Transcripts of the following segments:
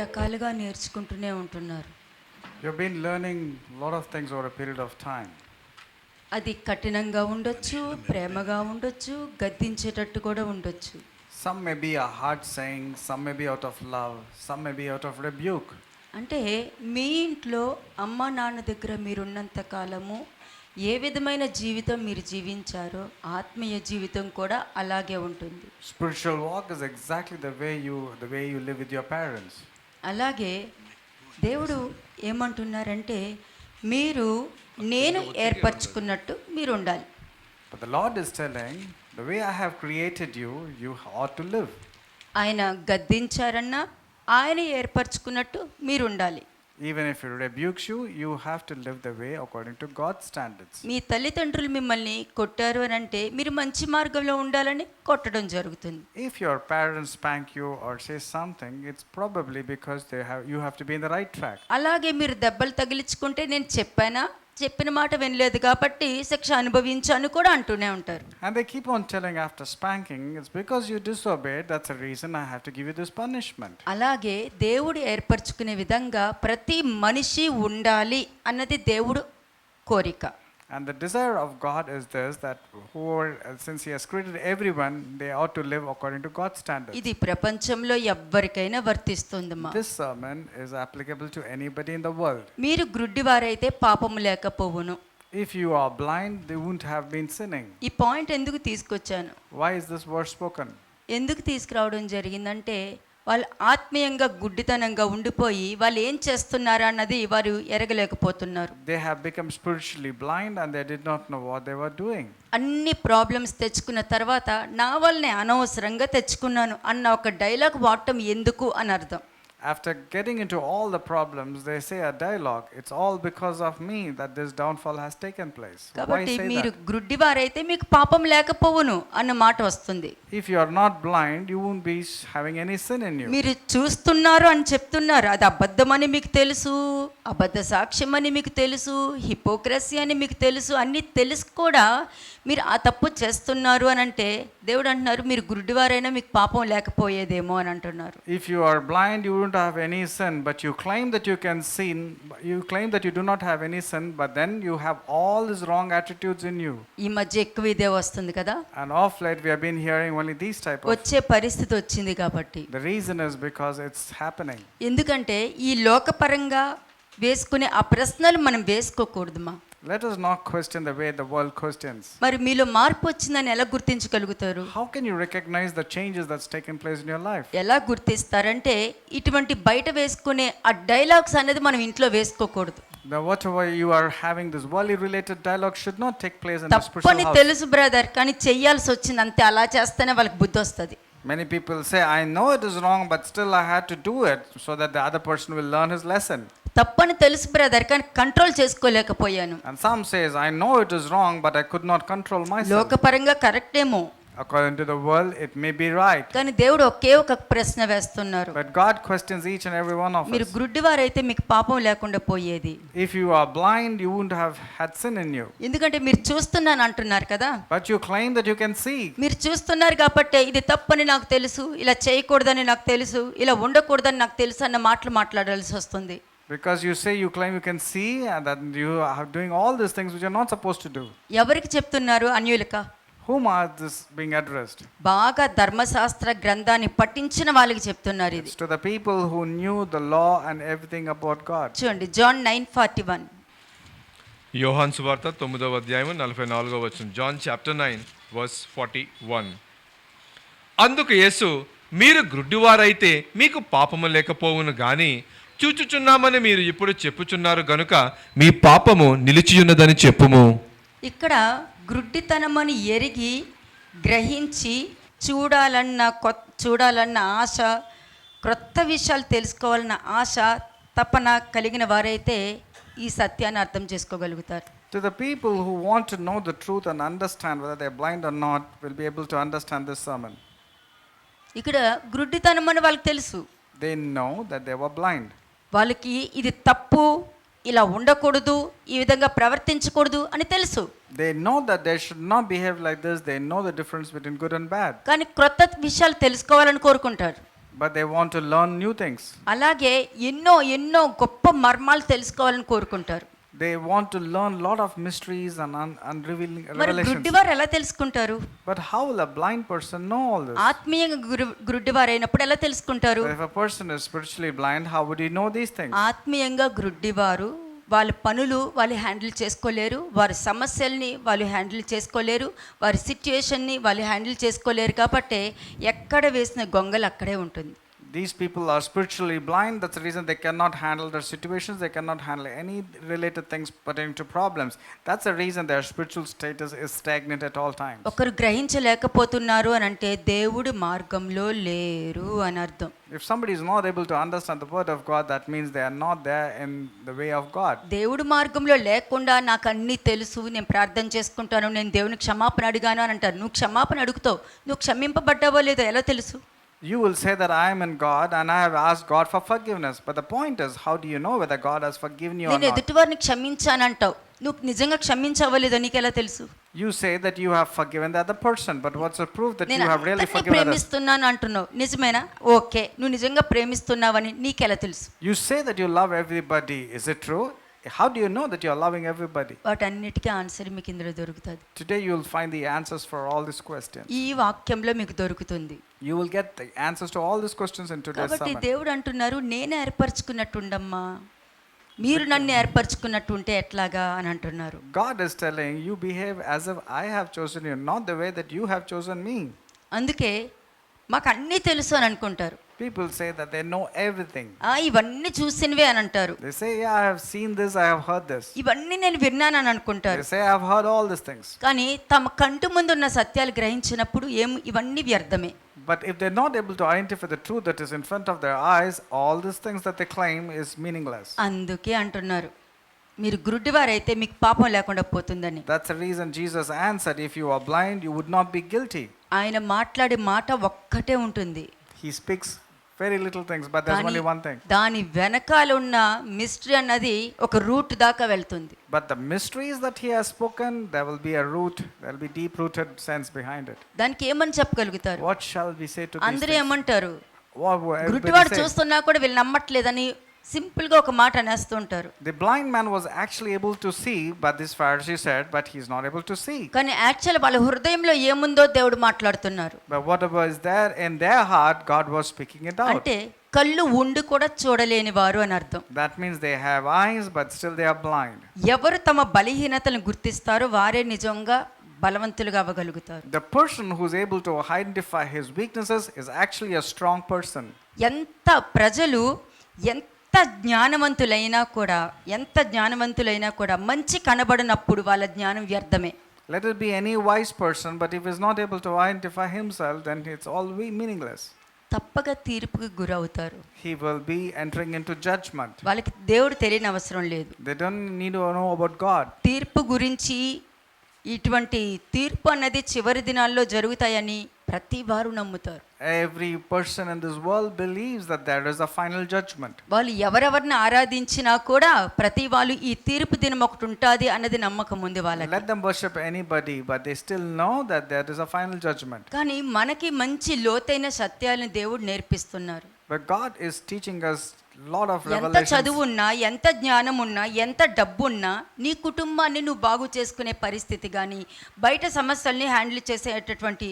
రకరకాలుగా నేర్చుకుంటూనే ఉంటున్నారు. You've been learning a lot of things over a period of time. అది కఠినంగా ఉండొచ్చు, ప్రేమగా ఉండొచ్చు, గద్దించేటట్టు కూడా ఉండొచ్చు. Some may be a hard saying, some may be out of love, some may be out of rebuke. అంటే మీ ఇంట్లో అమ్మ నాన్న దగ్గర మీరున్నంత కాలము ఏ విధమైన జీవితం మీరు జీవించారో ఆత్మీయ జీవితం కూడా అలాగే ఉంటుంది. Spiritual walk is exactly the way you live with your parents. అలాగే దేవుడు ఏమంటున్నారంటే మీరు నేను ఏర్పరచుకున్నట్టు మీరు ఉండాలి. But the Lord is telling, the way I have created you, you ought to live. ఆయన గద్దించారన్నా ఆయన ఏర్పరచుకున్నట్టు మీరు ఉండాలి. Even if he rebukes you, you have to live the way according to God's standards. మీ తల్లిదండ్రులు మిమ్మల్ని కొట్టారు అని అంటే మీరు మంచి మార్గంలో ఉండాలని కొట్టడం జరుగుతుంది. If your parents spank you or say something, it's probably because you have to be in the right track. అలాగే మీరు దెబ్బలు తగిలించుకుంటే నేను చెప్పిన మాట వినలేదు కాబట్టి శిక్ష అనుభవించాను కూడా అంటూనే ఉంటారు. And they keep on telling after spanking, it's because you disobeyed, that's the reason I have to give you this punishment. అలాగే దేవుడు ఏర్పరచుకునే విధంగా ప్రతి మనిషి ఉండాలి అన్నది దేవుడు కోరిక. And the desire of God is this, that since he has created everyone, they ought to live according to God's standards. ఇది ప్రపంచంలో ఎవ్వరికైనా వర్తిస్తుందమ్మా. This sermon is applicable to anybody in the world. మీరు గ్రుడ్డివారైతే పాపము లేకపోవును. If you are blind, they wouldn't have been sinning. ఈ point ఎందుకు తీసుకొచ్చాను, Why is this verse spoken? ఎందుకు తీసుకురావడం జరిగిందంటే వాళ్ళు ఆత్మీయంగా గుడ్డితనంగా ఉండిపోయి వాళ్ళు ఏం చేస్తున్నారా అన్నది వారు ఎరగలేకపోతున్నారు. They have become spiritually blind and they did not know what they were doing. అన్ని ప్రాబ్లమ్స్ తెచ్చుకున్న తర్వాత నా వల్లనే అనవసరంగా తెచ్చుకున్నాను అన్న ఒక డైలాగ్ వాడటం ఎందుకు అని అర్థం. After getting into all the problems, they say a dialogue, it's all because of me that this downfall has taken place. Why కాబట్టి say మీరు that? గ్రుడ్డివారైతే మీకు పాపం లేకపోవును అన్న మాట వస్తుంది. If you are not blind, you won't be having any sin in you. మీరు చూస్తున్నారు అని చెప్తున్నారు, అది అబద్ధమని మీకు తెలుసు, అబద్ధ సాక్ష్యం అని మీకు తెలుసు, హిపోక్రసీ అని మీకు తెలుసు, అన్నీ తెలుసు కూడా మీరు ఆ తప్పు చేస్తున్నారు అని అంటే దేవుడు అంటున్నారు మీరు గుడ్డివారైనా మీకు పాపం లేకపోయేదేమో అని అంటున్నారు. If you are blind, you won't have any sin, but you claim that you can sin, you claim that you do not have any sin, but then you have all these wrong attitudes in you. ఈ మధ్య ఎక్కువ ఇదే వస్తుంది కదా. And of late we have been hearing only these type of. వచ్చే పరిస్థితి వచ్చింది కాబట్టి. The reason is because it's happening. ఎందుకంటే ఈ లోకపరంగా వేసుకునే ఆ ప్రశ్నలు మనం వేసుకోకూడదుమా. Let us not question the way the world questions. మరి మీలో మార్పు వచ్చిందని ఎలా గుర్తించగలుగుతారు? How can you recognize the changes that's taken place in your life? ఎలా గుర్తిస్తారంటే ఇటువంటి బయట వేసుకునే ఆ డైలాగ్స్ అనేది మనం ఇంట్లో వేసుకోకూడదు. Whatever you are having, this worldly related dialogue should not take place in the spiritual తప్పని house. తెలుసు బ్రదర్, కానీ చెయ్యాల్సి వచ్చింది అంతే, అలా చేస్తేనే వాళ్ళకి బుద్ధి వస్తుంది. Many people say, I know it is wrong, but still I had to do it so that the other person will learn his lesson. తప్పని తెలుసు బ్రదర్, కానీ control చేసుకోలేకపోయాను. And some says, I know it is wrong, but I could not control myself. లోకపరంగా correct ఏమో, According to the world, it may be right. కానీ దేవుడు ఒకే ఒక ప్రశ్న వేస్తున్నారు. But God questions each and every one of మీరు us. గుడ్డివారైతే మీకు పాపం లేకుండా పోయేది. If you are blind, you wouldn't have had sin in you. ఎందుకంటే మీరు చూస్తున్నాను అంటున్నారు కదా. But you claim that you can see. మీరు చూస్తున్నారు కాబట్టి ఇది తప్పని నాకు తెలుసు, ఇలా చేయకూడదని నాకు తెలుసు, ఇలా ఉండకూడదని నాకు తెలుసు అన్న మాటలు మాట్లాడాల్సి వస్తుంది. Because you say you claim you can see and that you are doing all these things which you are not supposed to do. ఎవరికి చెప్తున్నారు? అన్యులక. Whom are this being addressed? బాగా ధర్మశాస్త్ర గ్రంథాన్ని పఠించిన వాళ్ళకి చెప్తున్నారు ఇది. It's to the people who knew the law and everything about God. చూడండి John 9:41. యోహాను సువార్త 9వ అధ్యాయం 44వ వచనం. John chapter 9 verse 41. అందుకు యేసు, మీరు గ్రుడ్డివారైతే మీకు పాపము లేకపోవును గాని చూచుచున్నామని మీరు ఇప్పుడు చెప్పుచున్నారు గనుక మీ పాపము నిలిచియున్నదని చెప్పుము. ఇక్కడ గ్రుడ్డితనమని ఎరిగి గ్రహించి చూడాలన్న ఆశ, క్రొత్త విషయాలు తెలుసుకోవాలన్న ఆశ, తపన కలిగిన వారైతే ఈ సత్యాన్ని అర్థం చేసుకోగలుగుతారు. To the people who want to know the truth and understand whether they are blind or not will be able to understand this sermon. ఇక్కడ గ్రుడ్డితనం అని వాళ్ళకి తెలుసు. They know that they were blind. వాళ్ళకి ఇది తప్పు, ఇలా ఉండకూడదు, ఈ విధంగా ప్రవర్తించకూడదు అని తెలుసు. They know that they should not behave like this. They know the difference between good and bad. కానీ క్రొత్త విషయాలు తెలుసుకోవాలని కోరుకుంటారు. but they want to learn new things. అలాగే ఎన్నో ఎన్నో గొప్ప మర్మాలు తెలుసుకోవాలని కోరుకుంటారు. They want to learn lot of mysteries and unrevealing మరి revelations. గుడ్డివారు ఎలా తెలుసుకుంటారు? But how will a blind person know all this? ఆత్మీయంగా గుడ్డివారు అయినప్పుడు ఎలా తెలుసుకుంటారు? If a person is spiritually blind, how would he know these things? ఆత్మీయంగా గుడ్డివారు వాళ్ళ పనులు వాళ్ళు హ్యాండిల్ చేసుకోలేరు, వారి సమస్యల్ని వాళ్ళు హ్యాండిల్ చేసుకోలేరు, వారి సిచ్యుయేషన్ని వాళ్ళు హ్యాండిల్ చేసుకోలేరు. కాబట్టి ఎక్కడ వేసిన గొంగలు అక్కడే ఉంటుంది. These people are spiritually blind. That's the reason they cannot handle their situations. They cannot handle any related things pertaining to problems. That's the reason their spiritual status is stagnant at all times. ఒకరు గ్రహించలేకపోతున్నారు అని అంటే దేవుడి మార్గంలో లేరు అని అర్థం. If somebody is not able to understand the word of God, that means they are not there in the way of God. దేవుడి మార్గంలో లేకుండా నాకు అన్నీ తెలుసు, నేను ప్రార్థన చేసుకుంటాను, నేను దేవుని క్షమాపణ అడిగాను అని అంటారు. నువ్వు క్షమాపణ అడుగుతావు, నువ్వు క్షమింపబడ్డావో లేదో ఎలా తెలుసు? You will say that I am in God and I have asked God for forgiveness. But the point is, how do you know whether God has forgiven you or నేను not? ఎదుటివారిని క్షమించానంటావు, నువ్వు నిజంగా క్షమించావో లేదో నీకు ఎలా తెలుసు? You say that you have forgiven the other person, but what's the proof that you నేను have really అందరినీ forgiven others? ప్రేమిస్తున్నాను అంటున్నావు, నిజమేనా? ఓకే, నువ్వు నిజంగా ప్రేమిస్తున్నావని నీకెలా తెలుసు? You say that you love everybody. Is it true? How do you know that you are loving everybody? వాటన్నిటికీ ఆన్సర్ మీకు ఇందులో దొరుకుతుంది. Today you will find the answers for all these questions. ఈ వాక్యంలో మీకు దొరుకుతుంది. You will get the answers to all these questions in today's కాబట్టి sermon. దేవుడు అంటున్నారు, నేను ఏర్పరచుకున్నట్టుండమ్మా, మీరు నన్ను ఏర్పరచుకున్నట్టుంటే ఎట్లాగా అని అంటున్నారు. God is telling you behave as if I have chosen you, not the way that you have chosen me. అందుకే మాకు అన్నీ తెలుసు అని అనుకుంటారు. People say that they know everything. ఇవన్నీ చూసినవే అని అంటారు. They say, yeah, I have seen this, I have heard this. ఇవన్నీ నేను విన్నానని అనుకుంటారు. They say, I have heard all these things. కానీ తమ కంటి ముందున్న సత్యాలు గ్రహించినప్పుడు ఇవన్నీ వ్యర్థమే. But if they're not able to identify the truth that is in front of their eyes, all these things that they claim is meaningless. అందుకే అంటున్నారు, మీరు గుడ్డివారైతే మీకు పాపం లేకుండా పోతుందని. That's the reason Jesus answered, if you are blind, you would not be guilty. ఆయన మాట్లాడే మాట ఒక్కటే ఉంటుంది. He speaks very little things, but there's only one thing. దాని వెనకాల ఉన్న మిస్టరీ అన్నది ఒక రూట్ దాకా వెళ్తుంది. But the mysteries that he has spoken, there will be a root, there will be deep-rooted sense behind it. దానికి ఏమని చెప్పగలుగుతారు? What shall we say to these అందరూ things? ఏమంటారు? What will everybody గుడ్డివాడు say? చూస్తున్నా కూడా వీళ్ళు నమ్మట్లేదని సింపుల్ గా ఒక మాట అనేస్తూ ఉంటారు. The blind man was actually able to see, but this Pharisee said, but he's not able to see. కానీ యాక్చువల్ వాళ్ళ హృదయంలో ఏముందో దేవుడు మాట్లాడుతున్నారు. But whatever is there in their heart, God was speaking it out. అంటే కళ్ళు ఉండి కూడా చూడలేని వారు అని అర్థం. That means they have eyes, but still they are blind. ఎవరు తమ బలహీనతలను గుర్తిస్తారో వారే నిజంగా బలవంతులుగా అవ్వగలుగుతారు. The person who's able to identify his weaknesses is actually a strong person. ఎంత ప్రజలు ఎంత జ్ఞానవంతులైనా కూడా మంచి కనబడినప్పుడు వాళ్ళ జ్ఞానం వ్యర్థమే. Let it be any wise person, but if he's not able to identify himself, then it's all meaningless. తప్పక తీర్పుకి గురవుతారు. He will be entering into judgment. వాళ్ళకి దేవుడు తెలియని అవసరం లేదు. They don't need to know about God. తీర్పు గురించి, ఇటువంటి తీర్పు అన్నది చివరి దినాల్లో జరుగుతాయని ప్రతి వారు నమ్ముతారు. Every person in this world believes that there is a final judgment. వాళ్ళు ఎవరెవరిని ఆరాధించినా కూడా ప్రతి వాళ్ళు ఈ తీర్పు దినం ఒకటి ఉంటుంది అన్నది నమ్మకం ఉంది వాళ్ళకి. Let them worship anybody, but they still know that there is a final judgment. కానీ మనకి మంచి లోతైన సత్యాలను దేవుడు నేర్పిస్తున్నారు. But God is teaching us lot of ఎంత revelations. చదువు ఉన్నా, ఎంత జ్ఞానం ఉన్నా, ఎంత డబ్బు ఉన్నా, నీ కుటుంబాన్ని నువ్వు బాగు చేసుకునే పరిస్థితి కానీ, బయట సమస్యల్ని హ్యాండిల్ చేసేటటువంటి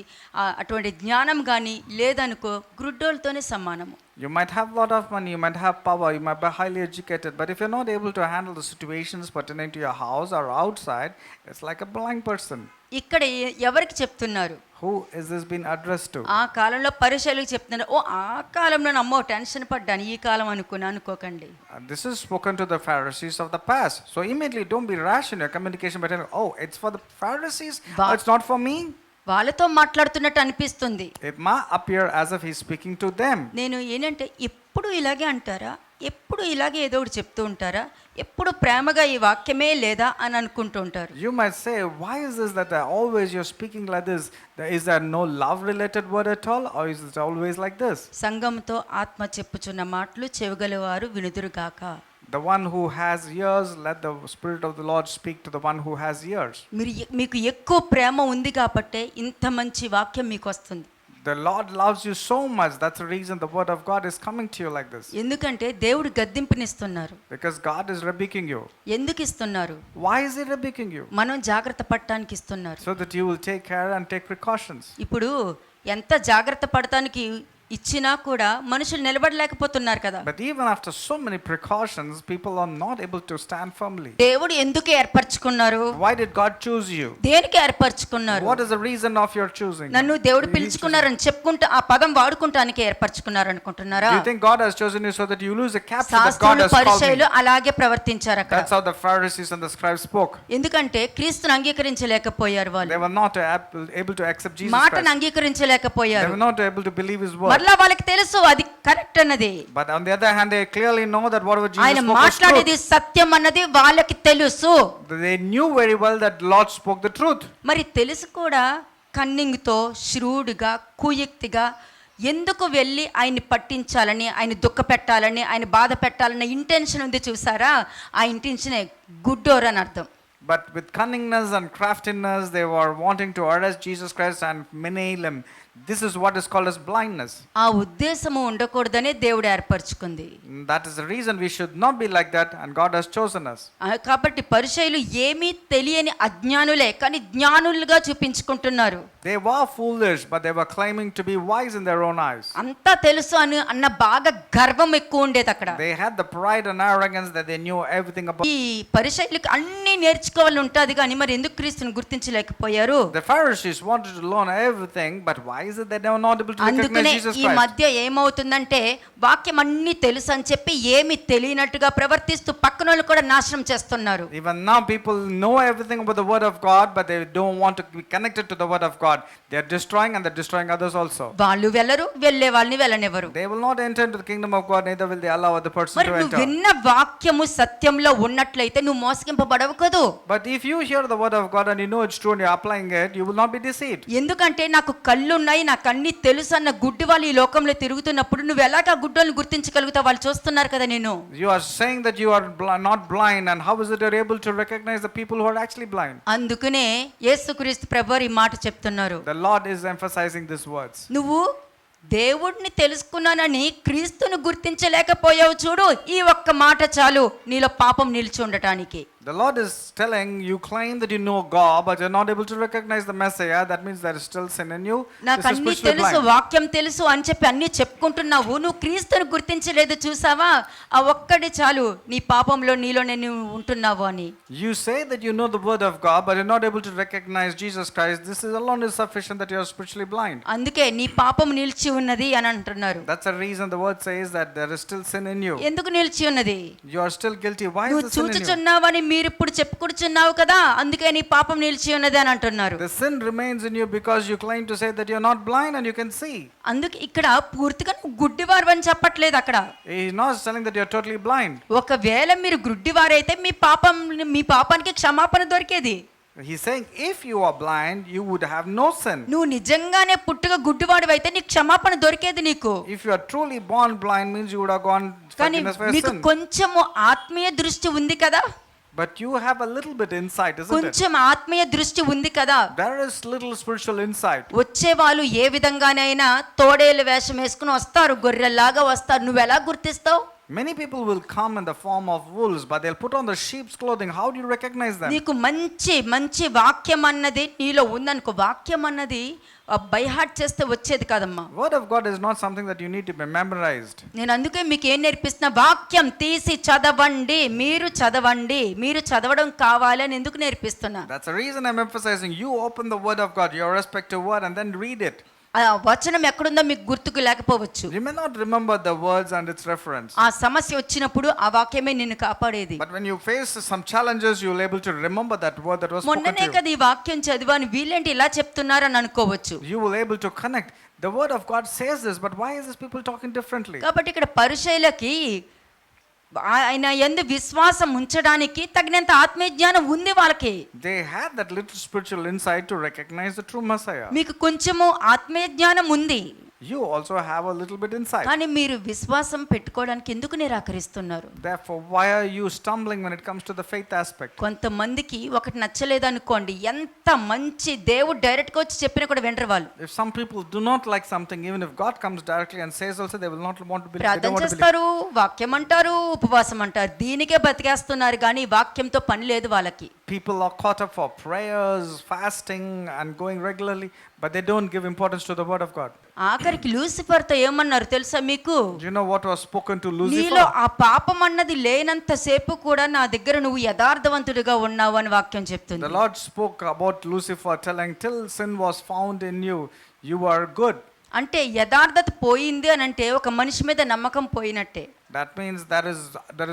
అటువంటి జ్ఞానం కానీ లేదనుకో, గుడ్డోళ్ళతోనే సమానము. You might have a lot of money, you might have power, you might be highly educated, but if you're not able to handle the situations pertaining to your house or outside, it's like a blind person. ఇక్కడ ఎవరికి చెప్తున్నారు? Who is this being addressed to? ఆ కాలంలో పరిచయులకు చెప్తున్నారు. ఆ కాలంలో అమ్మో tension పడ్డాను, ఈ కాలం అనుకోకండి. This is spoken to the Pharisees of the past. So immediately don't be rash in your communication by telling, oh, it's for the Pharisees, it's not for me. వాళ్ళతో మాట్లాడుతున్నట్టు అనిపిస్తుంది. It might appear as if he's speaking to them. నేను ఏంటంటే ఎప్పుడు ఇలాగే అంటారా, ఎప్పుడు ఇలాగే ఏదో ఒకటి చెప్తూ ఉంటారా, ఎప్పుడు ప్రేమగా ఈ వాక్యమే లేదా అని అనుకుంటూ ఉంటారు. You might say, why is this that always you're speaking like this? Is there no love related word at all, or is it always like this? సంఘంతో ఆత్మ చెప్పుచున్న మాటలు చెవిగలవారు వినుదురుగాక. The one who has ears, let the Spirit of the Lord speak to the one who has ears. మీకు ఎక్కువ ప్రేమ ఉంది కాబట్టే ఇంత మంచి వాక్యం మీకు వస్తుంది. The Lord loves you so much. That's the reason the word of God is coming to you like this. ఎందుకంటే దేవుడు గద్దింపునిస్తున్నారు. Because God is rebuking you. ఎందుకు ఇస్తున్నారు? Why is He rebuking you? మనం జాగ్రత్త పడటానికి ఇస్తున్నారు. So that you will take care and take precautions. ఇప్పుడు ఎంత జాగ్రత్త పడటానికి ఇచ్చినా కూడా మనుషులు నిలబడలేకపోతున్నారు కదా. But even after so many precautions, people are not able to stand firmly. దేవుడు ఎందుకు ఏర్పరచుకున్నారు? Why did God choose you? దేనికి ఏర్పరచుకున్నారు? What is the reason of your choosing? నన్ను దేవుడు పిలుచుకున్నారని చెప్పుకుంటూ ఆ పదం వాడుకుంటానికి ఏర్పరచుకున్నారు అనుకుంటున్నారా? Do you think God has chosen you so that you lose a captive that God శాస్త్రులు has called పరిసయ్యులు me? అలాగే ప్రవర్తించారు అక్కడ. That's how the Pharisees and the scribes spoke. ఎందుకంటే క్రీస్తును అంగీకరించలేకపోయారు వాళ్ళు. They were not able to accept Jesus మాటను Christ. They అంగీకరించలేకపోయారు. were not able to believe His word. మరలా వాళ్ళకి తెలుసు అది కరెక్ట్ అన్నది. But on the other hand, they clearly know that whatever Jesus ఆయన spoke was మాట్లాడేది truth. సత్యం అన్నది వాళ్ళకి తెలుసు. They knew very well that Lord spoke the truth. మరి తెలుసు కూడా కన్నింగ్తో శ్రూడుగా కుయుక్తిగా ఎందుకు వెళ్ళి ఆయన్ని పట్టించాలని, ఆయన దుఃఖ పెట్టాలని, ఆయన బాధ పెట్టాలన్న ఇంటెన్షన్ ఉంది చూసారా? ఆ ఇంటెన్షనే గుడ్డోర్ అని అర్థం. But with cunningness and craftiness, they were wanting to arrest Jesus Christ and menail Him. This is what is called as blindness. ఆ ఉద్దేశము ఉండకూడదనే దేవుడు ఏర్పరచుకుంది. That is the reason we should not be like that, and God has chosen us. కాబట్టి పరిసయ్యులు ఏమీ తెలియని అజ్ఞానులే కానీ జ్ఞానులుగా చూపించుకుంటున్నారు. They were foolish, but they were claiming to be wise in their own eyes. అంతా తెలుసు అన్న బాగా గర్వం ఎక్కువ ఉండేది అక్కడ. They had the pride and arrogance that they knew everything about. ఈ పరిసయ్యులకు అన్ని నేర్చుకోవాలని ఉంటుంది కానీ మరి ఎందుకు క్రీస్తుని గుర్తించలేకపోయారు? The Pharisees wanted to learn everything, but why is it that they were not able to recognize అందుకనే Jesus ఈ Christ? మధ్య ఏమవుతుందంటే వాక్యం అన్ని తెలుసు అని చెప్పి ఏమి తెలియనట్టుగా ప్రవర్తిస్తూ పక్కన వాళ్ళు కూడా నాశనం చేస్తున్నారు. Even now people know everything about the word of God, but they don't want to be connected to the word of God. They are destroying and they're destroying others also. వాళ్ళు వెళ్ళరు, వెళ్ళే వాళ్ళని వెళ్ళనివ్వరు. They will not enter into the kingdom of God, neither will they allow other person మరి to నువ్వు enter. విన్న వాక్యము సత్యంలో ఉన్నట్లయితే నువ్వు మోసగింపబడవు కదూ. But if you hear the word of God and you know it's true and you're applying it, you will not be deceived. ఎందుకంటే నాకు కళ్ళు ఉన్నాయి, నాకు అన్ని తెలుసు అన్న గుడ్డి వాళ్ళు ఈ లోకంలో తిరుగుతున్నప్పుడు నువ్వు ఎలాగా గుడ్డోళ్ళని గుర్తించగలుగుతావు? వాళ్ళు చూస్తున్నారు కదా నేను. You are saying that you are not blind, and how is it you're able to recognize the people who are actually blind? అందుకనే యేసుక్రీస్తు ప్రభువారు ఈ మాట చెప్తున్నారు. The Lord is emphasizing these words. నువ్వు దేవుడిని తెలుసుకున్నానని క్రీస్తును గుర్తించలేకపోయావు చూడు, ఈ ఒక్క మాట చాలు నీలో పాపం నిలిచి ఉండటానికి. The Lord is telling you claim that you know God, but you're not able to recognize the Messiah. That means there is still sin in you. నాకు This is అన్ని spiritually తెలుసు, blind. వాక్యం తెలుసు అని చెప్పి అన్ని చెప్పుకుంటున్నావు, నువ్వు క్రీస్తును గుర్తించలేదు చూసావా? ఆ ఒక్కటి చాలు నీ పాపంలో నీలోనే నువ్వు ఉంటున్నావు అని. You say that you know the word of God, but you're not able to recognize Jesus Christ. This is alone is sufficient that you are spiritually blind. అందుకే నీ పాపం నిలిచి ఉన్నది అని అంటున్నారు. That's the reason the word says that there is still sin in you. ఎందుకు నిలిచి ఉన్నది? You are still guilty. Why is నువ్వు the sin in you? చూచుచున్నావని మీరు ఇప్పుడు చెప్పుకుంటున్నావు కదా, అందుకే నీ పాపం నిలిచి ఉన్నది అని అంటున్నారు. The sin remains in you because you claim to say that you're not blind and you can see. అందుకే ఇక్కడ పూర్తిగా నువ్వు గుడ్డివారు అని చెప్పట్లేదు అక్కడ. He's not telling that you're totally blind. ఒకవేళ మీరు గుడ్డివారైతే మీ పాపానికి క్షమాపణ దొరికేది. He's saying if you are blind, you would have no sin. నువ్వు నిజంగానే పుట్టుక గుడ్డివాడు అయితే నీకు క్షమాపణ దొరికేది నీకు. If you are truly born blind, means you would have gone కానీ forgiveness for your మీకు sin. కొంచెము ఆత్మీయ దృష్టి ఉంది కదా, But you have a little bit insight, isn't it? కొంచెం ఆత్మీయ దృష్టి ఉంది కదా. There is little spiritual insight. వచ్చే వాళ్ళు ఏ విధంగానైనా తోడేలు వేషం వేసుకుని వస్తారు, గొర్రెల్లాగా వస్తారు. నువ్వు ఎలా గుర్తిస్తావు? Many people will come in the form of wolves, but they'll put on the sheep's clothing. How do you recognize them? నీకు మంచి మంచి వాక్యం అన్నది నీలో ఉందనుకో, వాక్యం అన్నది బై హార్ట్ చేస్తే వచ్చేది కాదమ్మా. Word of God is not something that you need to be memorized. నేను అందుకే మీకు ఏం నేర్పిస్తున్నా, వాక్యం తీసి చదవండి, మీరు చదవండి, మీరు చదవడం కావాలి అని ఎందుకు నేర్పిస్తున్నా. That's the reason I'm emphasizing. You open the word of God, your respective word, and then read it. ఆ వచనం ఎక్కడుందో మీకు గుర్తుకు లేకపోవచ్చు. You may not remember the words and its reference. ఆ సమస్య వచ్చినప్పుడు ఆ వాక్యమే నిన్ను కాపాడేది. But when you face some challenges, you'll able to remember that word that was spoken మొన్ననే to you. కదా ఈ వాక్యం చదివాను, వీళ్ళేంటి ఇలా చెప్తున్నారని అనుకోవచ్చు. You will able to connect. The word of God says this, but why is this people talking differently? కాబట్టి ఇక్కడ పరిచయులకి ఆయన యందు విశ్వాసం ఉంచడానికి తగినంత ఆత్మీయ జ్ఞానం ఉంది వాళ్ళకి. They had that little spiritual insight to recognize the true Messiah. మీకు కొంచెము ఆత్మీయ జ్ఞానం ఉంది. you also have a little bit insight. కానీ మీరు విశ్వాసం పెట్టుకోవడానికి ఎందుకు నిరాకరిస్తున్నారు? Therefore, why are you stumbling when it comes to the faith aspect? కొంతమందికి ఒకటి నచ్చలేదనుకోండి, ఎంత మంచి దేవుడు డైరెక్ట్గా వచ్చి చెప్పినా కూడా వినరు వాళ్ళు. If some people do not like something, even if God comes directly and says also, they will not want to believe. They don't ప్రార్థన want to believe. చేస్తారు, వాక్యం అంటారు, ఉపవాసం అంటారు, దీనికే బతికేస్తున్నారు కానీ వాక్యంతో పని లేదు వాళ్ళకి. People are caught up for prayers, fasting, and going regularly, but they don't give importance to the word of God. ఆఖరికి లూసిఫర్తో ఏమన్నారు తెలుసా మీకు? Do you know what was spoken to నీలో Lucifer? ఆ పాపం అన్నది లేనంత సేపు కూడా నా దగ్గర నువ్వు యథార్థవంతుడిగా ఉన్నావు అని వాక్యం చెప్తుంది. The Lord spoke about Lucifer, telling, till sin was found in you, you are good. అంటే యథార్థత పోయింది అని అంటే ఒక మనిషి మీద నమ్మకం పోయినట్టే. That means there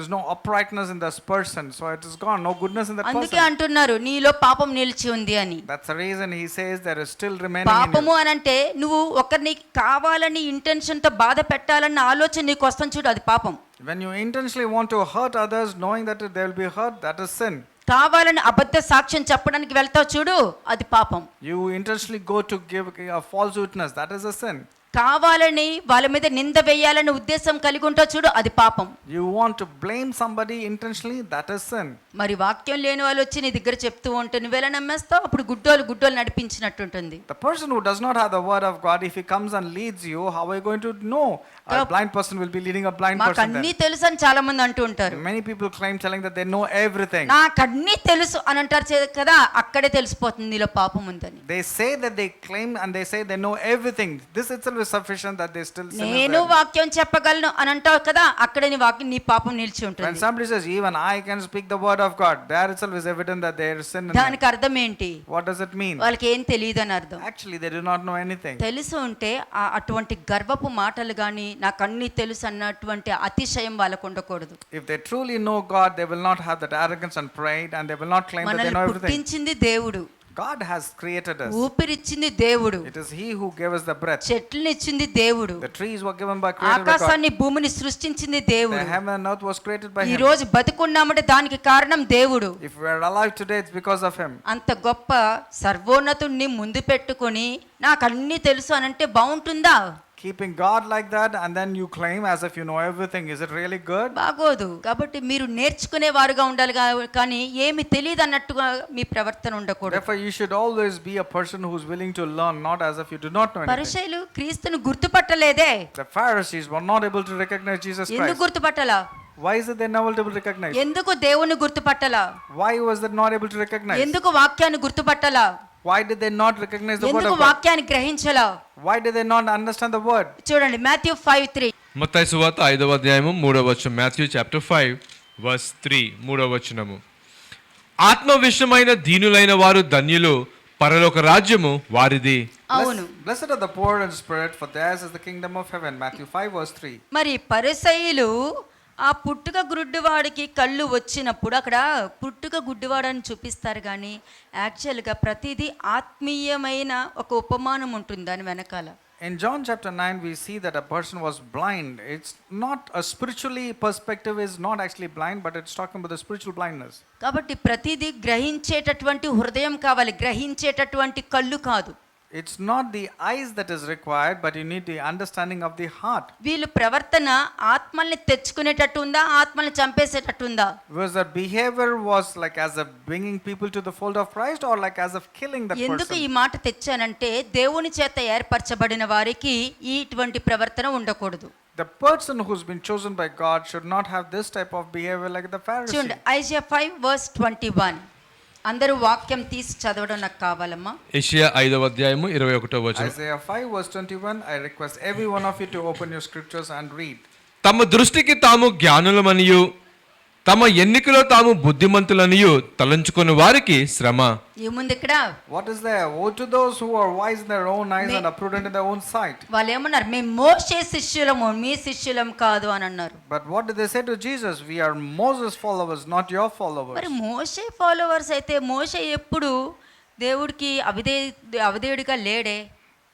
is no uprightness in this person, so it is gone, no goodness in that అందుకే person. అంటున్నారు నీలో పాపం నిలిచి ఉంది అని. That's the reason he says there is still remaining in పాపము you. అని అంటే నువ్వు ఒకరిని కావాలని ఇంటెన్షన్ తో బాధ పెట్టాలన్న ఆలోచన నీకు వస్తుంది చూడు, అది పాపం. When you intentionally want to hurt others, knowing that they will be hurt, that is sin. కావాలని అబద్ధ సాక్ష్యం చెప్పడానికి వెళ్తావు చూడు, అది పాపం. You intentionally go to give a false witness, that is a sin. కావాలని వాళ్ళ మీద నింద వేయాలనే ఉద్దేశం కలిగి ఉంటావు చూడు, అది పాపం. You want to blame somebody intentionally, that is sin. మరి వాక్యం లేని వాళ్ళు వచ్చి నీ దగ్గర చెప్తూ ఉంటే నువ్వెలా నమ్మేస్తావు? అప్పుడు గుడ్డోలు నడిపించినట్టు ఉంటుంది. The person who does not have the word of God, if he comes and leads you, how are you going to know? A blind person will be leading a blind మాకు person అన్నీ then. తెలుసు అని చాలా మంది అంటూ ఉంటారు. Many people claim telling that they know everything. నాకు అన్నీ తెలుసు అని అంటారు కదా, అక్కడే తెలిసిపోతుంది నీలో పాపం ఉందని. They say that they claim and they say they know everything. This itself is sufficient that they still sin. నేను వాక్యం చెప్పగలను అని అంటావు కదా, అక్కడే నీ పాపం నిలిచి When ఉంటుంది. somebody says, even I can speak the word of God, there itself is evident that there is sin in them. దానికి అర్థం ఏంటి? What does it mean? వాళ్ళకి ఏం తెలియదు అని అర్థం. Actually, they do not know anything. తెలుసు ఉంటే అటువంటి గర్వపు మాటలు కానీ నాకు అన్నీ తెలుసు అన్నటువంటి అతిశయం వాళ్ళకు ఉండకూడదు. If they truly know God, they will not have that arrogance and pride, and they will not claim that they మనల్ని know everything. పుట్టించింది దేవుడు, God has created us. ఊపిరిచ్చింది దేవుడు, It is He who gave us the breath. చెట్లని ఇచ్చింది దేవుడు, The trees were given by created by God. ఆకాశాన్ని భూమిని సృష్టించింది The దేవుడు. heaven and earth was created by ఈ Him. రోజు బతుకున్నామంటే దానికి కారణం దేవుడు. If we are alive today, it's because of Him. అంత గొప్ప సర్వోన్నతుణ్ణి ముందు పెట్టుకొని నాకు అన్నీ తెలుసు అని అంటే బాగుంటుందా? Keeping God like that and then you claim as if you know everything, is it really good? బాగోదు. కాబట్టి మీరు నేర్చుకునే వారుగా ఉండాలి కానీ ఏమి తెలియదు అన్నట్టుగా మీ ప్రవర్తన ఉండకూడదు. Therefore, you should always be a person who is willing to learn, not as if you do not know anything. పరిసయ్యులు క్రీస్తును గుర్తుపట్టలేదే. The Pharisees were not able to recognize Jesus ఎందుకు Christ. గుర్తుపట్టలా? Why is it they never able to recognize? ఎందుకు దేవుని గుర్తుపట్టలా? Why was they not able to recognize? ఎందుకు వాక్యాన్ని గుర్తుపట్టలా? Why did they not recognize the word ఎందుకు of God? వాక్యాన్ని గ్రహించలా? Why did they not understand the word? చూడండి Matthew 5:3. మత్తయి సువార్త 5వ అధ్యాయము 3వ వచనం. మాథ్యూ చాప్టర్ 5 వర్స్ 3 3వ వచనము. ఆత్మ విషయమైన దీనులైన వారు ధన్యులు, పరలోక రాజ్యము వారిది. అవును. Blessed are the poor in spirit, for theirs is the kingdom of heaven. Matthew 5 verse 3. మరి పరిసయ్యులు ఆ పుట్టుక గుడ్డివాడికి కళ్ళు వచ్చినప్పుడు అక్కడ పుట్టుక గుడ్డివాడని చూపిస్తారు కానీ యాక్చువల్గా ప్రతిదీ ఆత్మీయమైన ఒక ఉపమానం ఉంటుంది దాని వెనకాల. In John chapter 9, we see that a person was blind. It's not a spiritually perspective is not actually blind, but it's talking about the spiritual blindness. కాబట్టి ప్రతిదీ గ్రహించేటటువంటి హృదయం కావాలి, గ్రహించేటటువంటి కళ్ళు కాదు. It's not the eyes that is required, but you need the understanding of the heart. వీళ్ళు ప్రవర్తన ఆత్మల్ని తెచ్చుకునేటట్టు ఉందా, ఆత్మల్ని చంపేసేటట్టు ఉందా? Was their behavior was like as of bringing people to the fold of Christ, or like as of killing that ఎందుకు person? ఈ మాట తెచ్చానంటే దేవుని చేత ఏర్పరచబడిన వారికి ఇటువంటి ప్రవర్తన ఉండకూడదు. The person who's been chosen by God should not have this type of behavior like the Pharisee. చూడండి ఐజియా 5:21. అందరూ వాక్యం తీసి చదవడం నాకు కావాలమ్మా. యెషయా 5వ అధ్యాయము 21వ వచనం. Isaiah 5 verse 21. I request every one of you to open your scriptures and read. తమ దృష్టికి తాము జ్ఞానులమనియు తమ ఎన్నికలో తాము బుద్ధిమంతులనియు తలంచుకుని వారికి శ్రమ. ఏముంది ఇక్కడ? What is there? Woe to those who are wise in their own eyes and are prudent in their own sight. వాళ్ళు ఏమన్నారు? మేము మోషే శిష్యులము, మీ శిష్యులం కాదు అని అన్నారు. But what did they say to Jesus? We are Moses followers, not your followers. మరి మోషే followers అయితే మోషే ఎప్పుడు దేవుడికి అవిధేయుడిగా లేడే.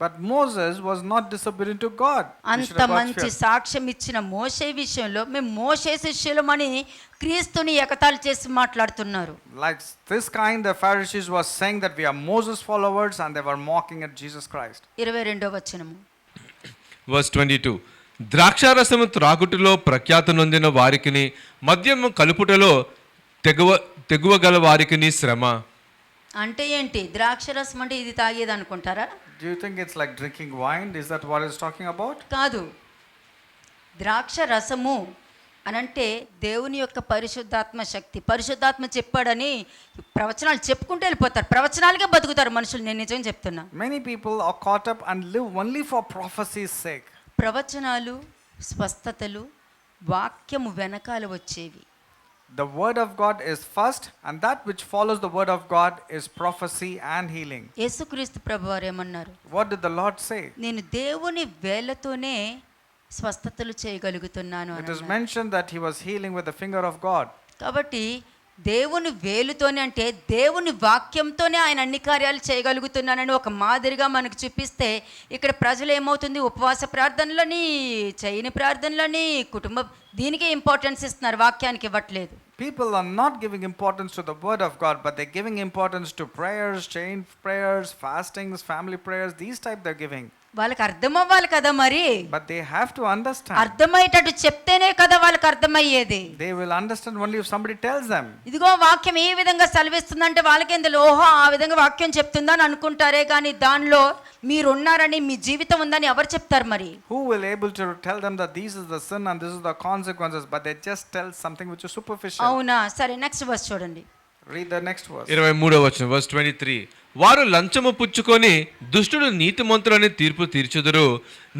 But Moses was not disobedient to God. We should అంత have God's మంచి fear. సాక్ష్యం ఇచ్చిన మోషే విషయంలో మేము మోషే శిష్యులమని క్రీస్తుని ఎగతాళి చేసి మాట్లాడుతున్నారు. Like this kind, the Pharisees were saying that we are Moses followers, and they were mocking at Jesus Christ. 22వ వచనము. వర్స్ 22. ద్రాక్షారసము త్రాగుటలో ప్రఖ్యాత నొందిన వారికిని మద్యము కలుపుటలో తెగువగల వారికిని శ్రమ. అంటే ఏంటి? ద్రాక్షరసం అంటే ఇది తాగేది అనుకుంటారా? Do you think it's like drinking wine? Is that what it's talking about? కాదు. ద్రాక్ష రసము అనంటే దేవుని యొక్క పరిశుద్ధాత్మ శక్తి. పరిశుద్ధాత్మ చెప్పాడని ప్రవచనాలు చెప్పుకుంటూ వెళ్ళిపోతారు. ప్రవచనాలుగా బతుకుతారు మనుషులు. నేను నిజం చెప్తున్నా. Many people are caught up and live only for prophecy's sake. ప్రవచనాలు, స్వస్థతలు వాక్యము వెనకాల వచ్చేవి. The word of God is first, and that which follows the word of God is prophecy and healing. యేసుక్రీస్తు ప్రభువారు ఏమన్నారు? What did the Lord say? నేను దేవుని వేళ్ళతోనే స్వస్థతలు చేయగలుగుతున్నాను It is అని. mentioned that he was healing with the finger of God. కాబట్టి దేవుని వేలుతోనే అంటే దేవుని వాక్యంతోనే ఆయన అన్ని కార్యాలు చేయగలుగుతున్నానని ఒక మాదిరిగా మనకు చూపిస్తే, ఇక్కడ ప్రజలు ఏమవుతుంది, ఉపవాస ప్రార్థనలని, చేయని ప్రార్థనలని, కుటుంబ దీనికి ఇంపార్టెన్స్ ఇస్తున్నారు, వాక్యానికి ఇవ్వట్లేదు. People are not giving importance to the word of God, but they're giving importance to prayers, chain prayers, fastings, family prayers. These type they're giving. వాళ్ళకి అర్థం అవ్వాలి కదా మరి. But they have to understand. అర్థమయ్యేటట్టు చెప్తేనే కదా వాళ్ళకి అర్థమయ్యేది. They will understand only if somebody tells them. ఇదిగో వాక్యం ఏ విధంగా సెలవిస్తుందంటే వాళ్ళకేం తెలియదు. ఓహో ఆ విధంగా వాక్యం చెప్తుందని అనుకుంటారే కానీ దానిలో మీరున్నారని, మీ జీవితం ఉందని ఎవరు చెప్తారు మరి? Who will able to tell them that this is the sin and this is the consequences? But they just tell something which is superficial. అవునా? సరే, నెక్స్ట్ వర్స్ చూడండి. Read the next verse. 23వ వచనం వర్స్ 23. వారు లంచము పుచ్చుకొని దుష్టుడు నీతిమంతులని తీర్పు తీర్చుదురు,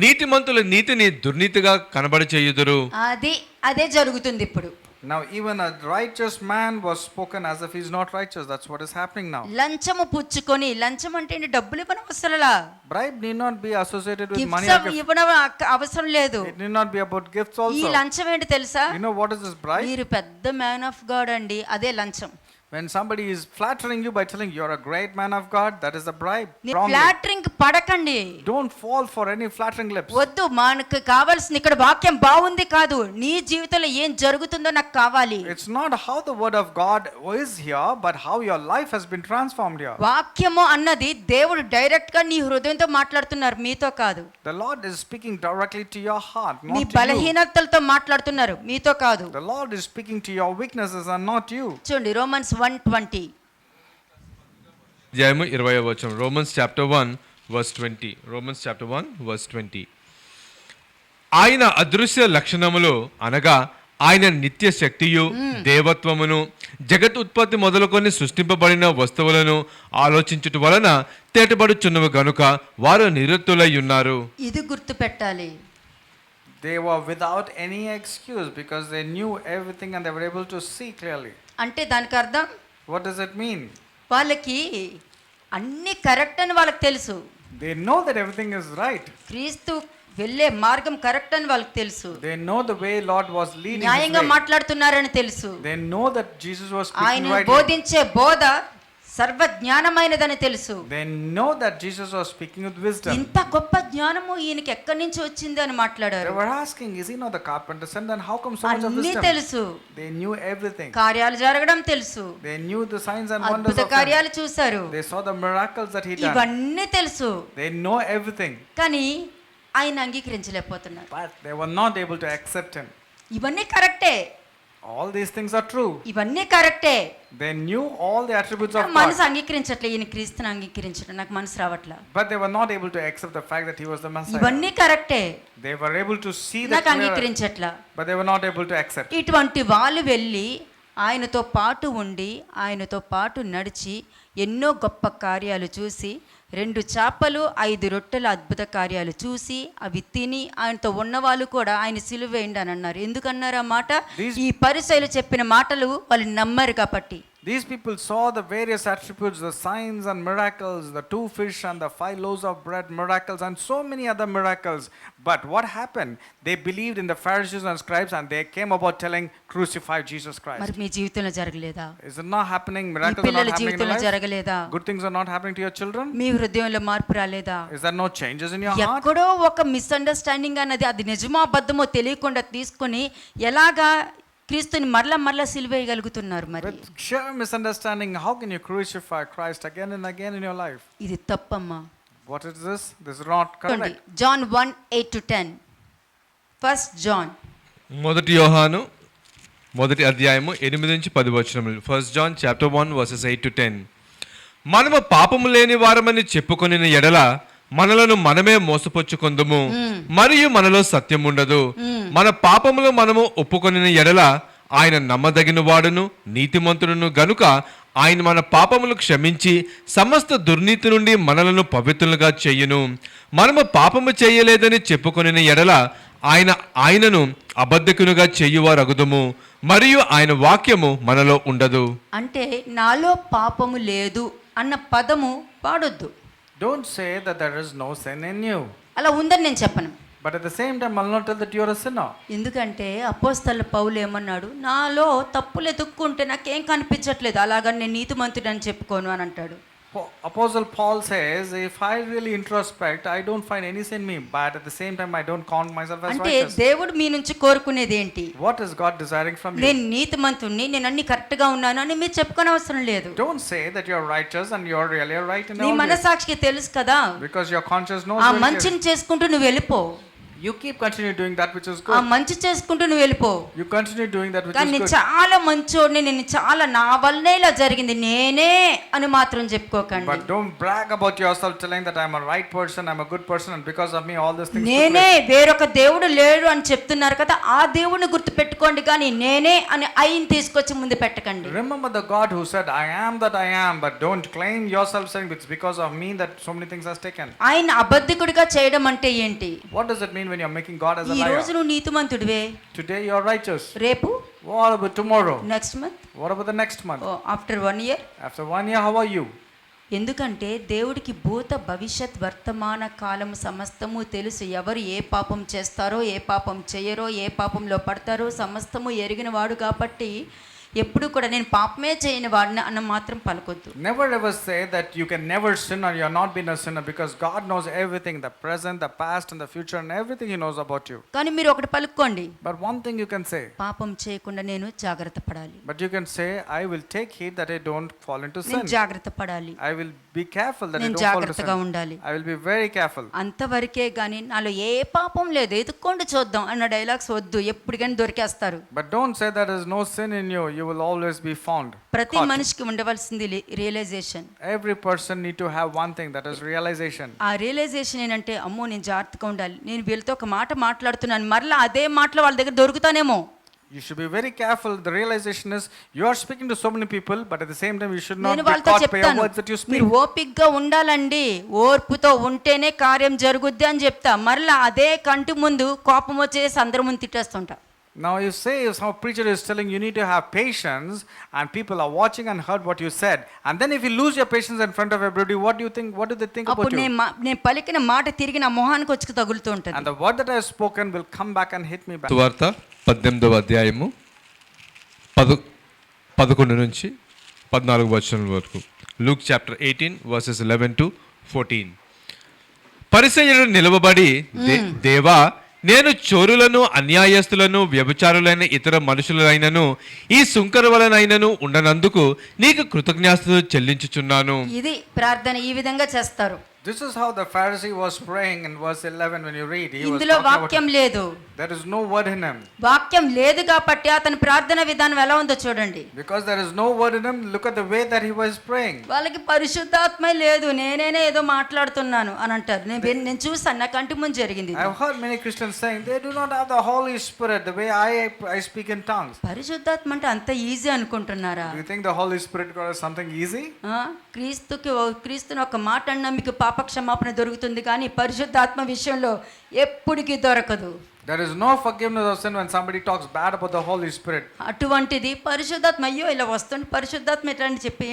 నీతిమంతుల నీతిని దుర్నీతిగా కనబడి చేయుదురు. అదే జరుగుతుంది ఇప్పుడు. Now even a righteous man was spoken as if he's not righteous. That's what is happening now. లంచము పుచ్చుకొని, లంచం అంటే ఏంటి? డబ్బులు ఇవ్వడం అవసరంలా. Bribe need not be associated with money. Gifts ఇవ్వడం అవసరం లేదు. It need not be about gifts ఈ also. లంచం ఏంటి తెలుసా? You know what is this bribe? మీరు పెద్ద మ్యాన్ ఆఫ్ గాడ్ అండి, అదే లంచం. When somebody is flattering you by telling you're a great man of God, that is a bribe. Flattering పడకండి. Don't fall for any flattering lips. వద్దు. మనకు కావాల్సింది ఇక్కడ వాక్యం బాగుంది కాదు, నీ జీవితంలో ఏం జరుగుతుందో నాకు కావాలి. It's not how the word of God is here, but how your life has been transformed here. వాక్యము అన్నది దేవుడు డైరెక్ట్ గా నీ హృదయంతో మాట్లాడుతున్నారు, మీతో కాదు. The Lord is speaking directly to your heart, not నీ to you. బలహీనతలతో మాట్లాడుతున్నారు, మీతో కాదు. The Lord is speaking to your weaknesses and not you. చూడండి రోమన్స్ 1:20. అధ్యాయము 20వ వచనం. Romans chapter 1 verse 20. Romans chapter 1 verse 20. ఆయన అదృశ్య లక్షణములు అనగా ఆయన నిత్య శక్తియు దేవత్వమును జగత్ ఉత్పత్తి మొదలుకొని సృష్టింపబడిన వస్తువులను ఆలోచించుట వలన తేటపడుచున్నవి గనుక వారు నిరతులై ఉన్నారు. ఇది గుర్తు పెట్టాలి. They were without any excuse because they knew everything and they were able to see clearly. అంటే దానికి అర్థం, What does it mean? వాళ్ళకి అన్ని కరెక్ట్ అని వాళ్ళకి తెలుసు. They know that everything is right. క్రీస్తు వెళ్ళే మార్గం కరెక్ట్ అని వాళ్ళకి తెలుసు. They know the way Lord was leading his న్యాయంగా way. మాట్లాడుతున్నారని తెలుసు. They know that Jesus was speaking ఆయన rightly. బోధించే బోధ సర్వజ్ఞానమైనదని తెలుసు. They know that Jesus was speaking with wisdom. ఇంత గొప్ప జ్ఞానము ఈయనకి ఎక్కడి నుంచి వచ్చింది అని They మాట్లాడారు. were asking, is he not the carpenter's son? Then how come so much of అన్ని wisdom? తెలుసు. They knew everything. కార్యాలు జరగడం తెలుసు. They knew the signs and wonders అద్భుత of him. కార్యాలు చూశారు. They saw the miracles that he done. ఇవన్నీ తెలుసు. They know everything. కానీ ఆయన అంగీకరించలేకపోతున్నారు. But they were not able to accept him. ఇవన్నీ కరెక్టే, All these things are true. ఇవన్నీ కరెక్టే. They knew all the attributes of మనసు God. అంగీకరించట్లే, ఈయన క్రీస్తుని అంగీకరించడం నాకు మనసు రావట్లా. But they were not able to accept the fact that he was the Messiah. ఇవన్నీ కరెక్టే, They were able to see that నాకు clearly, అంగీకరించట్లా. but they were not able to accept. ఇటువంటి వాళ్ళు వెళ్ళి ఆయనతో పాటు ఉండి ఆయనతో పాటు నడిచి ఎన్నో గొప్ప కార్యాలు చూసి 2 చేపలు 5 రొట్టెల అద్భుత కార్యాలు చూసి అవి తిని ఆయనతో ఉన్నవాళ్ళు కూడా ఆయన సిలువ వేయండి అని అన్నారు. ఎందుకన్నారు ఆ మాట? ఈ పరిసయ్యులు చెప్పిన మాటలు వాళ్ళు నమ్మరు కాబట్టి. These people saw the various attributes, the signs and miracles, the 2 fish and the 5 loaves of bread miracles and so many other miracles. But what happened? They believed in the Pharisees and scribes and they came about telling, crucify Jesus Christ. మరి మీ జీవితంలో జరగలేదా? Is it not happening? Me Miracles are పిల్లల not happening in your జీవితంలో life? జరగలేదా? Good things are not happening to your children? మీ హృదయంలో మార్పు రాలేదా? Is there no changes in your heart? ఎక్కడో ఒక మిస్అండర్స్టాండింగ్ అన్నది అది నిజమో అబద్ధమో తెలియకుండా తీసుకొని ఎలాగా క్రీస్తుని మరలా సిలువేయగలుగుతున్నారు? మరి With sheer misunderstanding, how can you crucify Christ again and again in your life? ఇది తప్పమ్మా. What is this? This is not correct. John 1:8-10. First John మొదటి యోహాను మొదటి అధ్యాయము 8-10 వచనములు. First John chapter 1 verses 8-10. మనము పాపము లేని వారమని చెప్పుకొనిన ఎడల మనలను మనమే మోసపుచ్చుకొందుము, మరియు మనలో సత్యం ఉండదు. మన పాపములు మనము ఒప్పుకొనిన ఎడల ఆయన నమ్మదగిన వాడును నీతిమంతుడును గనుక ఆయన మన పాపములు క్షమించి సమస్త దుర్నీతి నుండి మనలను పవిత్రులుగా చెయ్యును. మనము పాపము చేయలేదని చెప్పుకొనిన ఎడల ఆయనను అబద్ధకునుగా చెయ్యువారగుదుము, మరియు ఆయన వాక్యము మనలో ఉండదు. అంటే నాలో పాపము లేదు అన్న పదము వాడొద్దు. Don't say that there is no sin in you. అలా ఉందని నేను చెప్పను. But at the same time, I'll not tell that you're a sinner. ఎందుకంటే అపోస్తల పౌలు ఏమన్నాడు, నాలో తప్పులు ఎదుక్కుంటే నాకేం కనిపించట్లేదు, అలాగని నేను నీతిమంతుడని చెప్పుకోను అని అంటాడు. Apostle Paul says, if I really introspect, I don't find any sin in me, but at the same time, I don't count myself as అంటే righteous. దేవుడు మీ నుంచి కోరుకునేది ఏంటి? What is God desiring from you? నేను నీతిమంతుణ్ణి, నేను అన్ని correct గా ఉన్నాను అని మీరు చెప్పుకోని అవసరం లేదు. Don't say that you're righteous and you're really right in నీ all ways. మనసాక్షికి తెలుసు కదా, Because your conscience knows ఆ very clearly. మంచిని చేసుకుంటూ నువ్వు వెళ్ళిపో. You keep continue doing that which is ఆ good. మంచి చేసుకుంటూ నువ్వు వెళ్ళిపో. You continue doing that which కానీ is నేను good. చాలా మంచోడిని, నేను చాలా నా వల్లనే ఇలా జరిగింది నేనే అని మాత్రం చెప్పుకోకండి. But don't brag about yourself telling that I'm a right person, I'm a good person, and because of me all these things took నేనే, place. వేరొక దేవుడు లేడు అని చెప్తున్నారు కదా, ఆ దేవుడిని గుర్తు పెట్టుకోండి, కానీ నేనే అని అయిని తీసుకొచ్చి ముందు పెట్టకండి. Remember the God who said, I am that I am, but don't claim yourself saying it's because of me that so many things are taken. ఆయన అబద్ధికుడిగా చేయడం అంటే ఏంటి? What does it mean when you're making God as a ఈ రోజు liar? నువ్వు నీతిమంతుడివే, Today you're righteous. రేపు What about tomorrow? Next month, What about the next month? After 1 year. After 1 year, how are you? ఎందుకంటే దేవుడికి భూత భవిష్యత్ వర్తమాన కాలం సమస్తము తెలుసు. ఎవరు ఏ పాపం చేస్తారో, ఏ పాపం చేయరో, ఏ పాపంలో పడతారో సమస్తము ఎరిగిన వాడు కాబట్టి ఎప్పుడు కూడా నేను పాపమే చేయని వాడిని అన్న మాత్రం పలకొద్దు. Never ever say that you can never sin or you're not been a sinner, because God knows everything, the present, the past and the future, and everything He knows about you. కానీ మీరు ఒకటి పలుక్కోండి, But one thing you can say, పాపం చేయకుండా నేను జాగ్రత్త పడాలి, but you can say, I will take heed that I don't fall into నేను sin. జాగ్రత్త పడాలి, I will be careful that I నేను don't fall into జాగ్రత్తగా sin. ఉండాలి. I will be very careful. అంతవరకే కానీ నాలో ఏ పాపం లేదు, ఎదుక్కోండి చూద్దాం అన్న డైలాగ్స్ వద్దు, ఎప్పటికైనా దొరికేస్తారు. But don't say there is no sin in you, you will always be found. ప్రతి Caught. మనిషికి ఉండవలసింది realisation. Every person need to have one thing, that is realization. ఆ రియలైజేషన్ ఏంటంటే, అమ్మో నేను జాగ్రత్తగా ఉండాలి, నేను వీళ్ళతో ఒక మాట మాట్లాడుతున్నాను, మరలా అదే మాటలు వాళ్ళ దగ్గర దొరుకుతానేమో. You should be very careful. The realization is you are speaking to so many people, but at the same time you should not నేను be వాళ్ళతో caught by your చెప్తాను, words that you speak. మీరు ఓపికగా ఉండాలండి, ఓర్పుతో ఉంటేనే కార్యం జరుగుద్ది అని చెప్తా, మరలా అదే కంటి ముందు కోపం వచ్చేసి అందరి ముందు తిట్టేస్తుంటా. Now you say, if some preacher is telling you need to have patience and people are watching and heard what you said, and then if you lose your patience in front of everybody, what do you think, what do they think about అప్పుడు you? నేను పలికిన మాట తిరిగి నా మొహానికి వచ్చి తగులుతూ ఉంటుంది. And the word that I have spoken will come back and hit me back. సువార్త 18వ అధ్యాయము 11 నుంచి 14 వచనం వరకు. Luke chapter 18 versus 11-14. పరిసయ్యుడు నిలవబడి దేవా, నేను చోరులను, అన్యాయస్తులను, వ్యభిచారులైన ఇతర మనుషులైనను ఈ సుంకర వలనైనను ఉండనందుకు నీకు కృతజ్ఞాస్తులు చెల్లించుచున్నాను. ఇది ప్రార్థన, ఈ విధంగా చేస్తారు. This is how the Pharisee was praying in verse 11 when you read. He was ఇందులో talking about, వాక్యం లేదు, there is no word in him. వాక్యం లేదు కాబట్టి అతని ప్రార్థన విధానం ఎలా ఉందో చూడండి. Because there is no word in him, look at the way that he was praying. వాళ్ళకి పరిశుద్ధాత్మే లేదు, నేనేనే ఏదో మాట్లాడుతున్నాను అని అంటారు. నేను చూసాను, నా కంటి ముందు జరిగింది ఇది. I've heard many Christians saying they do not have the Holy Spirit the way I speak in tongues. పరిశుద్ధాత్మ అంటే అంత ఈజీ అనుకుంటున్నారా? Do you think the Holy Spirit God is something easy? క్రీస్తుని ఒక మాట అన్నా మీకు పాపక్షమాపణ దొరుకుతుంది, కానీ పరిశుద్ధాత్మ విషయంలో ఎప్పటికీ దొరకదు. There is no forgiveness of sin when somebody talks bad about the Holy Spirit. అటువంటిది పరిశుద్ధాత్మ, అయ్యో ఇలా వస్తుంది పరిశుద్ధాత్మ ఎట్లా అని చెప్పి,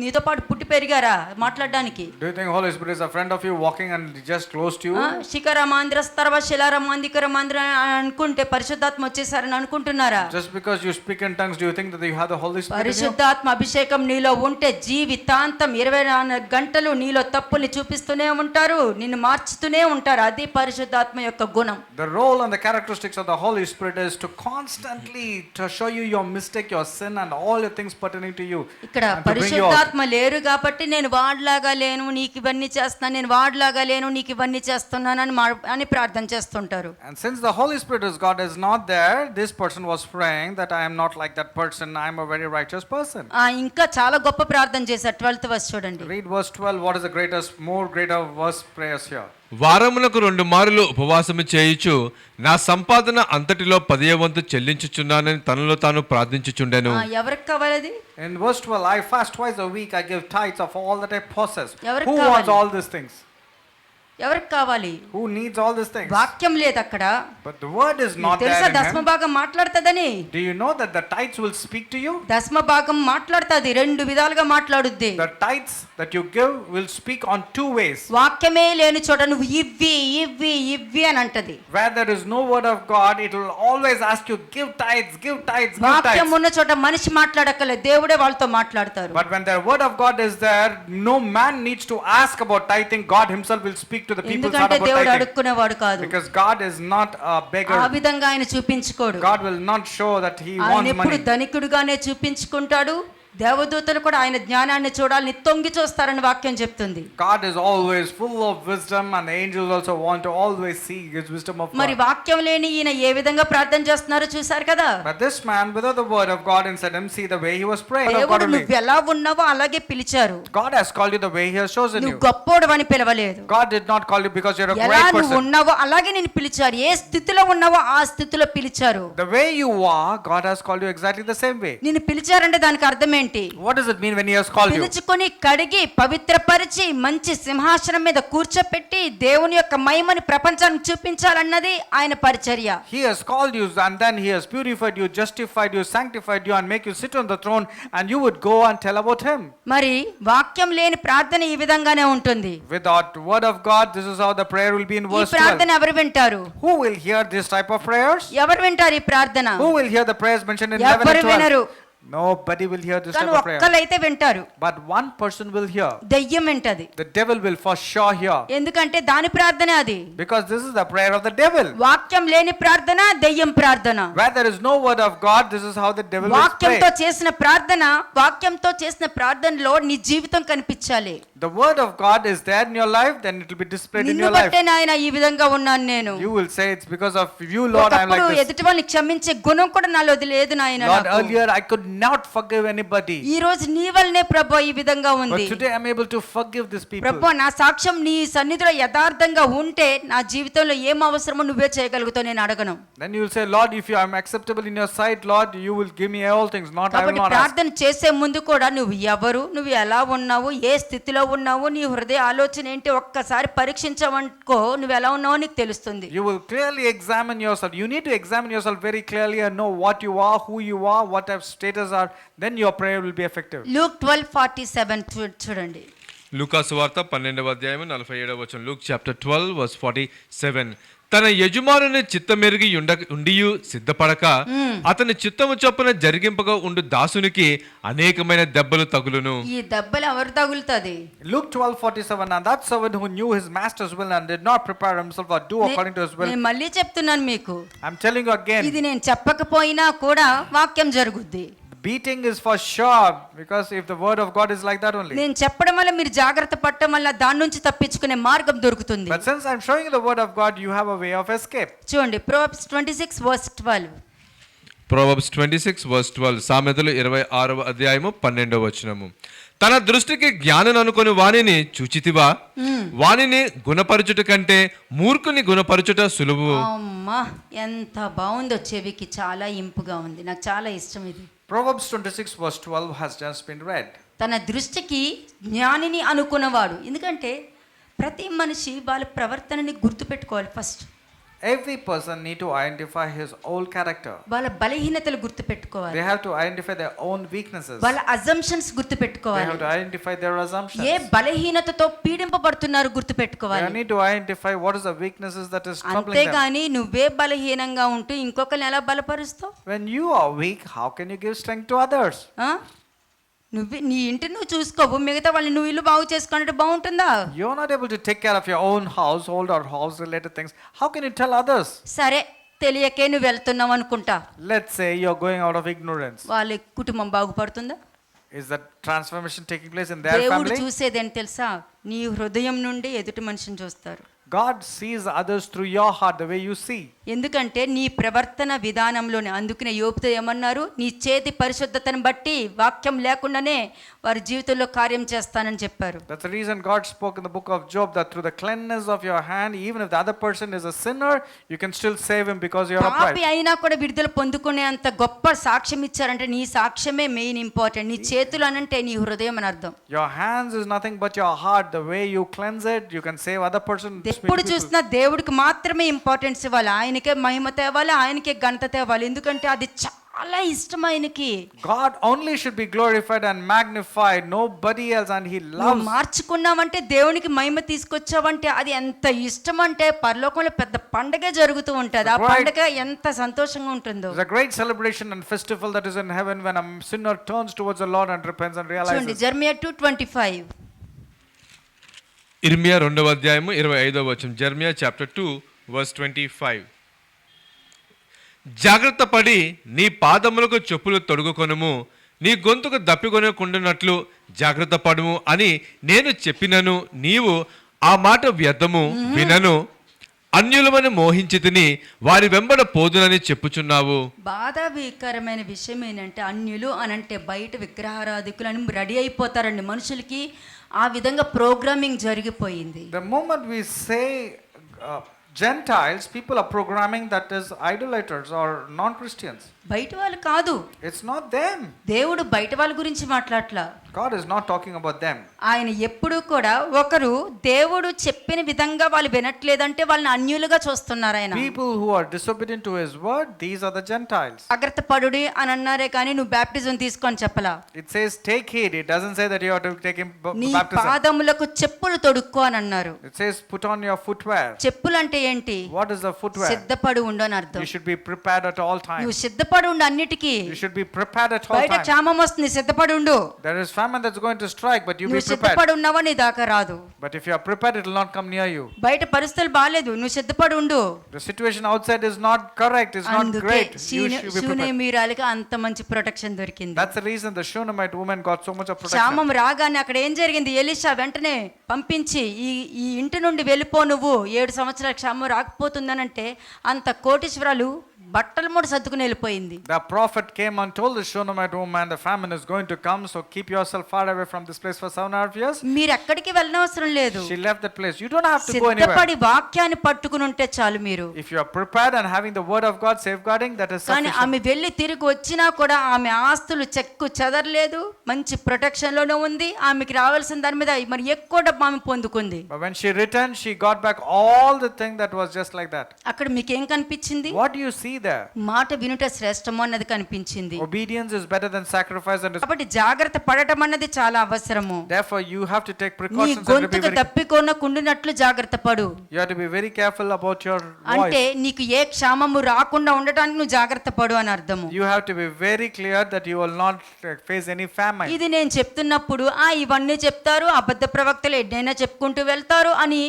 నీతో పాటు పుట్టి పెరిగారా మాట్లాడడానికి? Do you think Holy Spirit is a friend of you walking and just close to you? శిఖరమాంధ్ర స్తర్వ శిలారమాంధికరమాంధ్ర అనుకుంటే పరిశుద్ధాత్మ వచ్చేసారని అనుకుంటున్నారా? Just because you speak in tongues, do you think that you have the Holy Spirit in you? పరిశుద్ధాత్మ అభిషేకం నీలో ఉంటే జీవితాంతం 24 గంటలు నీలో తప్పుల్ని చూపిస్తూనే ఉంటారు, నిన్ను మార్చుతూనే ఉంటారు. అది పరిశుద్ధాత్మ యొక్క గుణం. The role and the the characteristics of the Holy Spirit is to constantly to show you your mistake, your sin, and all your things pertaining to you. ఇక్కడ and to bring you out. పరిశుద్ధాత్మ లేరు కాబట్టి నేను వాడిలాగా లేను నీకు ఇవన్నీ చేస్తున్నాను, నేను వాడిలాగా లేను నీకు ఇవన్నీ చేస్తున్నాను అని ప్రార్థన చేస్తుంటారు. And since the Holy Spirit is God is not there, this person was praying that I am not like that person, I am a very righteous person. ఇంకా చాలా గొప్ప ప్రార్థన చేశారు. 12th verse చూడండి. Read verse 12. What is the greater verse prayers here? వారమునకు 2 మారులు ఉపవాసము చేయుచు నా సంపాదన అంతటిలో 10వ వంతు చెల్లించుచున్నానని తనలో తాను ప్రార్థించుచుండెను. ఎవరికి కావాలి అది? In verse 12, I fast twice a week, I give tithes of all that I possess. ఎవరికి Who కావాలి? wants all these things? ఎవరికి కావాలి? Who needs all these things? వాక్యం లేదు అక్కడ. But the word is not తెలుసా there in దశమ him. భాగం మాట్లాడుతుందని? Do you know that the tithes will speak to you? దశమ భాగం మాట్లాడుతుంది, 2 విధాలుగా మాట్లాడుద్ది. The tithes that you give will speak on 2 ways. వాక్యమే లేని చోట నువ్వు ఇవ్వి ఇవ్వి ఇవ్వి అని అంటది. Where there is no word of God, it will always ask you, give tithes, give tithes, give వాక్యం tithes. ఉన్న చోట మనిషి మాట్లాడక్కర్లేదు, దేవుడే వాళ్ళతో మాట్లాడతారు. But when the word of God is there, no man needs to ask about tithing. God himself will speak to the people ఎందుకంటే about దేవుడు tithing. అడుక్కునేవాడు కాదు. Because God is not a ఆ beggar. విధంగా ఆయన చూపించుకోడు. God will not show that he ఆయన wants ఎప్పుడు money. ధనికుడుగానే చూపించుకుంటాడు. దేవదూతలు కూడా ఆయన జ్ఞానాన్ని చూడాలని తొంగి చూస్తారని వాక్యం చెప్తుంది. God is always full of wisdom, and the angels also want to always see his wisdom of మరి God. వాక్యం లేని ఈయన ఏ విధంగా ప్రార్థన చేస్తున్నారో చూసారు కదా. But this man, without the word of God inside him, see the way he was praying. దేవుడు నువ్వు ఎలా ఉన్నావో అలాగే పిలిచారు. God has called you the way he has chosen నువ్వు you. గొప్పోడు అని పిలవలేదు. God did not call you because you're a ఎలా great నువ్వు person. ఉన్నావో అలాగే నేను పిలిచారు. ఏ స్థితిలో ఉన్నావో ఆ స్థితిలో పిలిచారు. The way you are, God has called you exactly the same way. నిన్ను పిలిచారంటే దానికి అర్థం ఏంటి? What does it mean when he has called you? పిలుచుకొని కడిగి పవిత్రపరిచి మంచి సింహాసనం మీద కూర్చోపెట్టి దేవుని యొక్క మహిమని ప్రపంచానికి చూపించాలన్నది ఆయన పరిచర్య. He has called you, and then he has purified you, justified you, sanctified you, and make you sit on the throne, and you would go and tell about him. మరి వాక్యం లేని ప్రార్థన ఈ విధంగానే ఉంటుంది. Without word of God, this is how the prayer will be in ఈ verse 12. ప్రార్థన ఎవరు వింటారు? Who will hear this type of prayers? ఎవరు వింటారు ఈ ప్రార్థన? Who will hear the prayers mentioned in 11 ఎవరు and 12? వినరు. Nobody will hear this type కానీ of prayer. ఒక్కలైతే వింటారు. But one person will hear. దెయ్యం వింటది. The devil will for sure hear. ఎందుకంటే దాని ప్రార్థనే అది. Because this is the prayer of the devil. వాక్యం లేని ప్రార్థన దెయ్యం ప్రార్థన. Where there is no word of God, this is how the devil will వాక్యంతో pray. చేసిన ప్రార్థన, వాక్యంతో చేసిన ప్రార్థనలో నీ జీవితం కనిపించాలి. The word of God is there in your life, then it will be displayed in నిన్ను your life. బట్టే నాయన ఈ విధంగా ఉన్నాను నేను. You will say it's because of you, Lord, I am like ఒకప్పుడు this. ఎదుటి వాళ్ళని క్షమించే గుణం కూడా నాలో లేదు నాయన. Lord, earlier I could not forgive anybody. ఈ రోజు నీ వల్లనే ప్రభు ఈ విధంగా But ఉంది. today I'm able to forgive these people. ప్రభు నా సాక్ష్యం నీ సన్నిధిలో యథార్థంగా ఉంటే నా జీవితంలో ఏం అవసరమో నువ్వే చేయగలుగుతావు, నేను అడగను. Then you will say, Lord, if I am acceptable in your sight, Lord, you will give me all things, not I will కాబట్టి not ask. ప్రార్థన చేసే ముందు కూడా నువ్వు ఎవరు, నువ్వు ఎలా ఉన్నావు, ఏ స్థితిలో ఉన్నావు, నీ హృదయ ఆలోచన ఏంటి ఒక్కసారి పరీక్షించవనుకో నువ్వు ఎలా ఉన్నావో నీకు తెలుస్తుంది. You will clearly examine yourself. You need to examine yourself very clearly and know what you are, who you are, what type of status are. Then your prayer will be effective. Luke 12:47 చూడండి. లూకాసు వార్త 12వ అధ్యాయం 47వ వచనం. Luke chapter 12 verse 47. తన యజమానుని చిత్తమెరిగి ఉండియు సిద్ధపడక అతని చిత్తము చొప్పున జరిగింపగా ఉండు దాసునికి అనేకమైన దెబ్బలు తగులును. ఈ దెబ్బలు ఎవరు తగులుతుంది? Luke 12:47. And that servant who knew his master's will and did not prepare himself or do according to his will. నేను మళ్ళీ చెప్తున్నాను మీకు, I'm telling you again. ఇది నేను చెప్పకపోయినా కూడా వాక్యం జరుగుద్ది. Beating is for sure, because if the word of God is like that only. నేను చెప్పడం వల్ల మీరు జాగ్రత్త పడటం వల్ల దాని నుంచి తప్పించుకునే మార్గం దొరుకుతుంది. But since I'm showing you the word of God, you have a way of escape. చూడండి Proverbs 26:12. Proverbs 26 verse 12. సామెతలు 26వ అధ్యాయము 12వ వచనము. తన దృష్టికి జ్ఞానం అనుకొని వానిని చూచితివా? వానిని గుణపరచుట కంటే మూర్ఖుని గుణపరచుట సులువు. అమ్మా ఎంత బాగుందో, చెవికి చాలా ఇంపుగా ఉంది, నాకు చాలా ఇష్టం ఇది. Proverbs 26 verse 12 has just been read. తన దృష్టికి జ్ఞానిని అనుకున్నవాడు. ఎందుకంటే ప్రతి మనిషి వాళ్ళ ప్రవర్తనని గుర్తుపెట్టుకోవాలి. First Every person need to identify his own character. వాళ్ళ బలహీనతలు గుర్తుపెట్టుకోవాలి. They have to identify their own weaknesses. వాళ్ళ అజంప్షన్స్ They గుర్తుపెట్టుకోవాలి. have to identify their assumptions. ఏ బలహీనతతో పీడింపబడుతున్నారు They గుర్తుపెట్టుకోవాలి. need to identify what is the weaknesses that is troubling them. అంతేగాని నువ్వే బలహీనంగా ఉంటూ ఇంకొకరిని ఎలా బలపరుస్తావు? When you are weak, how can you give strength to others? నువ్వు నీ ఇంటిని నువ్వు చూసుకోవు, మిగతా వాళ్ళని నువ్వు ఇల్లు బాగు చేసుకున్నట్టు బాగుంటుందా? You're not able to take care of your own household or house related things. How can you tell others? సరే తెలియకే నువ్వు వెళ్తున్నావు అనుకుంటా, Let's say you're going out of ignorance. వాళ్ళ కుటుంబం బాగుపడుతుందా? Is that transformation taking place in their దేవుడు family? చూసేదేంటి తెలుసా? నీ హృదయం నుండి ఎదుటి మనిషిని చూస్తారు. God sees others through your heart, the way you see. ఎందుకంటే నీ ప్రవర్తన విధానంలోనే, అందుకనే యోబుతో ఏమన్నారు? నీ చేతి పరిశుద్ధతను బట్టి వాక్యం లేకుండానే వారి జీవితంలో కార్యం చేస్తానని చెప్పారు. That's the reason God spoke in the book of Job that through the cleanness of your hand, even if the other person is a sinner, you can still save him because you are పాపి upright. అయినా కూడా విడుదల పొందుకునే అంత గొప్ప సాక్ష్యం ఇచ్చారంటే నీ సాక్ష్యమే మెయిన్ ఇంపార్టెంట్. నీ చేతులు అనంటే నీ హృదయం అని అర్థం. Your hands is nothing but your heart. The way you cleanse it, you can save other person. ఎప్పుడు చూసినా దేవుడికి మాత్రమే ఇంపార్టెన్స్ ఇవ్వాలి, ఆయనకే మహిమ తేవాలి, ఆయనకే ఘనత తేవాలి. ఎందుకంటే అది చాలా ఇష్టం ఆయనకి. God only should be glorified and magnified, nobody else, and he నువ్వు loves. మార్చుకున్నావంటే, దేవునికి మహిమ తీసుకొచ్చావంటే అది ఎంత ఇష్టం అంటే పరలోకంలో పెద్ద పండగే జరుగుతూ ఉంటుంది. ఆ పండగ ఎంత సంతోషంగా ఉంటుందో. There's a great celebration and festival that is in heaven when a sinner turns towards the Lord and repents and చూడండి, realizes. జెర్మియా 2:25. ఇర్మియా 2వ అధ్యాయము 25వ వచనం. Jeremiah chapter 2 verse 25. జాగ్రత్త పడి నీ పాదములకు చెప్పులు తొడుగుకొనుము, నీ గొంతుకు దప్పికొనకుండానట్లు జాగ్రత్త పడుము అని నేను చెప్పినను నీవు ఆ మాట వ్యర్థము వినను, అన్యులమని మోహించి తిని వారి వెంబడ పోదునని చెప్పుచున్నావు. బాధాకరమైన విషయం ఏంటంటే, అన్యులు అనంటే బయట విగ్రహారాధికులు అని రెడీ అయిపోతారండి. మనుషులకి ఆ విధంగా ప్రోగ్రామింగ్ జరిగిపోయింది. The moment we say Gentiles, people are programming that is idolaters or non-Christians. బయట వాళ్ళు కాదు, It's not them. దేవుడు బయట వాళ్ళ గురించి మాట్లాడట్లా. God is not talking about them. ఆయన ఎప్పుడూ కూడా ఒకరు దేవుడు చెప్పిన విధంగా వాళ్ళు వినట్లేదంటే వాళ్ళని అన్యులుగా చూస్తున్నారు. ఆయన People who are disobedient to his word, these are the Gentiles. జాగ్రత్త పడుడి అని అన్నారే కానీ నువ్వు బ్యాప్టిజం తీసుకొని చెప్పలా. It says take heed. It doesn't say that you have to take him నీ baptism. పాదములకు చెప్పులు తొడుక్కో అని అన్నారు. It says put on your footwear. చెప్పులు అంటే ఏంటి? What is the footwear? సిద్ధపడి ఉండు అని అర్థం. You should be prepared at all నువ్వు times. సిద్ధపడి ఉండు అన్నిటికీ. You should be prepared at all బయట times. క్షామం వస్తుంది, సిద్ధపడి ఉండు. There is famine that's going to strike, but you be నువ్వు prepared. సిద్ధపడి ఉన్నావా నీ దాకా రాదు. But if you are prepared, it will not come near you. బయట పరిస్థితులు బాగాలేదు, నువ్వు సిద్ధపడి ఉండు. The situation outside is not correct, is not అందుకే great. You should be prepared. శూనేమీరాలకి అంత మంచి ప్రొటెక్షన్ దొరికింది. That's the reason the Shunammite woman got so much of protection. క్షామం రాగానే అక్కడ ఏం జరిగింది? ఎలీషా వెంటనే పంపించి ఈ ఇంటి నుండి వెళ్ళిపో, నువ్వు 7 సంవత్సరాల క్షామం రాకపోతుందనంటే అంత కోటీశ్వరాలు బట్టలు మూడు సర్దుకుని వెళ్ళిపోయింది. The prophet came and told the Shunammite woman, the famine is going to come, so keep yourself far away from this place for 7.5 years. మీరు ఎక్కడికి వెళ్ళనవసరం లేదు. She left that place. You don't have to go anywhere. సిద్ధపడి వాక్యాన్ని పట్టుకుని ఉంటే చాలు మీరు. If you are prepared and having the word of God safeguarding, that is కానీ sufficient. ఆమె వెళ్ళి తిరిగి వచ్చినా కూడా ఆమె ఆస్తులు చెక్కు చెదరలేదు, మంచి ప్రొటెక్షన్ లోనే ఉంది. ఆమెకి రావాల్సిన దాని మీద మరి ఎక్కువ డబ్బు ఆమె పొందుకుంది. But when she returned, she got back all the thing that was just like that. అక్కడ మీకు ఏం కనిపించింది? What do you see there? మాట వినుట శ్రేష్టము అన్నది కనిపించింది. Obedience is better than sacrifice, and కాబట్టి జాగ్రత్త పడటం అన్నది చాలా అవసరము. therefore you have to take నీ precautions and be గొంతుకు very, తప్పికొనకుండునట్లు జాగ్రత్త పడు. you have to be very careful about your అంటే voice. నీకు ఏ క్షామము రాకుండా ఉండటానికి నువ్వు జాగ్రత్త పడు అని అర్థము. You have to be very clear that you will not face any famine. ఇది నేను చెప్తున్నప్పుడు ఇవన్నీ చెప్తారు, అబద్ధ ప్రవక్తలు ఎన్నైనా చెప్పుకుంటూ వెళ్తారు అని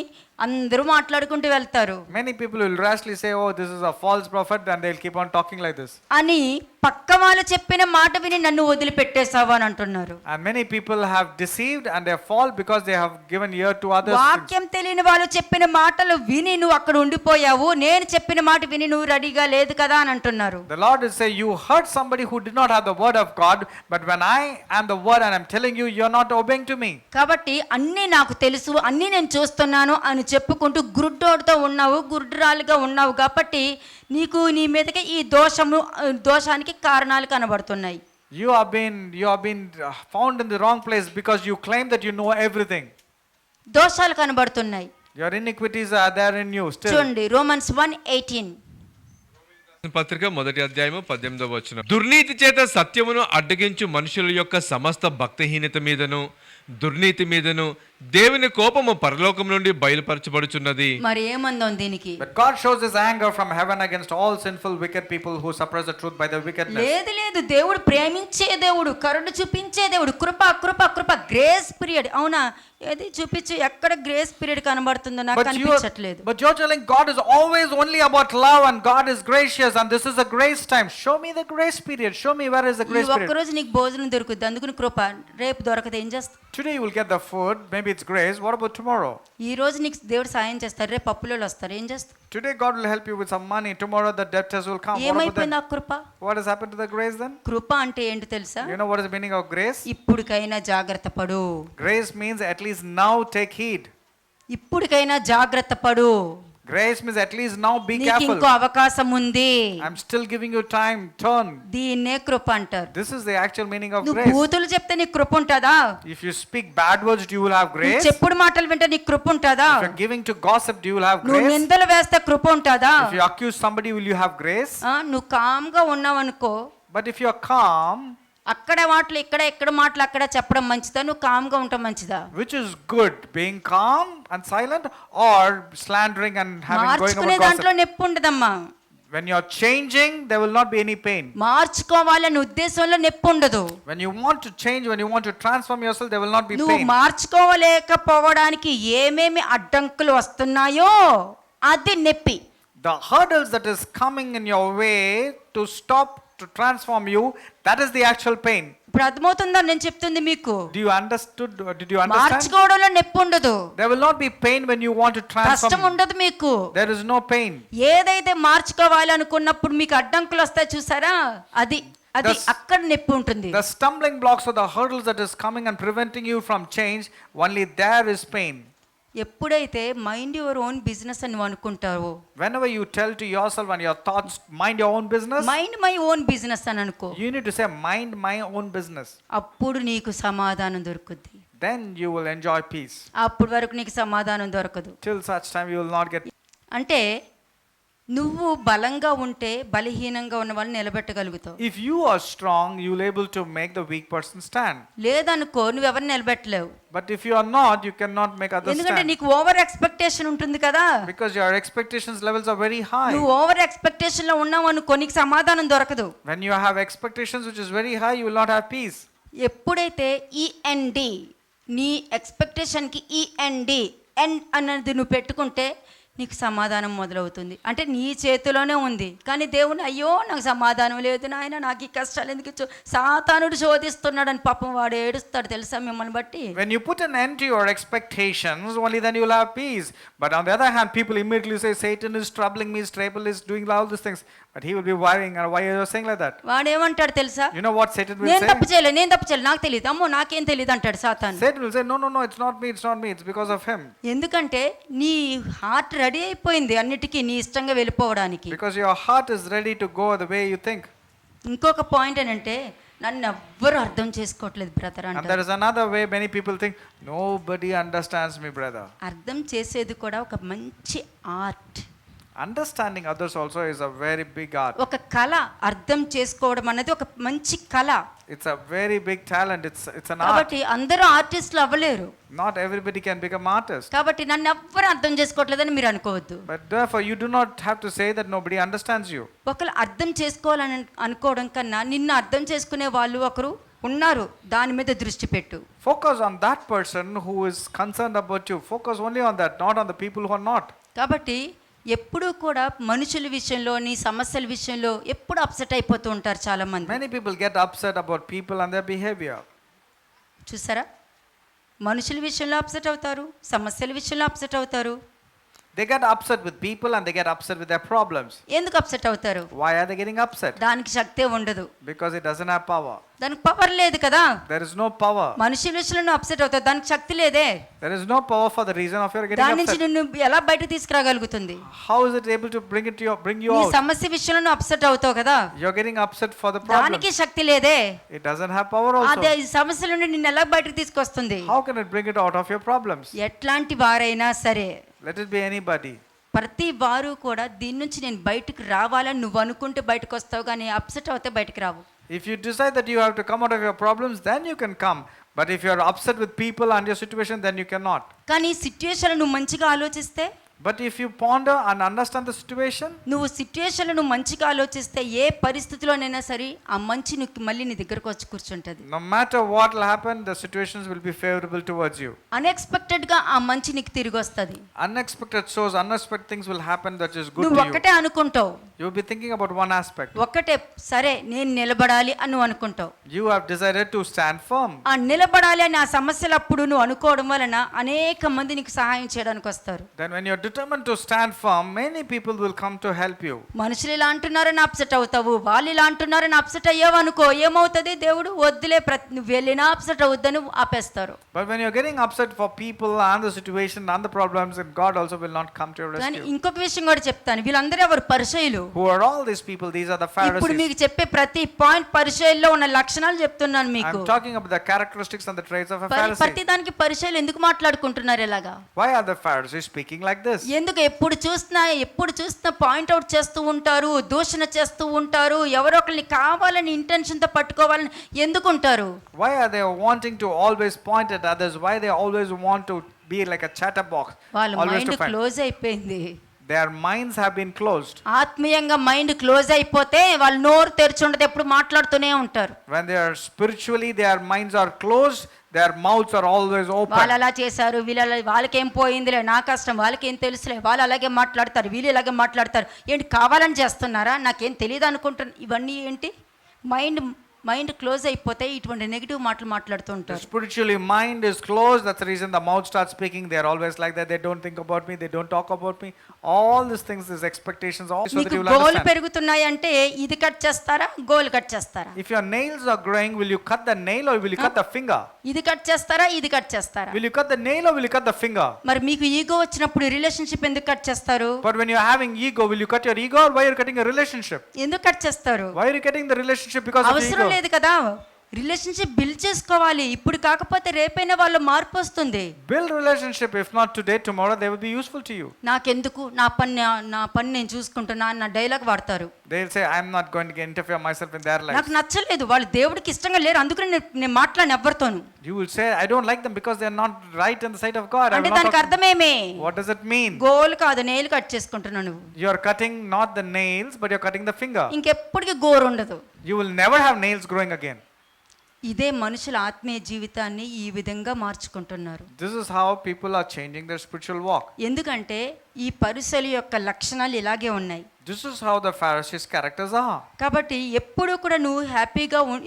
అందరూ మాట్లాడుకుంటూ వెళ్తారు. Many people will rashly say, oh, this is a false prophet, and they'll keep on talking like this. అని పక్క వాళ్ళు చెప్పిన మాట విని నన్ను వదిలిపెట్టేసావు అని అంటున్నారు. And many people have deceived and they fall because they have given ear to others. వాక్యం తెలియని వాళ్ళు చెప్పిన మాటలు విని నువ్వు అక్కడ ఉండిపోయావు, నేను చెప్పిన మాట విని నువ్వు రెడీగా లేదు కదా అని అంటున్నారు. The Lord will say, you heard somebody who did not have the word of God, but when I am the word and I'm telling you, you're not obeying to me. కాబట్టి అన్నీ నాకు తెలుసు, అన్నీ నేను చూస్తున్నాను అని చెప్పుకుంటూ గుడ్డోడుతో ఉన్నావు, గుడ్రాలుగా ఉన్నావు. కాబట్టి నీకు నీ మీదకి ఈ దోషానికి కారణాలు కనబడుతున్నాయి. You have been found in the wrong place because you claim that you know everything. దోషాలు కనబడుతున్నాయి. Your iniquities are there in you still. చూడండి రోమన్స్ 1:18. పత్రిక 1వ అధ్యాయము 18వ వచనం. దుర్నీతి చేత సత్యమును అడ్డగించు మనుషుల యొక్క సమస్త భక్తిహీనత మీదను దుర్నీతి మీదను దేవుని కోపము పరలోకం నుండి బయలుపరచబడుచున్నది. మరి ఏమందాం దీనికి? But God shows his anger from heaven against all sinful wicked people who suppress the truth by their wickedness. లేదు దేవుడు ప్రేమించే దేవుడు, కరుణ చూపించే దేవుడు, కృప కృప కృప, గ్రేస్ పీరియడ్. అవునా? ఏది చూపించు, ఎక్కడ గ్రేస్ పీరియడ్ కనబడుతుందో నాకు కనిపించట్లేదు. But you're telling God is always only about love and God is gracious and this is a grace time. Show me the grace period. Show me where is the grace period. ఒక్కరోజు నీకు భోజనం దొరుకుద్ది, అందుకని కృప. రేపు దొరకదు, ఏం చేస్తా? Today you will get the food, maybe it's grace. What about tomorrow? ఈ రోజు నీకు దేవుడు సాయం చేస్తారు, రేపు అప్పులోళ్ళు వస్తారు, ఏం చేస్తా? Today God will help you with some money. Tomorrow the debtors will come. What about ఏమైపోయింది that? ఆ కృప? What has happened to the grace then? కృప అంటే ఏంటి తెలుసా? You know what is the meaning of grace? ఇప్పుడుకైనా జాగ్రత్త పడు. Grace means at least now take heed. ఇప్పుడుకైనా జాగ్రత్త పడు. Grace means at least now be నీకు careful. ఇంకో అవకాశం ఉంది. I'm still giving you time. Turn. దీన్నే కృప అంటారు. This is the actual meaning of నువ్వు grace. బూతులు చెప్తే నీకు కృప ఉంటుందా? If you speak bad words, do you will have నువ్వు grace? చెప్పుడు మాటలు వింటే నీకు కృప ఉంటుందా? If you're giving to gossip, do you will have నువ్వు grace? నిందలు వేస్తే కృప ఉంటుందా? If you accuse somebody, will you have grace? నువ్వు కామ్గా ఉన్నావనుకో, But if you're calm, అక్కడ మాటలు ఇక్కడ, ఎక్కడ మాటలు అక్కడ చెప్పడం మంచిదా, నువ్వు కామ్గా ఉండటం మంచిదా? which is good, being calm and silent or slandering and going మార్చుకునే about దాంట్లో gossip? నొప్పి ఉండదమ్మా. When you're changing, there will not be any pain. మార్చుకోవాలనే ఉద్దేశంలో నొప్పి ఉండదు. When you want to change, when you want to transform yourself, there will not be నువ్వు pain. మార్చుకోలేకపోవడానికి ఏమేమి అడ్డంకులు వస్తున్నాయో అది నొప్పి. The hurdles that is coming in your way to stop, to transform you, that is the actual pain. ఇప్పుడు అర్థమవుతుందా నేను చెప్తుంది మీకు? Did you understand? మార్చుకోవడంలో నొప్పి ఉండదు, There will not be pain when you want to కష్టం transform. ఉండదు మీకు. There is no pain. ఏదైతే మార్చుకోవాలి అనుకున్నప్పుడు మీకు అడ్డంకులు వస్తాయి చూసారా, అది అక్కడ నొప్పి ఉంటుంది. The stumbling blocks or the hurdles that is coming and preventing you from change, only there is pain. ఎప్పుడైతే మైండ్ యువర్ ఓన్ బిజినెస్ అని నువ్వు అనుకుంటావో, Whenever you tell to yourself and your thoughts, mind your own business, mind my own business అని అనుకో, you need to say, mind my own business. అప్పుడు నీకు సమాధానం దొరుకుద్ది. Then you will enjoy peace. అప్పటి వరకు నీకు సమాధానం దొరకదు. Till such time you will not get. అంటే నువ్వు బలంగా ఉంటే బలహీనంగా ఉన్న వాళ్ళని నిలబెట్టగలుగుతావు. If you are strong, you will able to make the weak person stand. లేదనుకో నువ్వు ఎవరిని నిలబెట్టలేవు. But if you are not, you cannot make others ఎందుకంటే stand. నీకు ఓవర్ ఎక్స్పెక్టేషన్ ఉంటుంది కదా. Because your expectations levels are very high. నువ్వు over expectation లో ఉన్నావు అనుకో, నీకు సమాధానం దొరకదు. When you have expectations which is very high, you will not have peace. ఎప్పుడైతే ఈఎన్డి నీ ఎక్స్పెక్టేషన్కి ఈఎన్డి ఎండ్ అన్నది నువ్వు పెట్టుకుంటే నీకు సమాధానం మొదలవుతుంది. అంటే నీ చేతిలోనే ఉంది, కానీ దేవుని అయ్యో నాకు సమాధానం లేదు నాయన, నాకు ఈ కష్టాలు ఎందుకు సాతానుడు శోధిస్తున్నాడు అని పాపం వాడు ఏడుస్తాడు తెలుసా మిమ్మల్ని బట్టి. When you put an end to your expectations, only then you will have peace. But on the other hand, people immediately say, Satan is troubling me, Satan is doing all these things. But he will be worrying, and why are you saying like that? వాడు ఏమంటాడు తెలుసా? You know what Satan will నేను say? తప్పు చేయలేదు, నాకు తెలియదు, అమ్మో నాకేం తెలియదు అంటాడు సాతాను. Satan will say, no, it's not me, it's because of him. ఎందుకంటే నీ హార్ట్ రెడీ అయిపోయింది అన్నిటికీ నీ ఇష్టంగా వెళ్ళిపోవడానికి. Because your heart is ready to go the way you think. ఇంకొక పాయింట్ ఏంటంటే నన్ను ఎవ్వరు అర్థం చేసుకోవట్లేదు బ్రదర్ And అంటే. there is another way many people think, nobody understands me, brother. అర్థం చేసేది కూడా ఒక మంచి art. Understanding others also is a very big art. ఒక కళ, అర్థం చేసుకోవడం అనేది ఒక మంచి కళ. It's a very big talent. It's an art. కాబట్టి అందరూ ఆర్టిస్టులు అవ్వలేరు. Not everybody can become artist. కాబట్టి నన్ను ఎవ్వరు అర్థం చేసుకోవట్లేదని మీరు అనుకోవద్దు. But therefore you do not have to say that nobody understands you. ఒకరు అర్థం చేసుకోవాలని అనుకోవడం కన్నా నిన్ను అర్థం చేసుకునే వాళ్ళు ఒకరు ఉన్నారు, దాని మీద దృష్టి పెట్టు. Focus on that person who is concerned about you. Focus only on that, not on the people who are not. కాబట్టి ఎప్పుడూ కూడా మనుషుల విషయంలో, నీ సమస్యల విషయంలో ఎప్పుడు అప్సెట్ అయిపోతూ ఉంటారు చాలా మంది. Many people get upset about people and their behavior. చూసారా, మనుషుల విషయంలో అప్సెట్ అవుతారు, సమస్యల విషయంలో అప్సెట్ అవుతారు. They get upset with people and they get upset with their problems. ఎందుకు అప్సెట్ అవుతారు? Why are they getting upset? దానికి శక్తే ఉండదు. Because it doesn't have power. దానికి పవర్ లేదు కదా. There is no power. మనుషుల విషయంలో అప్సెట్ అవుతారు, దానికి శక్తి లేదే. There is no power for the reason of your getting దాని నుంచి upset. నిన్ను ఎలా బయట తీసుకురాగలుగుతుంది? How is it able to bring you నీ out? సమస్య విషయంలో అప్సెట్ అవుతావు కదా, You're getting upset for the problem. దానికి శక్తి లేదే. It doesn't have power అదే also. ఈ సమస్య నుండి నిన్ను ఎలా బయటకు తీసుకొస్తుంది? How can it bring it out of your problems? ఎట్లాంటి వారైనా సరే, Let it be anybody. ప్రతి వారు కూడా దీని నుంచి నేను బయటకు రావాలని నువ్వు అనుకుంటే బయటకు వస్తావు, కానీ అప్సెట్ అవుతే బయటకు రావు. If you decide that you have to come out of your problems, then you can come. But if you are upset with people and your situation, then you cannot. కానీ సిట్యుయేషన్ నువ్వు మంచిగా ఆలోచిస్తే, But if you ponder and understand the situation, నువ్వు సిట్యుయేషన్లో నువ్వు మంచిగా ఆలోచిస్తే ఏ పరిస్థితిలోనైనా సరే ఆ మంచి నువ్వు మళ్ళీ నీ దగ్గరకు వచ్చి కూర్చుంటుంది. no matter what will happen, the situations will be favorable towards you. అన్ఎక్స్పెక్టెడ్గా ఆ మంచి నీకు తిరిగి వస్తుంది. Unexpected source, unexpected things will happen that is good నువ్వు to you. ఒక్కటే అనుకుంటావు, You will be thinking about one aspect. ఒక్కటే సరే నేను నిలబడాలి అని నువ్వు అనుకుంటావు. You have decided to stand firm. ఆ నిలబడాలి అని ఆ సమస్యలు అప్పుడు నువ్వు అనుకోవడం వలన అనేక మంది నీకు సహాయం చేయడానికి వస్తారు. Then when you're determined to stand firm, many people will come to help you. మనుషులు ఇలా అంటున్నారని అప్సెట్ అవుతావు, వాళ్ళు ఇలా అంటున్నారని అప్సెట్ అయ్యావు అనుకో, ఏమవుతుంది? దేవుడు వద్దులే, నువ్వు వెళ్ళినా అప్సెట్ అవుద్దని ఆపేస్తారు. But when you're getting upset for people and the situation and the problems, and God also will not come to your కానీ rescue. ఇంకొక విషయం కూడా చెప్తాను, వీళ్ళందరూ ఎవరు? పరిసయ్యులు. Who are all these people? These are the ఇప్పుడు Pharisees. మీకు చెప్పే ప్రతి పాయింట్ పరిచయంలో ఉన్న లక్షణాలు చెప్తున్నాను మీకు. I'm talking about the characteristics and the traits of a ప్రతి Pharisee. దానికి పరిచయాలు ఎందుకు మాట్లాడుకుంటున్నారు ఇలాగా? Why are the Pharisees speaking like this? ఎందుకు ఎప్పుడు చూసినా పాయింట్ అవుట్ చేస్తూ ఉంటారు, దూషణ చేస్తూ ఉంటారు, ఎవరో ఒకరిని కావాలని ఇంటెన్షన్తో పట్టుకోవాలని ఎందుకు ఉంటారు? Why are they wanting to always point at others? Why they always want to be like a chatterbox? వాళ్ళ Always mind to find. Close అయిపోయింది. Their minds have been closed. ఆత్మీయంగా మైండ్ క్లోజ్ అయిపోతే వాళ్ళు నోరు తెరిచి ఉండదు, ఎప్పుడు మాట్లాడుతూనే ఉంటారు. When they are spiritually, their minds are closed. Their mouths are always open. వాళ్ళు అలా చేశారు, వీళ్ళు వాళ్ళకేం పోయిందిలే, నా కష్టం వాళ్ళకేం తెలుసులే, వాళ్ళు అలాగే మాట్లాడతారు, వీళ్ళు ఇలాగే మాట్లాడతారు. ఏంటి కావాలని చేస్తున్నారా? నాకేం తెలియదు అనుకుంటున్నా. ఇవన్నీ ఏంటి? మైండ్ క్లోజ్ అయిపోతే ఇటువంటి నెగిటివ్ మాటలు మాట్లాడుతూ ఉంటారు. Spiritually, mind is closed. That's the reason the mouth starts speaking. They are always like that. They don't think about me. They don't talk about me. All these things, these expectations, all so that మీకు you will goal understand. పెరుగుతున్నాయి అంటే ఇది cut చేస్తారా, goal cut చేస్తారా? If your nails are growing, will you cut the nail or will you cut the finger? ఇది cut చేస్తారా, ఇది cut చేస్తారా? Will you cut the nail or will you cut the finger? మరి మీకు ego వచ్చినప్పుడు relationship ఎందుకు cut చేస్తారు? But when you're having ego, will you cut your ego or why you're cutting a relationship? ఎందుకు cut చేస్తారు? Why are you cutting the relationship because of అవసరం ego? లేదు కదా. రిలేషన్షిప్ బిల్డ్ చేసుకోవాలి. ఇప్పుడు కాకపోతే రేపైనా వాళ్ళ మార్పు వస్తుంది. Build relationship. If not today, tomorrow they will be useful to you. నాకెందుకు, నా పని నేను చూసుకుంటున్నా అన్న డైలాగ్ వాడతారు. They'll say, I'm not going to interfere myself in their lives. నాకు నచ్చలేదు, వాళ్ళు దేవుడికి ఇష్టంగా లేరు, అందుకని నేను మాట్లాడిన ఎవరితోను. You will say, I don't like them because they're not right in the sight of God. I అంటే will not దానికి talk- అర్థమేమే? What does it mean? Goal కాదు, నెయిల్ కట్ చేసుకుంటున్నావు నువ్వు. You're cutting not the nails, but you're cutting the finger. ఇంకెప్పటికీ గోరు ఉండదు. You will never have nails growing again. ఇదే మనుషుల ఆత్మీయ జీవితాన్ని ఈ విధంగా మార్చుకుంటున్నారు. This is how people are changing their spiritual walk. ఎందుకంటే ఈ పరిసల యొక్క లక్షణాలు ఇలాగే ఉన్నాయి. This is how the Pharisees' characters are. కాబట్టి ఎప్పుడు కూడా నువ్వు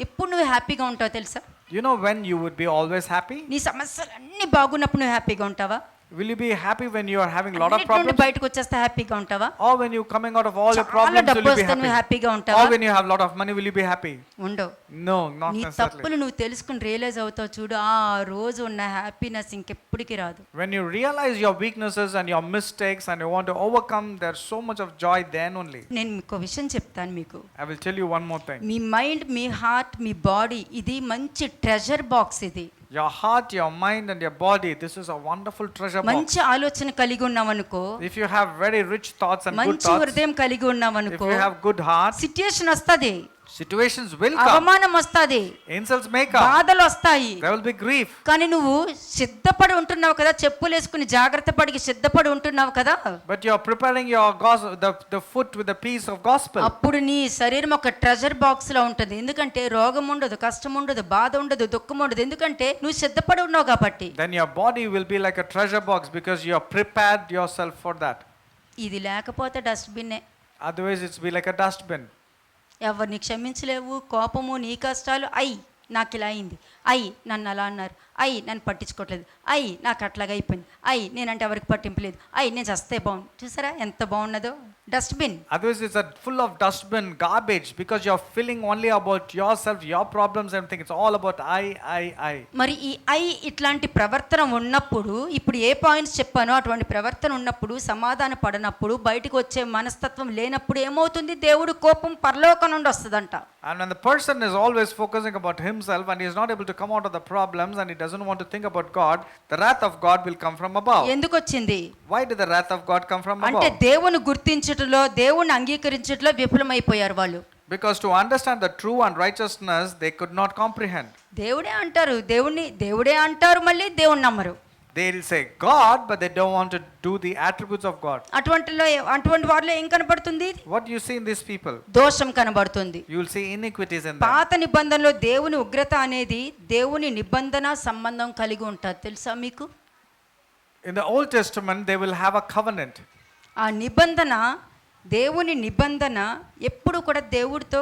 ఎప్పుడు నువ్వు హ్యాపీగా ఉంటావు తెలుసా? You know when you would be always happy? నీ సమస్యలు అన్ని బాగున్నప్పుడు నువ్వు హ్యాపీగా ఉంటావా? Will you be happy when you are having a lot of అన్నిటి నుండి problems? బయటకు వచ్చేస్తే హ్యాపీగా ఉంటావా? Or when you coming out of all your చాలా problems, will డబ్బు you be వస్తే నువ్వు happy? హ్యాపీగా ఉంటావా? Or when you have a lot of money, will you be happy? ఉండవు. No, not నీ necessarily. తప్పులు నువ్వు తెలుసుకుని రియలైజ్ అవుతావు చూడు, ఆ రోజు ఉన్న హ్యాపీనెస్ ఇంకెప్పటికీ రాదు. When you realize your weaknesses and your mistakes and you want to overcome, there's so much of joy then only. నేను మీకు విషయం చెప్తాను మీకు. I will tell you one more thing. Me mind, me heart, me body ఇది మంచి treasure box. ఇది Your heart, your mind and your body, this is a wonderful treasure box. మంచి ఆలోచన కలిగి ఉన్నావనుకో, If you have very rich thoughts and good మంచి thoughts, హృదయం కలిగి if ఉన్నావనుకో, you have good heart, situation వస్తది, situations will come. అవమానం వస్తది, Insults may come. బాధలు వస్తాయి. There will be grief. కానీ నువ్వు సిద్ధపడి ఉంటున్నావు కదా, చెప్పులేసుకుని జాగ్రత్త పడి సిద్ధపడి ఉంటున్నావు కదా, But you are preparing your the foot with the piece of gospel. అప్పుడు నీ శరీరం ఒక ట్రెజర్ బాక్స్ లో ఉంటుంది. ఎందుకంటే రోగం ఉండదు, కష్టం ఉండదు, బాధ ఉండదు, దుఃఖం ఉండదు. ఎందుకంటే నువ్వు సిద్ధపడి ఉన్నావు కాబట్టి. Then your body will be like a treasure box because you are prepared yourself for that. ఇది లేకపోతే డస్ట్బిన్నే. Otherwise it's be like a dustbin. ఎవరిని క్షమించలేవు. కోపము, నీ కష్టాలు, నాకు ఇలా అయింది, నన్ను అలా అన్నారు, నన్ను పట్టించుకోవట్లేదు, నాకు అట్లాగా అయిపోయింది, నేనంటే ఎవరికి పట్టింపు లేదు, నేను చస్తే బాగుంది. చూసారా ఎంత బాగున్నదో dustbin. Otherwise it's a full of dustbin, garbage, because you're feeling only about yourself, your problems, everything. It's all about I. మరి ఈ ఇట్లాంటి ప్రవర్తన ఉన్నప్పుడు, ఇప్పుడు ఏ పాయింట్స్ చెప్పానో అటువంటి ప్రవర్తన ఉన్నప్పుడు, సమాధాన పడనప్పుడు, బయటకు వచ్చే మనస్తత్వం లేనప్పుడు ఏమవుతుంది? దేవుడు కోపం పరలోకం నుండి వస్తుందంట. And when the person is always focusing about himself and he is not able to come out of the problems and he doesn't want to think about God, the wrath of God will come from above. ఎందుకు వచ్చింది? Why did the wrath of God come from అంటే above? దేవుని గుర్తించుటలో, దేవుని అంగీకరించుటలో విఫలమైపోయారు వాళ్ళు. Because to understand the true and righteousness, they could not comprehend. దేవుడే అంటారు, దేవుడే అంటారు, మళ్ళీ దేవుణ్ణి నమ్మరు. They'll say God, but they don't want to do the attributes of God. అటువంటి వారిలో ఏం కనబడుతుంది? What you see in these people? దోషం కనబడుతుంది. You will see iniquities in them. పాత నిబంధనలో దేవుని ఉగ్రత అనేది దేవుని నిబంధన సంబంధం కలిగి ఉంటుంది, తెలుసా మీకు? In the Old Testament, they will have a covenant. ఆ నిబంధన, దేవుని నిబంధన ఎప్పుడు కూడా దేవుడితో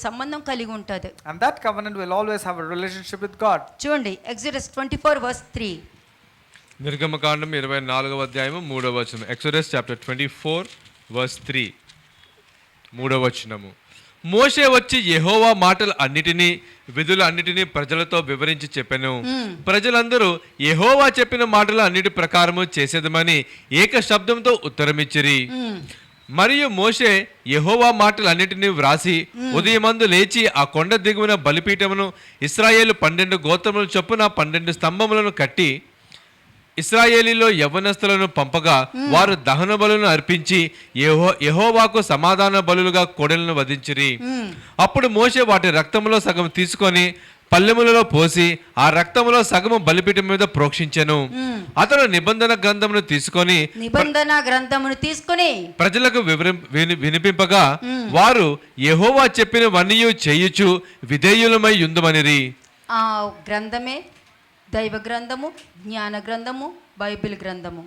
సంబంధం కలిగి ఉంటుంది. And that covenant will always have a relationship with God. చూడండి, Exodus 24:3. నిర్గమకాండం 24వ అధ్యాయము 3వ వచనం. ఎక్సోడస్ చాప్టర్ 24:3 3వ వచనము. మోషే వచ్చి యెహోవా మాటలు అన్నిటినీ, విధులు అన్నిటినీ ప్రజలతో వివరించి చెప్పెను. ప్రజలందరూ యెహోవా చెప్పిన మాటలు అన్నిటి ప్రకారము చేసేదమని ఏక శబ్దంతో ఉత్తరమిచ్చిరి. మరియు మోషే యెహోవా మాటలు అన్నిటినీ వ్రాసి ఉదయమందు లేచి ఆ కొండ దిగువన బలిపీఠమును ఇశ్రాయేలు 12 గోత్రముల చొప్పున 12 స్తంభములను కట్టి ఇశ్రాయేలీలో యవ్వనస్తులను పంపగా వారు దహన బలులను అర్పించి యెహోవాకు సమాధాన బలులుగా కోడెలను వధించిరి. అప్పుడు మోషే వాటి రక్తములో సగం తీసుకొని పల్లెములలో పోసి ఆ రక్తములో సగము బలిపీఠం మీద ప్రోక్షించెను. అతడు నిబంధన గ్రంథమును తీసుకొని ప్రజలకు వినిపింపగా వారు యెహోవా చెప్పినవన్నీ చేయుచు విధేయులమై యుందుమనిరి. ఆ గ్రంథమే దైవ గ్రంథము, జ్ఞాన గ్రంథము, బైబిల్ గ్రంథము.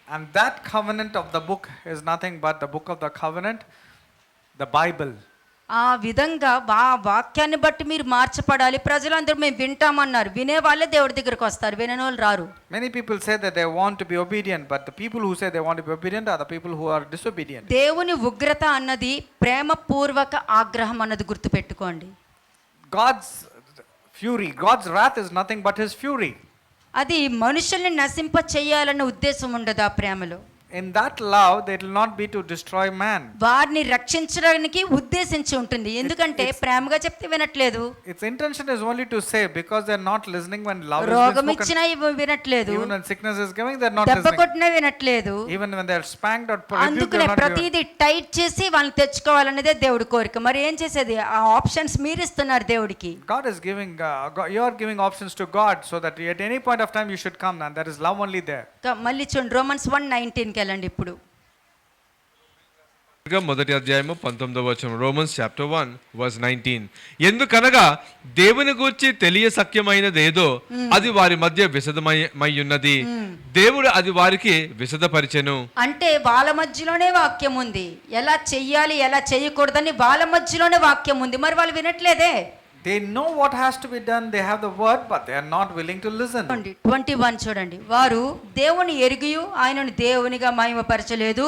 And that covenant of the book is nothing but the book of the covenant, the Bible. ఆ విధంగా వాక్యాన్ని బట్టి మీరు మార్చపడాలి. ప్రజలందరూ మేము వింటామన్నారు, వినే వాళ్ళే దేవుడి దగ్గరకు వస్తారు, వినని వాళ్ళు రారు. Many people say that they want to be obedient, but the people who say they want to be obedient are the people who are disobedient. దేవుని ఉగ్రత అన్నది ప్రేమపూర్వక ఆగ్రహం అన్నది గుర్తుపెట్టుకోండి. God's fury, God's wrath is nothing but his fury. అది మనుషుల్ని నశింప చేయాలన్న ఉద్దేశం ఉండదు ఆ ప్రేమలో. In that love, it will not be to destroy man. వారిని రక్షించడానికి ఉద్దేశించి ఉంటుంది. ఎందుకంటే ప్రేమగా చెప్తే వినట్లేదు. Its intention is only to save, because they are not listening when love is రోగం spoken. ఇచ్చినా వినట్లేదు. Even when sickness is coming, they are not దెబ్బ listening. కొట్టినా వినట్లేదు. Even when they are spanked or rebuked, అందుకనే they are not ప్రతిదీ tight చేసి వాళ్ళని తెచ్చుకోవాలనేదే దేవుడి కోరిక. మరి ఏం చేసేది? ఆ ఆప్షన్స్ మీరు ఇస్తున్నారు దేవుడికి. God is giving, you are giving options to God, so that at any point of time you should come, and there is love only there. మళ్ళీ చూడండి, Romans 1:19 వెళ్ళండి ఇప్పుడు. మొదటి అధ్యాయము 19వ వచనం. Romans chapter 1:19. ఎందుకనగా దేవుని గూర్చి తెలియ సఖ్యమైనదేదో అది వారి మధ్య విశదమై ఉన్నది, దేవుడు అది వారికి విశదపరిచెను. అంటే వాళ్ళ మధ్యలోనే వాక్యం ఉంది, ఎలా చెయ్యాలి ఎలా చేయకూడదని వాళ్ళ మధ్యలోనే వాక్యం ఉంది. మరి వాళ్ళు వినట్లేదే. They know what has to be done, they have the word, but they are not willing to listen. 21 చూడండి. వారు దేవుని ఎరిగియు ఆయనను దేవునిగా మహిమపరచలేదు,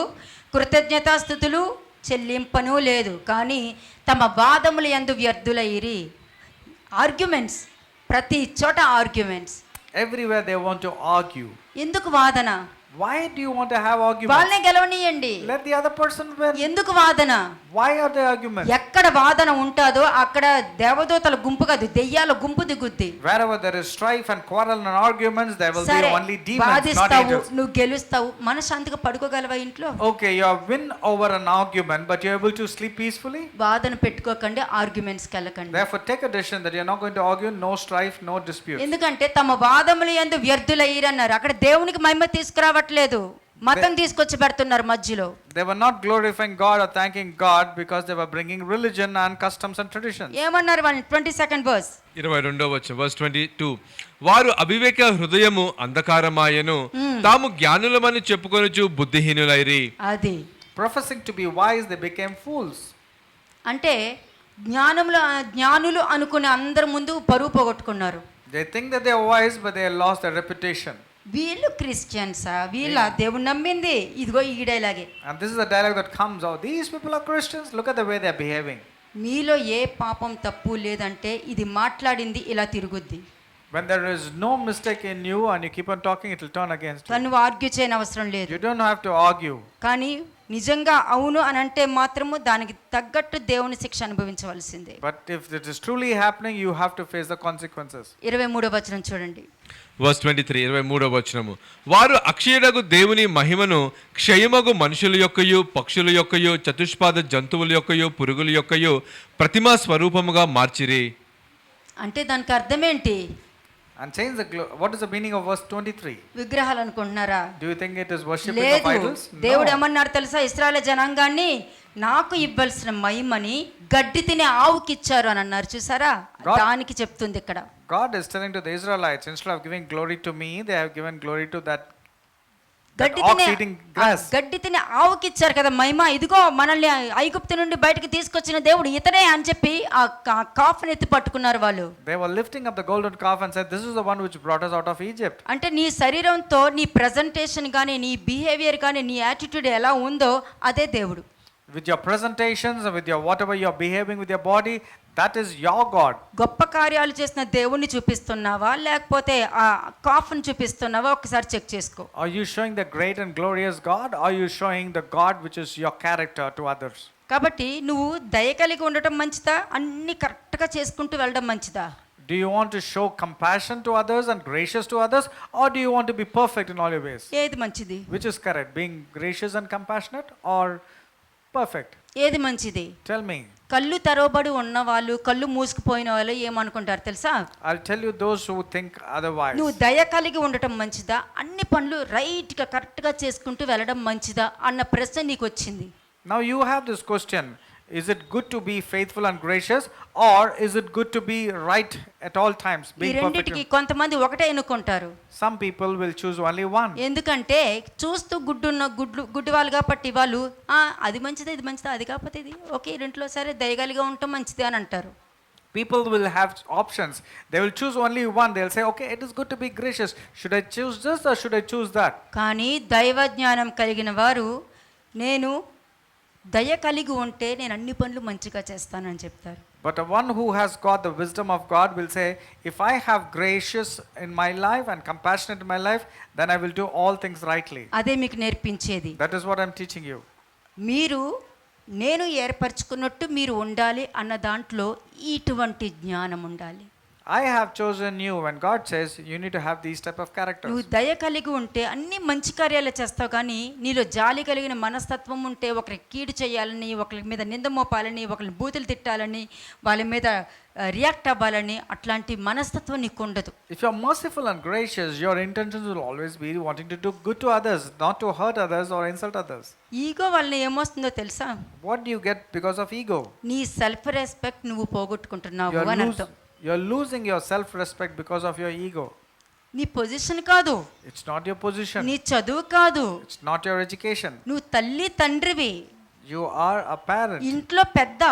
కృతజ్ఞతాస్తుతులు చెల్లింపను లేదు, కానీ తమ వాదములు యందు వ్యర్థులైరి. ఆర్గ్యుమెంట్స్, ప్రతి చోట arguments. Everywhere they want to argue. ఎందుకు వాదన? Why do you want to have arguments? వాళ్ళనే గెలవనీయండి. Let the other person win. ఎందుకు వాదన? Why are there arguments? ఎక్కడ వాదన ఉంటుందో అక్కడ దేవదూతల గుంపు కాదు, దెయ్యాల గుంపు దిగుద్ది. Wherever there is strife and quarrel and arguments, there will be only demons, not వాదిస్తావు, angels. నువ్వు గెలుస్తావు, మనశ్శాంతిగా పడుకోగలవా ఇంట్లో? Okay, you win over an argument, but you are able to sleep peacefully. వాదన పెట్టుకోకండి, ఆర్గ్యుమెంట్స్కి వెళ్ళకండి. Therefore, take a decision that you are not going to argue, no strife, no dispute. ఎందుకంటే తమ వాదములు యందు వ్యర్థులయ్యిరు అన్నారు. అక్కడ దేవునికి మహిమ తీసుకురావట్లేదు, మతం తీసుకొచ్చి పెడుతున్నారు మధ్యలో. They were not glorifying God or thanking God, because they were bringing religion and customs and traditions. ఏమన్నారు వాళ్ళు? 22nd verse. 22వ వచనం, verse 22. వారు అవివేక హృదయము అంధకారమాయను, తాము జ్ఞానులమని చెప్పుకొనుచు బుద్ధిహీనులైరి. అది Professing to be wise, they became fools. అంటే జ్ఞానులు అనుకునే అందరి ముందు పరువు పోగొట్టుకున్నారు. They think that they are wise, but they lost their reputation. వీళ్ళు క్రిస్టియన్సా, వీళ్ళ దేవుడు నమ్మింది ఇదిగో ఈ డైలాగే. And this is the dialogue that comes out. These people are Christians, look at the way they are behaving. మీలో ఏ పాపం తప్పు లేదంటే ఇది మాట్లాడింది ఇలా తిరుగుద్ది. When there is no mistake in you and you keep on talking, it will turn against you. నువ్వు argue చేయని అవసరం లేదు. You don't have to argue. కానీ నిజంగా అవును అని అంటే మాత్రము దానికి తగ్గట్టు దేవుని శిక్ష అనుభవించవలసిందే. But if it is truly happening, you have to face the consequences. 23వ వచనం చూడండి. వర్స్ 23 23వ వచనము. వారు అక్షయుడగు దేవుని మహిమను క్షయమగు మనుషుల యొక్కయు పక్షుల యొక్కయు చతుష్పాద జంతువుల యొక్కయు పురుగుల యొక్కయు ప్రతిమా స్వరూపముగా మార్చిరి. అంటే దానికి అర్థం ఏంటి? And change what is the meaning of verse 23? విగ్రహాలు అనుకుంటున్నారా? Do you think it is worshipping of లేదు. idols? దేవుడు No. ఏమన్నాడు తెలుసా? ఇశ్రాయేలు జనాంగాన్ని నాకు ఇవ్వాల్సిన మహిమని గడ్డి తినే ఆవుకి ఇచ్చారు అని అన్నారు. చూసారా? God- దానికి చెప్తుంది ఇక్కడ. God is telling to the Israelites, instead of giving glory to me, they have given glory to that గడ్డి ox తినే eating grass. గడ్డి తినే ఆవుకి ఇచ్చారు కదా మహిమ. ఇదిగో మనల్ని ఐగుప్తు నుండి బయటకు తీసుకొచ్చిన దేవుడు ఇతనే అని చెప్పి ఆ కాఫ్ని ఎత్తి పట్టుకున్నారు వాళ్ళు. They were lifting up the golden calf and said, this is the one which brought us out of Egypt. అంటే నీ శరీరంతో నీ ప్రజెంటేషన్ కానీ నీ బిహేవియర్ కానీ నీ యాటిట్యూడ్ ఎలా ఉందో అదే దేవుడు. With your presentations and with your whatever you are behaving with your body, that is your God. గొప్ప కార్యాలు చేసిన దేవుణ్ణి చూపిస్తున్నావా లేకపోతే ఆ కాఫ్ని చూపిస్తున్నావా? ఒకసారి చెక్ చేసుకో. Are you showing the great and glorious God, or are you showing the God which is your character to others? కాబట్టి నువ్వు దయ కలిగి ఉండటం మంచిదా, అన్ని కరెక్ట్గా చేసుకుంటూ వెళ్ళడం మంచిదా? Do you want to show compassion to others and gracious to others, or do you want to be perfect in all your ways? ఏది మంచిది? Which is correct, being gracious and compassionate or perfect? ఏది మంచిది? Tell me. కళ్ళు తెరవబడి ఉన్న వాళ్ళు, కళ్ళు మూసుకుపోయిన వాళ్ళు ఏమనుకుంటారు తెలుసా? I'll tell you those who think otherwise. నువ్వు దయ కలిగి ఉండటం మంచిదా, అన్ని పనులు రైట్గా కరెక్ట్గా చేసుకుంటూ వెళ్ళడం మంచిదా అన్న ప్రశ్న నీకు వచ్చింది. Now you have this question, is it good to be faithful and gracious, or is it good to be right at all times, ఈ being perfect? రెండిటికి కొంతమంది ఒకటే ఎన్నుకుంటారు. Some people will choose only one. ఎందుకంటే చూస్తూ గుడ్డి వాళ్ళు కాబట్టి వాళ్ళు అది మంచిదా ఇది మంచిదా, అది కాకపోతే ఇది ఓకే, రెంట్లో సరే దయగలిగా ఉండటం మంచిది అని అంటారు. People will have options. They will choose only one. They'll say, okay, it is good to be gracious. Should I choose this or should I choose that? కానీ దైవ జ్ఞానం కలిగిన వారు నేను దయ కలిగి ఉంటే నేను అన్ని పనులు మంచిగా చేస్తానని చెప్తారు. But the one who has got the wisdom of God will say, if I have gracious in my life and compassionate in my life, then I will do all things rightly. అదే మీకు నేర్పించేది. That is what I'm teaching you. మీరు నేను ఏర్పరచుకున్నట్టు మీరు ఉండాలి అన్న దాంట్లో ఇటువంటి జ్ఞానం ఉండాలి. I have chosen you. When God says, you need to have these type of characters. నువ్వు దయ కలిగి ఉంటే అన్ని మంచి కార్యాలు చేస్తావు. కానీ నీలో జాలి కలిగిన మనస్తత్వం ఉంటే ఒకరికి కీడు చేయాలని, ఒకరి మీద నింద మోపాలని, ఒకరిని బూతులు తిట్టాలని, వాళ్ళ మీద రియాక్ట్ అవ్వాలని అట్లాంటి మనస్తత్వం నీకు ఉండదు. If you are merciful and gracious, your intentions will always be wanting to do good to others, not to hurt others or insult others. Ego వలన ఏమొస్తుందో తెలుసా? What do you get because of ego? నీ self respect నువ్వు పోగొట్టుకుంటున్నావు అని అర్థం. You're losing your self-respect because of your ego. నీ position కాదు, It's not your position. నీ చదువు కాదు, It's not your education. నువ్వు తల్లి తండ్రివి, You are a parent. ఇంట్లో పెద్ద.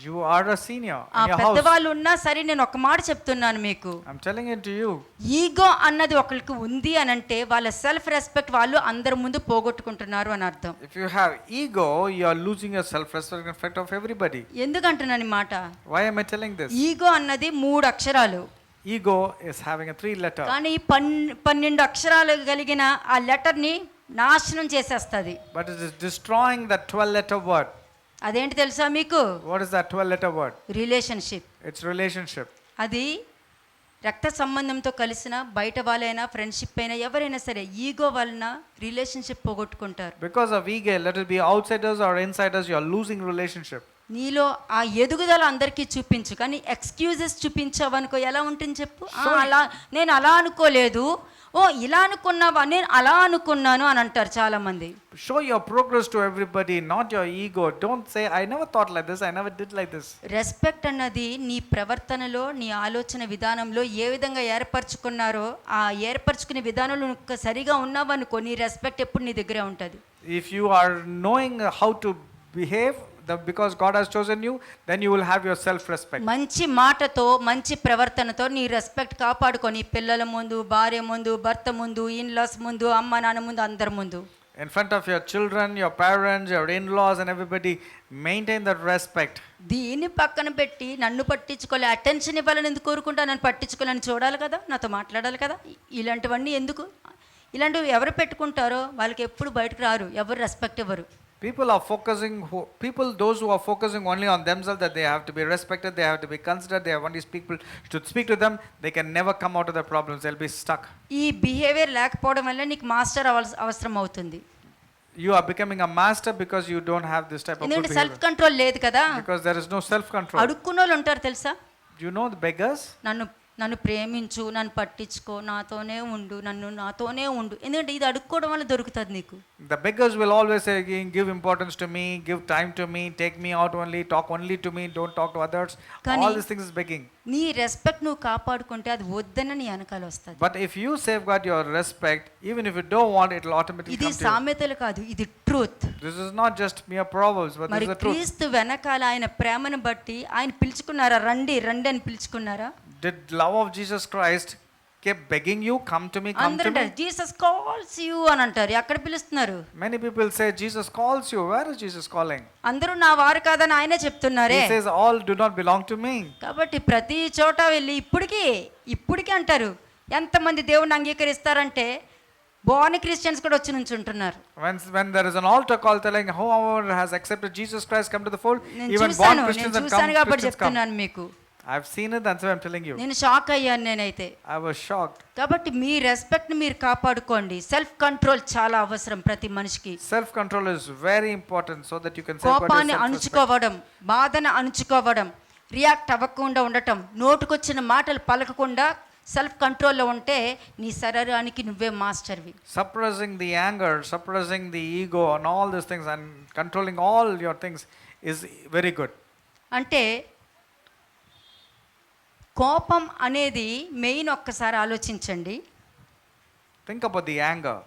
You are a senior ఆ in your house. పెద్దవాళ్ళు ఉన్నా సరే నేను ఒక మాట చెప్తున్నాను మీకు. I'm telling it to you. Ego అన్నది ఒకరికి ఉంది అని అంటే వాళ్ళ సెల్ఫ్ రెస్పెక్ట్ వాళ్ళు అందరి ముందు పోగొట్టుకుంటున్నారు అని అర్థం. If you have ego, you are losing your self-respect in front of everybody. ఎందుకంటున్నాను ఈ మాట? Why am I telling this? Ego అన్నది 3 అక్షరాలు. Ego is having a 3 letter. కానీ 12 అక్షరాలు కలిగిన ఆ లెటర్ని నాశనం చేసేస్తుంది. But it is destroying that 12-letter word. అదేంటి తెలుసా మీకు? What is that 12-letter word? Relationship. It's relationship. అది రక్త సంబంధంతో కలిసిన బయట వాళ్ళైనా ఫ్రెండ్షిప్ అయినా ఎవరైనా సరే ఈగో వలన relationship పోగొట్టుకుంటారు. Because of ego, let it be outsiders or insiders, you are losing relationship. నీలో ఆ ఎదుగుదల అందరికీ చూపించు, కానీ ఎక్స్క్యూజెస్ చూపించావనుకో ఎలా ఉంటుంది చెప్పు? అలా నేను అలా అనుకోలేదు, ఓ ఇలా అనుకున్నావా, నేను అలా అనుకున్నాను అని అంటారు చాలా మంది. Show your progress to everybody, not your ego. Don't say, I never thought like this, I never did like this. Respect అన్నది నీ ప్రవర్తనలో, నీ ఆలోచన విధానంలో ఏ విధంగా ఏర్పరచుకున్నారో ఆ ఏర్పరచుకునే విధానంలో నువ్వు సరిగా ఉన్నావనుకో నీ రెస్పెక్ట్ ఎప్పుడు నీ దగ్గరే ఉంటుంది. If you are knowing how to behave, because God has chosen you, then you will have your self-respect. మంచి మాటతో మంచి ప్రవర్తనతో నీ రెస్పెక్ట్ కాపాడుకొని పిల్లల ముందు, భార్య ముందు, భర్త ముందు, ఇన్లాస్ ముందు, అమ్మ నాన్న ముందు, అందరి ముందు, In front of your children, your parents, your in-laws and everybody, maintain that respect. దీన్ని పక్కన పెట్టి నన్ను పట్టించుకోలే, అటెన్షన్ ఇవ్వాలని ఎందుకు కోరుకుంటా, నన్ను పట్టించుకోవాలని చూడాలి కదా, నాతో మాట్లాడాలి కదా, ఇలాంటివన్నీ ఎందుకు? ఇలాంటివి ఎవరు పెట్టుకుంటారో వాళ్ళకి ఎప్పుడు బయటకు రారు, ఎవరు రెస్పెక్ట్ ఇవ్వరు. Those who are focusing only on themselves, that they have to be respected, they have to be considered, they have only people should speak to them, they can never come out of their problems, they'll be stuck. ఈ behaviour లేకపోవడం వల్ల నీకు master అవసరం అవుతుంది. You are becoming a master because you don't have this type of good ఎందుకంటే self behavior. Control లేదు కదా. Because there is no self-control. అడుక్కున్నోళ్ళు ఉంటారు తెలుసా, You know the beggars? నన్ను ప్రేమించు, నన్ను పట్టించుకో, నాతోనే ఉండు, నాతోనే ఉండు. ఎందుకంటే ఇది అడుక్కోవడం వల్ల దొరుకుతుంది నీకు. The beggars will always say, give importance to me, give time to me, take me out only, talk only to me, don't talk to others. Kani- All these things is begging. నీ respect నువ్వు కాపాడుకుంటే అది వద్దన నీ వెనకాల వస్తుంది. But if you safeguard your respect, even if you don't want, it will automatically ఇది come to you. సామెతలు కాదు, ఇది truth. This is not just mere proverbs, but మరి this is the truth. క్రీస్తు వెనకాల ఆయన ప్రేమను బట్టి ఆయన పిలుచుకున్నారా, రండి రండి అని పిలుచుకున్నారా? Did love of Jesus Christ kept begging you, come to me, come అందరూ to me? అంటారు జీసస్ కాల్స్ యూ అని అంటారు. ఎక్కడ పిలుస్తున్నారు? Many people say Jesus calls you. Where is Jesus calling? అందరూ నా వారు కాదని ఆయనే చెప్తున్నారే. He says all do not belong to me. కాబట్టి ప్రతి చోట వెళ్ళి ఇప్పటికీ అంటారు. ఎంతమంది దేవుణ్ణి అంగీకరిస్తారంటే బోర్న్ క్రిస్టియన్స్ కూడా వచ్చి నుంచుంటున్నారు. When there is an altar call telling whoever has accepted Jesus Christ come to the fold, నేను even born చూశాను Christians and కాబట్టి Christians come. చెప్తున్నాను మీకు. I've seen it, that's why I'm telling you. నేను shock అయ్యాను నేనైతే. I was shocked. కాబట్టి మీ రెస్పెక్ట్ని మీరు కాపాడుకోండి. సెల్ఫ్ కంట్రోల్ చాలా అవసరం ప్రతి మనిషికి. Self control is very important so that you can safeguard కోపాన్ని yourself. అణుచుకోవడం, బాధను అణుచుకోవడం, రియాక్ట్ అవ్వకుండా ఉండటం, నోటుకొచ్చిన మాటలు పలకకుండా సెల్ఫ్ కంట్రోల్లో ఉంటే నీ శరీరానికి నువ్వే మాస్టర్వి. Suppressing the anger, suppressing the ego and all these things and controlling all your things is very good. అంటే కోపం అనేది మెయిన్. ఒక్కసారి ఆలోచించండి. Think about the anger.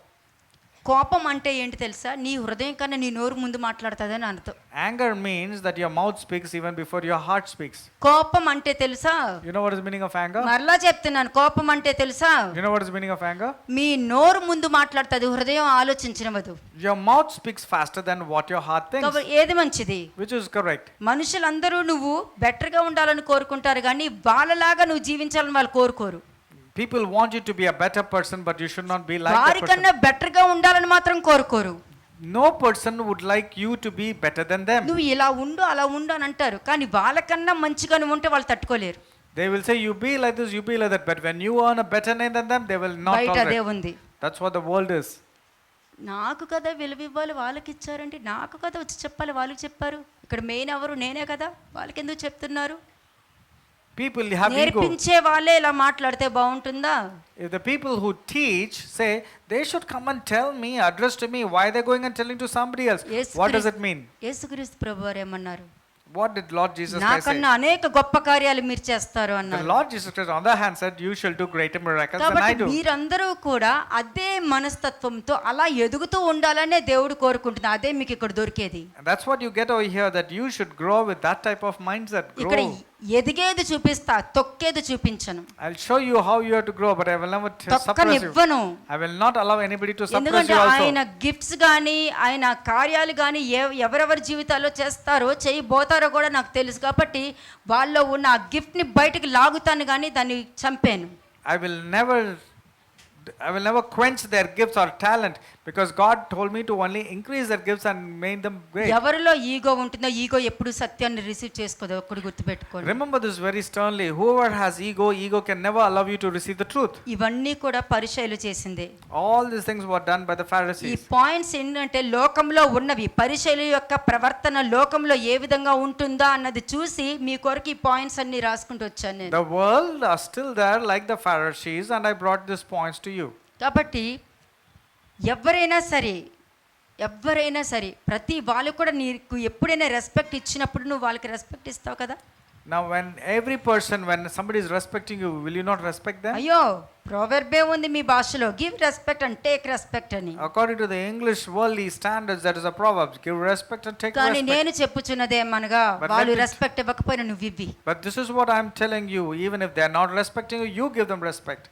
కోపం అంటే ఏంటి తెలుసా? నీ హృదయం కన్నా నీ నోరు ముందు మాట్లాడుతుందని అర్థం. Anger means that your mouth speaks even before your heart speaks. కోపం అంటే తెలుసా? You know what is the meaning of anger? మరలా చెప్తున్నాను, కోపం అంటే తెలుసా? You know what is the meaning of anger? మీ నోరు ముందు మాట్లాడుతుంది, హృదయం ఆలోచించినవదు. Your mouth speaks faster than what your heart thinks. కాబట్టి ఏది మంచిది? Which is correct. మనుషులందరూ నువ్వు బెటర్గా ఉండాలని కోరుకుంటారు, కానీ వాళ్ళలాగా నువ్వు జీవించాలని వాళ్ళు కోరుకోరు. People want you to be a better person, but you should not be like that person. వారికన్నా బెటర్గా ఉండాలని మాత్రం కోరుకోరు. No person would like you to be better than them. నువ్వు ఇలా ఉండు అలా ఉండు అని అంటారు, కానీ వాళ్ళకన్నా మంచిగా నువ్వు ఉంటే వాళ్ళు తట్టుకోలేరు. They will say you be like this, you be like that, but when you earn a better name than them, they will not బయట అదే tolerate. ఉంది. That's what the world is. నాకు కదా విలువ ఇవ్వాలి, వాళ్ళకి ఇచ్చారంటే నాకు కదా వచ్చి చెప్పాలి, వాళ్ళకి చెప్పారు. ఇక్కడ మెయిన్ ఎవరు? నేనే కదా, వాళ్ళకి ఎందుకు చెప్తున్నారు? People have ego. నేర్పించే వాళ్ళే ఇలా మాట్లాడితే బాగుంటుందా? If the people who teach say they should come and tell me, address to me, why they're going and telling to somebody else? What does it mean? యేసుక్రీస్తు ప్రభువారు ఏమన్నారు? What did Lord Jesus Christ say? నాకన్నా అనేక గొప్ప కార్యాలు మీరు చేస్తారు The అన్నారు. Lord Jesus Christ on the hand said, you shall do greater miracles than I కాబట్టి do. మీరందరూ కూడా అదే మనస్తత్వంతో అలా ఎదుగుతూ ఉండాలనే దేవుడు కోరుకుంటున్నారు. అదే మీకు ఇక్కడ దొరికేది. And that's what you get over here, that you should grow with that type of mindset. ఇక్కడ Grow. ఎదిగేది చూపిస్తా, తొక్కేది చూపించను. I'll show you how you have to grow, but I will never suppress you. తొక్కనివ్వను. I will not allow anybody to suppress ఎందుకంటే you also. ఆయన gifts కానీ ఆయన కార్యాలు కానీ ఎవరెవరి జీవితాల్లో చేస్తారో చేయబోతారో కూడా నాకు తెలుసు. కాబట్టి వాళ్ళలో ఉన్న ఆ గిఫ్ట్ని బయటకు లాగుతాను, కానీ దాన్ని చంపాను. I will never quench their gifts or talent, because God told me to only increase their gifts and make them great. ఎవరిలో ఈగో ఉంటుందో, ఈగో ఎప్పుడు సత్యాన్ని రిసీవ్ చేసుకోదు. ఒక్కడు గుర్తుపెట్టుకోండి. Remember this very sternly. Whoever has ego can never allow you to receive the truth. ఇవన్నీ కూడా పరిచయలు చేసిందే. All these things were done by the ఈ Pharisees. పాయింట్స్ ఏంటంటే లోకంలో ఉన్నవి, పరిచయల యొక్క ప్రవర్తన లోకంలో ఏ విధంగా ఉంటుందా అన్నది చూసి మీ కొరకు ఈ పాయింట్స్ అన్ని రాసుకుంటూ వచ్చాను నేను. The world are still there like the Pharisees, and I brought these points to you. కాబట్టి ఎవరైనా సరే ప్రతి వాళ్ళు కూడా నీకు ఎప్పుడైనా రెస్పెక్ట్ ఇచ్చినప్పుడు నువ్వు వాళ్ళకి రెస్పెక్ట్ ఇస్తావు కదా. Now when somebody is respecting you, will you not respect them? అయ్యో, ప్రోవెర్బే ఉంది మీ భాషలో, give respect and take respect అని. According to the English worldly standards, that is a proverb. Give respect and take కానీ respect. నేను చెప్పుచున్నదేమనగా, But వాళ్ళు let me- respect ఇవ్వకపోయినా నువ్వు ఇవ్వి. But this is what I am telling you. Even if they are not respecting you, you give them respect.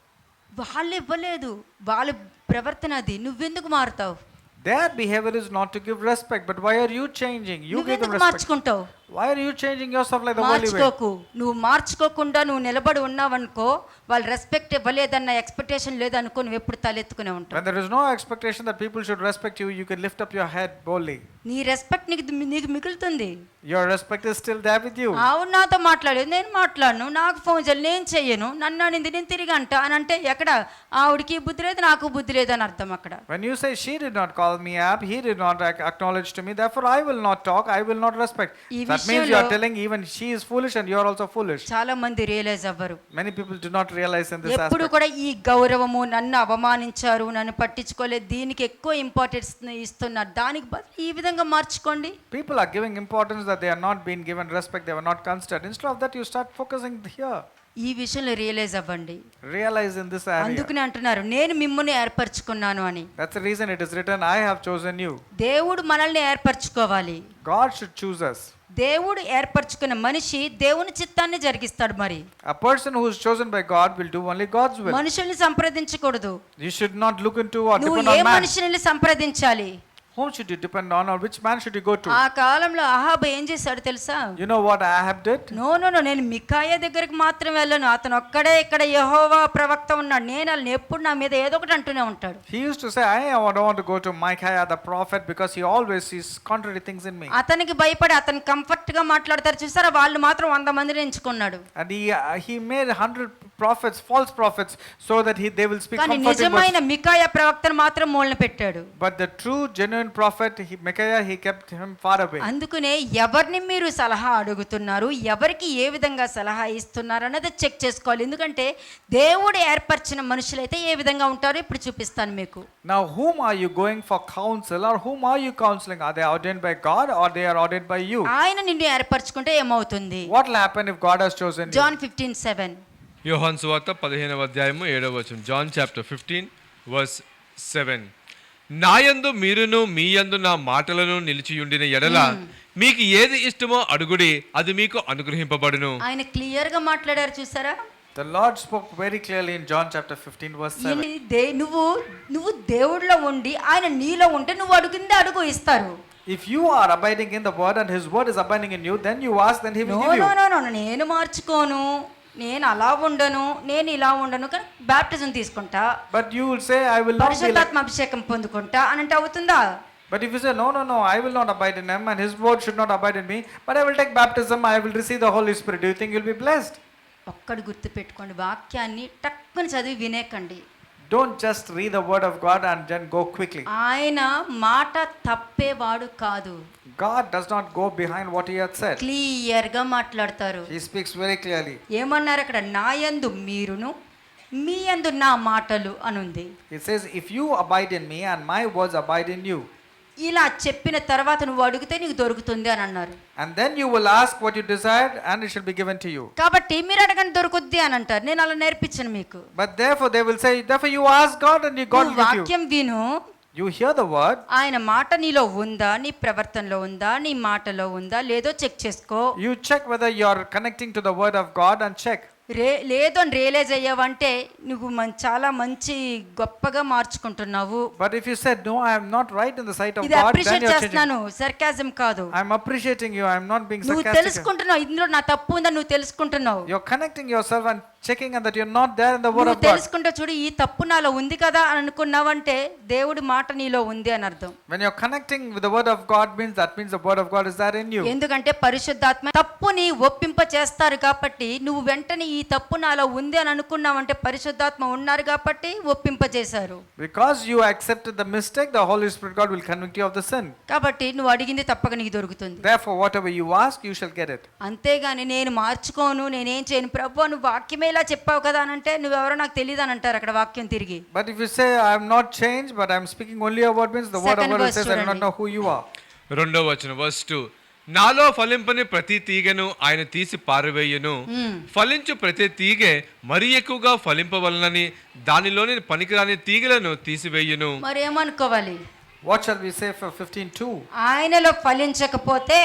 వాళ్ళు ఇవ్వలేదు, వాళ్ళ ప్రవర్తన అది, నువ్వెందుకు మారుతావు? Their behavior is not to give respect, but why are you changing? You give them నువ్వెందుకు respect. మార్చుకుంటావు? Why are you changing yourself like the worldly way? మార్చుకోకు. నువ్వు మార్చుకోకుండా నువ్వు నిలబడి ఉన్నావనుకో, వాళ్ళు రెస్పెక్ట్ ఇవ్వలేదన్న ఎక్స్పెక్టేషన్ లేదనుకో, నువ్వు ఎప్పుడు తలెత్తుకునే ఉంటావు. When there is no expectation that people should respect you, you can lift up your head boldly. నీ రెస్పెక్ట్ నీకు మిగులుతుంది. Your respect is still there with you. అవును, నాతో మాట్లాడేది, నేను మాట్లాడను, నాకు ఫోన్ చేయాలి, నేను చెయ్యను, నన్ను అనింది నేను తిరిగి అంట అని అంటే ఎక్కడ ఆవిడికి బుద్ధి లేదు, నాకు బుద్ధి లేదు అని అర్థం అక్కడ. When you say she did not call me up, he did not acknowledge to me, therefore I will not talk, I will not respect. That means you are telling even she is foolish and you are also foolish. చాలా మంది realise అవ్వరు. Many people do not realize in this ఎప్పుడు aspect. కూడా ఈ గౌరవము, నన్ను అవమానించారు, నన్ను పట్టించుకోలేదు, దీనికి ఎక్కువ ఇంపార్టెన్స్ ఇస్తున్నారు. దానికి బదులు ఈ విధంగా మార్చుకోండి. People are giving importance that they are not being given respect, they were not considered. Instead of that, you start focusing here. ఈ విషయంలో రియలైజ్ అవ్వండి. Realize in this area. అందుకనే అంటున్నారు, నేను మిమ్మల్ని ఏర్పరచుకున్నాను అని. That's the reason it is written, I have chosen you. దేవుడు మనల్ని ఏర్పరచుకోవాలి. God should choose us. దేవుడు ఏర్పరచుకున్న మనిషి దేవుని చిత్తాన్ని జరిగిస్తాడు. మరి A person who is chosen by God will do only God's will. మనుషుల్ని సంప్రదించకూడదు. You should not look into or నువ్వు depend ఏ on man. మనిషిని సంప్రదించాలి? Whom should you depend on or which man should you go to? ఆ కాలంలో అహాబు ఏం చేశాడు తెలుసా? You know what Ahab did? No నేను మికాయా దగ్గరికి మాత్రం వెళ్ళను, అతను ఒక్కడే ఇక్కడ యెహోవా ప్రవక్త ఉన్నాడు, నేను వాళ్ళని ఎప్పుడు నా మీద ఏదో ఒకటి అంటూనే ఉంటాడు. He used to say, I don't want to go to Micaiah the prophet because he always sees contrary things in me. అతనికి భయపడి అతను కంఫర్ట్ గా మాట్లాడతారు చూసారా, వాళ్ళు మాత్రం 100 మందిని ఎంచుకున్నాడు. And he made 100 prophets, false prophets, so that they will speak కానీ comforting నిజమైన words. మికాయా ప్రవక్తను మాత్రం మూలన పెట్టాడు. But the true genuine prophet Micaiah, he kept him far away. అందుకనే ఎవరిని మీరు సలహా అడుగుతున్నారు, ఎవరికి ఏ విధంగా సలహా ఇస్తున్నారు అన్నది చెక్ చేసుకోవాలి. ఎందుకంటే దేవుడు ఏర్పరిచిన మనుషులైతే ఏ విధంగా ఉంటారో ఇప్పుడు చూపిస్తాను మీకు. Now whom are you going for counsel or whom are you counseling? Are they ordained by God or they are ordained by you? ఆయన నిన్ను ఏర్పరచుకుంటే ఏమవుతుంది? What will happen if God has chosen you? John 15:7. యోహాను సువార్త 15వ అధ్యాయము 7వ వచనం. John chapter 15 verse 7. నాయందు మీరును మీ యందు నా మాటలను నిలిచియుండిన ఎడల మీకు ఏది ఇష్టమో అడుగుడి, అది మీకు అనుగ్రహింపబడును. ఆయన క్లియర్ గా మాట్లాడారు చూసారా? The Lord spoke very clearly in John chapter 15 verse 7. నువ్వు దేవుడిలో ఉండి ఆయన నీలో ఉంటే నువ్వు అడుగుందే అడుగు ఇస్తారు. If you are abiding in the word and his word is abiding in you, then you ask, then he will give you. No, నేను మార్చుకోను, నేను అలా ఉండను, నేను ఇలా ఉండను, కానీ బాప్టిజం తీసుకుంటా, But you will say, I will not be like. పరిశుద్ధాత్మ అభిషేకం పొందుకుంటా అని అంటే అవుతుందా? But if you say, no, I will not abide in him and his word should not abide in me, but I will take baptism, I will receive the Holy Spirit, do you think you'll be blessed? ఒక్కడు గుర్తు పెట్టుకోండి, వాక్యాన్ని టక్కుని చదివి వినేకండి. Don't just read the word of God and then go quickly. ఆయన మాట తప్పేవాడు కాదు. God does not go behind what he has said. Clear గా మాట్లాడతారు. He speaks very clearly. ఏమన్నారు అక్కడ? నాయందు మీరును మీ యందు నా మాటలు అనుంది. He says, if you abide in me and my words abide in you. ఇలా చెప్పిన తర్వాత నువ్వు అడిగితే నీకు దొరుకుతుంది అని అన్నారు. And then you will ask what you desired and it shall be given to you. కాబట్టి మీరు అడగండి దొరుకుద్ది అని అంటారు. నేను అలా నేర్పించను మీకు. But therefore they will say, therefore you ask God and God will give you. వాక్యం విను, You hear the word. ఆయన మాట నీలో ఉందా, నీ ప్రవర్తనలో ఉందా, నీ మాటలో ఉందా లేదో చెక్ చేసుకో. You check whether you are connecting to the word of God and check. లేదు అని రియలైజ్ అయ్యావంటే నువ్వు చాలా మంచి గొప్పగా మార్చుకుంటున్నావు. But if you said, no, I am not right in the sight of ఇది God, then appreciate you are changing. చేస్తున్నాను, sarcasm కాదు. I am appreciating you, I am not being నువ్వు sarcastic. తెలుసుకుంటున్నావు, ఇందులో నా తప్పు ఉందని నువ్వు తెలుసుకుంటున్నావు. You are connecting yourself and checking and that you are not there in the word నువ్వు of God. తెలుసుకుంటే చూడు, ఈ తప్పు నాలో ఉంది కదా అని అనుకున్నావంటే దేవుడి మాట నీలో ఉంది అని అర్థం. When you are connecting with the word of God means the word of God is there in you. ఎందుకంటే పరిశుద్ధాత్మ తప్పుని ఒప్పింప చేస్తారు కాబట్టి నువ్వు వెంటనే ఈ తప్పు నాలో ఉంది అని అనుకున్నావంటే పరిశుద్ధాత్మ ఉన్నారు కాబట్టి ఒప్పింప చేశారు. Because you accepted the mistake, the Holy Spirit God will convict you of the sin. కాబట్టి నువ్వు అడిగింది తప్పక నీకు దొరుకుతుంది. Therefore whatever you ask you shall get it. అంతేగాని నేను మార్చుకోను, నేనేం చేయను ప్రభువా, నువ్వు వాక్యమే ఇలా చెప్పావు కదా అని అంటే నువ్వెవరో నాకు తెలియదు అని అంటారు అక్కడ వాక్యం తిరిగి. But if you say I am not changed but I am speaking only a word, means the word of Second God verse says I do not know who you are. రెండవ వచనం వర్స్ 2. నాలో ఫలింపని ప్రతి తీగను ఆయన తీసి పారవేయును, ఫలించు ప్రతి తీగె మరి ఎక్కువగా ఫలింపవలనని దానిలోని పనికిరాని తీగలను తీసివేయును. మరి ఏమనుకోవాలి? What shall we say for 15:2? ఆయనలో ఫలించకపోతే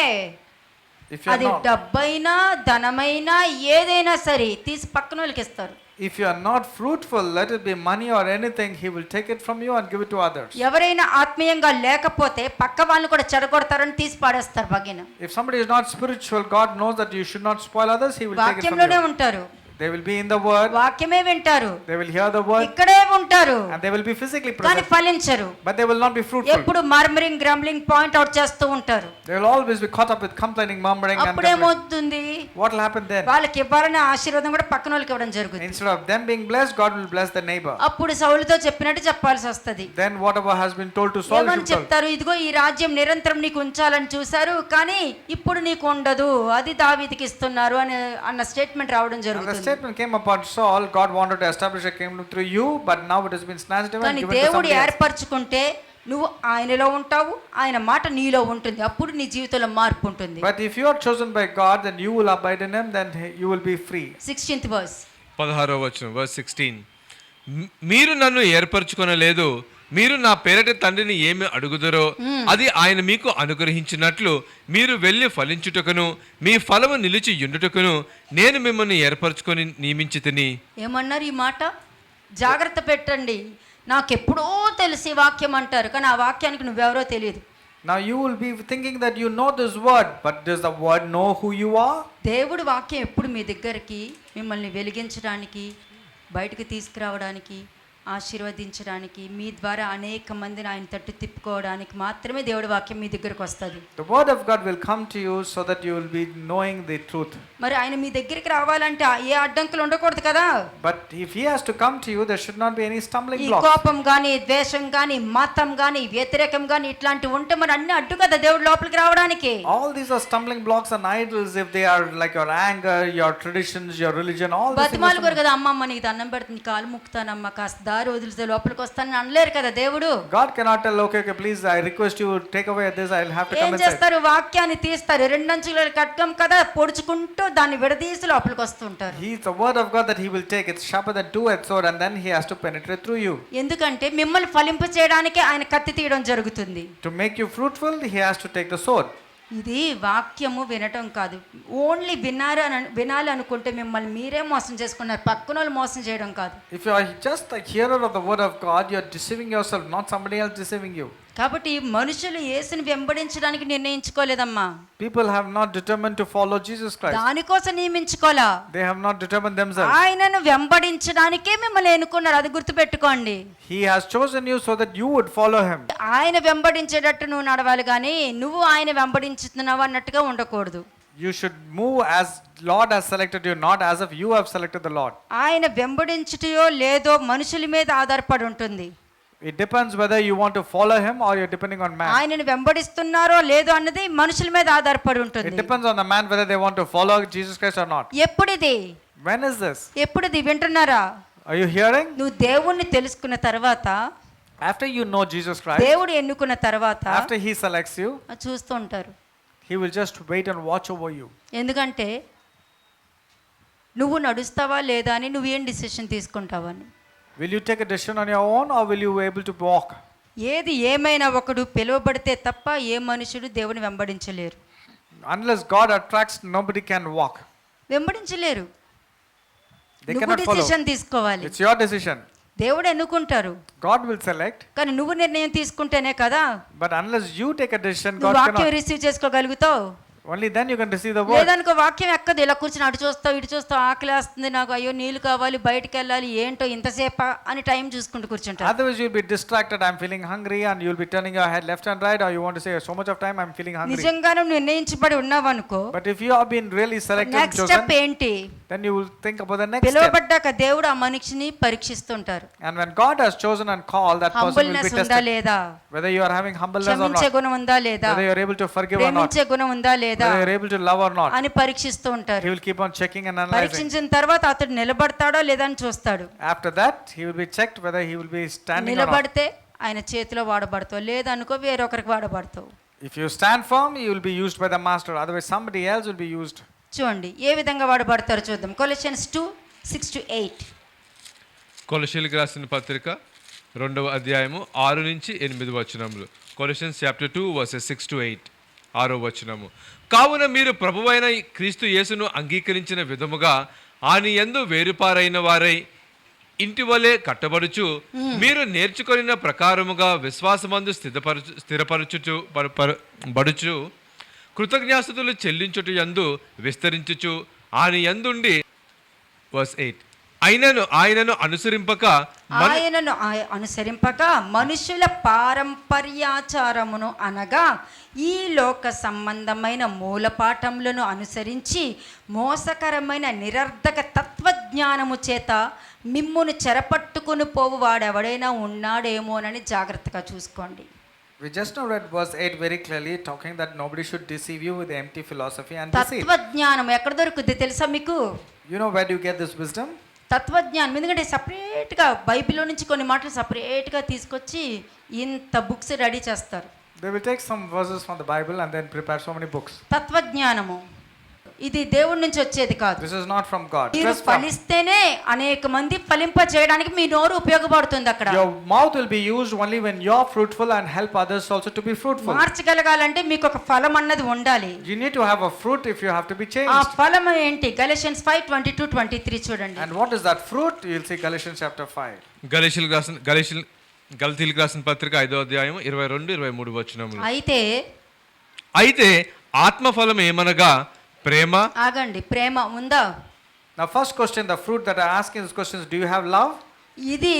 If you are అది not, డబ్బైనా ధనమైనా ఏదైనా సరే తీసి పక్కన వాళ్ళకి ఇస్తారు. If you are not fruitful, let it be money or anything, he will take it from you and give it to others. ఎవరైనా ఆత్మీయంగా లేకపోతే పక్క వాళ్ళని కూడా చెడగొడతారని తీసి పాడేస్తారు బగిన. If somebody is not spiritual, God knows that you should not spoil others, he will take it from వాక్యంలోనే you. ఉంటారు, They will be in the word, వాక్యమే వింటారు, they will hear the word, ఇక్కడే ఉంటారు, and they will be physically కానీ present, ఫలించరు. but they will not be fruitful. ఎప్పుడు murmuring గ్రమ్లింగ్ point out చేస్తూ ఉంటారు. They will always be caught up with complaining, murmuring, and grumbling. అప్పుడేమవుతుంది, What will happen then? వాళ్ళకి ఇవ్వాలనే ఆశీర్వాదం కూడా పక్కన వాళ్ళకి ఇవ్వడం జరుగుతుంది. Instead of them being blessed, God will bless the neighbor. అప్పుడు సౌలుతో చెప్పినట్టు చెప్పాల్సి వస్తది. Then whatever has been told to Saul, he ఏమని should tell. చెప్తారు, ఇదిగో ఈ రాజ్యం నిరంతరం నీకు ఉంచాలని చూశారు కానీ ఇప్పుడు నీకు ఉండదు, అది దావీదుకి ఇస్తున్నారు అని అన్న స్టేట్మెంట్ రావడం And the జరుగుతుంది. statement came upon Saul, God wanted to establish a kingdom through you, but now it has been snatched away and కానీ given to దేవుడు somebody else. ఏర్పరచుకుంటే నువ్వు ఆయనలో ఉంటావు, ఆయన మాట నీలో ఉంటుంది, అప్పుడు నీ జీవితంలో మార్పు ఉంటుంది. But if you are chosen by God, then you will abide in him, then you will be free. 16th verse. 16వ వచనం వర్స్ 16. మీరు నన్ను ఏర్పరచుకొనలేదు, మీరు నా పేరట తండ్రిని ఏమి అడుగుదరో అది ఆయన మీకు అనుగ్రహించినట్లు మీరు వెళ్ళి ఫలించుటకును మీ ఫలము నిలిచి యుండుటకును నేను మిమ్మల్ని ఏర్పరచుకొని నియమించితిని. ఏమన్నారు ఈ మాట? జాగ్రత్త పెట్టండి, నాకెప్పుడో తెలిసి వాక్యం అంటారు కానీ ఆ వాక్యానికి నువ్వెవరో తెలియదు. Now you will be thinking that you know this word, but does the word know who you are? దేవుడి వాక్యం ఎప్పుడు మీ దగ్గరికి మిమ్మల్ని వెలిగించడానికి, బయటకు తీసుకురావడానికి, ఆశీర్వదించడానికి, మీ ద్వారా అనేక మందిని ఆయన తట్టు తిప్పుకోవడానికి మాత్రమే దేవుడి వాక్యం మీ దగ్గరకు వస్తుంది. The word of God will come to you so that you will be knowing the truth. మరి ఆయన మీ దగ్గరికి రావాలంటే ఏ అడ్డంకులు ఉండకూడదు కదా. But if he has to come to you, there should not be any stumbling ఈ blocks. కోపం గాని, ద్వేషం గాని, మతం గాని, వ్యతిరేకం గాని ఇట్లాంటివి ఉంటే మరి అన్ని అడ్డు కదా దేవుడి లోపలికి రావడానికి. All these are stumbling blocks and idols if they are like your anger, your traditions, your religion, all these things. బతిమాలు కూడా కదా, అమ్మమ్మ నీకు దండం పెడుతుంది, కాలు ముక్తానమ్మ, కాస్త దారి వదిలితే లోపలికి వస్తానని అనలేరు కదా దేవుడు. God cannot tell, okay, please, I request you, take away this, I'll have to ఏం come inside. చేస్తారు, వాక్యాన్ని తీస్తారు, రెండంచుల ఖడ్గం కదా, పొడుచుకుంటూ దాన్ని విడదీసి లోపలికి వస్తుంటారు. He is the word of God that he will take. It's sharper than two-edged sword, and then he has to penetrate through you. ఎందుకంటే మిమ్మల్ని ఫలింప చేయడానికి ఆయన కత్తి తీయడం జరుగుతుంది. To make you fruitful, he has to take the sword. ఇది వాక్యము వినటం కాదు, ఓన్లీ వినాలి అనుకుంటే మిమ్మల్ని మీరే మోసం చేసుకున్నారు, పక్కన వాళ్ళు మోసం చేయడం కాదు. If you are just a hearer of the word of God, you are deceiving yourself, not somebody else deceiving you. కాబట్టి మనుషులు యేసుని వెంబడించడానికి నిర్ణయించుకోలేదమ్మా, People have not determined to follow Jesus Christ. దానికోసం నియమించుకోలా, They have not determined themselves. ఆయనను వెంబడించడానికే మిమ్మల్ని ఎన్నుకున్నారు, అది గుర్తుపెట్టుకోండి. He has chosen you so that you would follow him. ఆయన వెంబడించేటట్టు నువ్వు నడవాలి కానీ నువ్వు ఆయన వెంబడించుతున్నావు అన్నట్టుగా ఉండకూడదు. You should move as Lord has selected you, not as if you have selected the Lord. ఆయన వెంబడించుటయో లేదో మనుషుల మీద ఆధారపడి ఉంటుంది. It depends whether you want to follow him or you're depending on man. ఆయనను వెంబడిస్తున్నారో లేదో అన్నది మనుషుల మీద ఆధారపడి It ఉంటుంది. depends on the man whether they want to follow Jesus Christ or not. ఎప్పుడిది When is this? ఎప్పుడిది వింటున్నారా? Are you hearing? నువ్వు దేవుణ్ణి తెలుసుకున్న తర్వాత, After you know Jesus Christ, దేవుడు ఎన్నుకున్న తర్వాత after he selects you, చూస్తూ ఉంటారు. he will just wait and watch over you. ఎందుకంటే నువ్వు నడుస్తావా లేదా అని నువ్వేం decision తీసుకుంటావని. Will you take a decision on your own or will you be able to walk? ఏది ఏమైనా ఒకడు పిలువబడితే తప్ప ఏ మనుషుడు దేవుని వెంబడించలేరు. Unless God attracts, nobody can walk. వెంబడించలేరు. They నువ్వు cannot follow. డిసిషన్ తీసుకోవాలి. It's your decision. దేవుడు ఎన్నుకుంటారు God will select, కానీ నువ్వు నిర్ణయం తీసుకుంటేనే కదా but unless you take a decision, నువ్వు God వాక్యం cannot. రిసీవ్ చేసుకోగలుగుతావు. Only then you can receive the word. లేదనుకో వాక్యం ఎక్కదు, ఇలా కూర్చొని అటు చూస్తావు ఇటు చూస్తావు, ఆకలి వేస్తుంది నాకు, అయ్యో నీళ్ళు కావాలి, బయటికి వెళ్ళాలి, ఏంటో ఇంతసేపా అని టైం చూసుకుంటూ కూర్చుంటావు. Otherwise you'll be distracted, I'm feeling hungry, and you'll be turning your head left and right, or you want to say so much of time I'm feeling hungry. నిజంగానే నువ్వు నిర్ణయించబడి ఉన్నావు అనుకో, But if you have been really selected and next step chosen, ఏంటి? then you will think about the next step. పిలువబడ్డాక దేవుడు ఆ మనిషిని పరీక్షిస్తుంటారు. And when God has chosen and called, that person will be humbleness ఉందా tested. లేదా, Whether you are having humbleness or క్షమించే not, గుణం ఉందా లేదా, whether you are able to forgive or not, ప్రేమించే గుణం ఉందా లేదా whether you are able to love or not. అని పరీక్షిస్తూ ఉంటారు. He will keep on checking and analyzing. పరీక్షించిన తర్వాత అతడు నిలబడతాడో లేదా అని చూస్తాడు. After that, he will be checked whether he will be standing or not. నిలబడితే ఆయన చేతిలో వాడబడతావు, లేదనుకో వేరొకరికి వాడబడతావు. If you stand firm, you will be used by the master. Otherwise, somebody else will be used. చూడండి ఏ విధంగా వాడబడతారో చూద్దాం. కొలెషన్స్ 2:6-8. కొలొస్సీయులకు రాసిన పత్రిక 2వ అధ్యాయము 6 నుంచి 8 వచనములు. కొలొస్సియన్స్ చాప్టర్ 2 వర్సెస్ 6 to 8. 6వ వచనము. కావున మీరు ప్రభువైన క్రీస్తు యేసును అంగీకరించిన విధముగా ఆయన యందు వేరుపారైన వారై ఇంటి వలె కట్టబడుచు మీరు నేర్చుకొనిన ప్రకారముగా విశ్వాసమందు స్థిరపరచుచు బడుచు కృతజ్ఞాస్తుతులు చెల్లించుట యందు విస్తరించుచు ఆయన యందుండి వర్స్ 8 ఆయనను అనుసరింపక మనుషుల పారంపర్యాచారమును అనగా ఈ లోక సంబంధమైన మూలపాఠములను అనుసరించి మోసకరమైన నిరర్ధక తత్వజ్ఞానము చేత మిమ్మును చెరపట్టుకుని పోవు వాడెవడైనా ఉన్నాడేమోనని జాగ్రత్తగా చూసుకోండి. We just now read verse 8 very clearly, talking that nobody should deceive you with empty philosophy and deceit. తత్వజ్ఞానం ఎక్కడ దొరుకుద్ది తెలుసా మీకు? You know where do you get this wisdom? తత్వజ్ఞానం ఎందుకంటే సపరేట్గా బైబిల్లో నుంచి కొన్ని మాటలు సపరేట్గా తీసుకొచ్చి ఇంత బుక్స్ రెడీ చేస్తారు. They will take some verses from the Bible and then prepare so many books. తత్వజ్ఞానము ఇది దేవుడి నుంచి వచ్చేది కాదు. This is not from God. మీరు ఫలిస్తేనే అనేక మంది ఫలింప చేయడానికి మీ నోరు ఉపయోగపడుతుంది. అక్కడ your mouth will be used only when you are fruitful and help others also to be fruitful. మార్చగలగాలంటే మీకు ఒక ఫలం అన్నది ఉండాలి. You need to have a fruit if you have to be ఆ changed. ఫలం ఏంటి? గలషియన్స్ 5:22-23 చూడండి. And what is that fruit? You'll see Galatians chapter 5. గలతీయులకు రాసిన పత్రిక 5వ అధ్యాయం 22-23 వచనములు. అయితే ఆత్మఫలం ఏమనగా ప్రేమ. ఆగండి, ప్రేమ ఉందా? Now first question, the fruit that I ask in this question is, do you have love? ఇది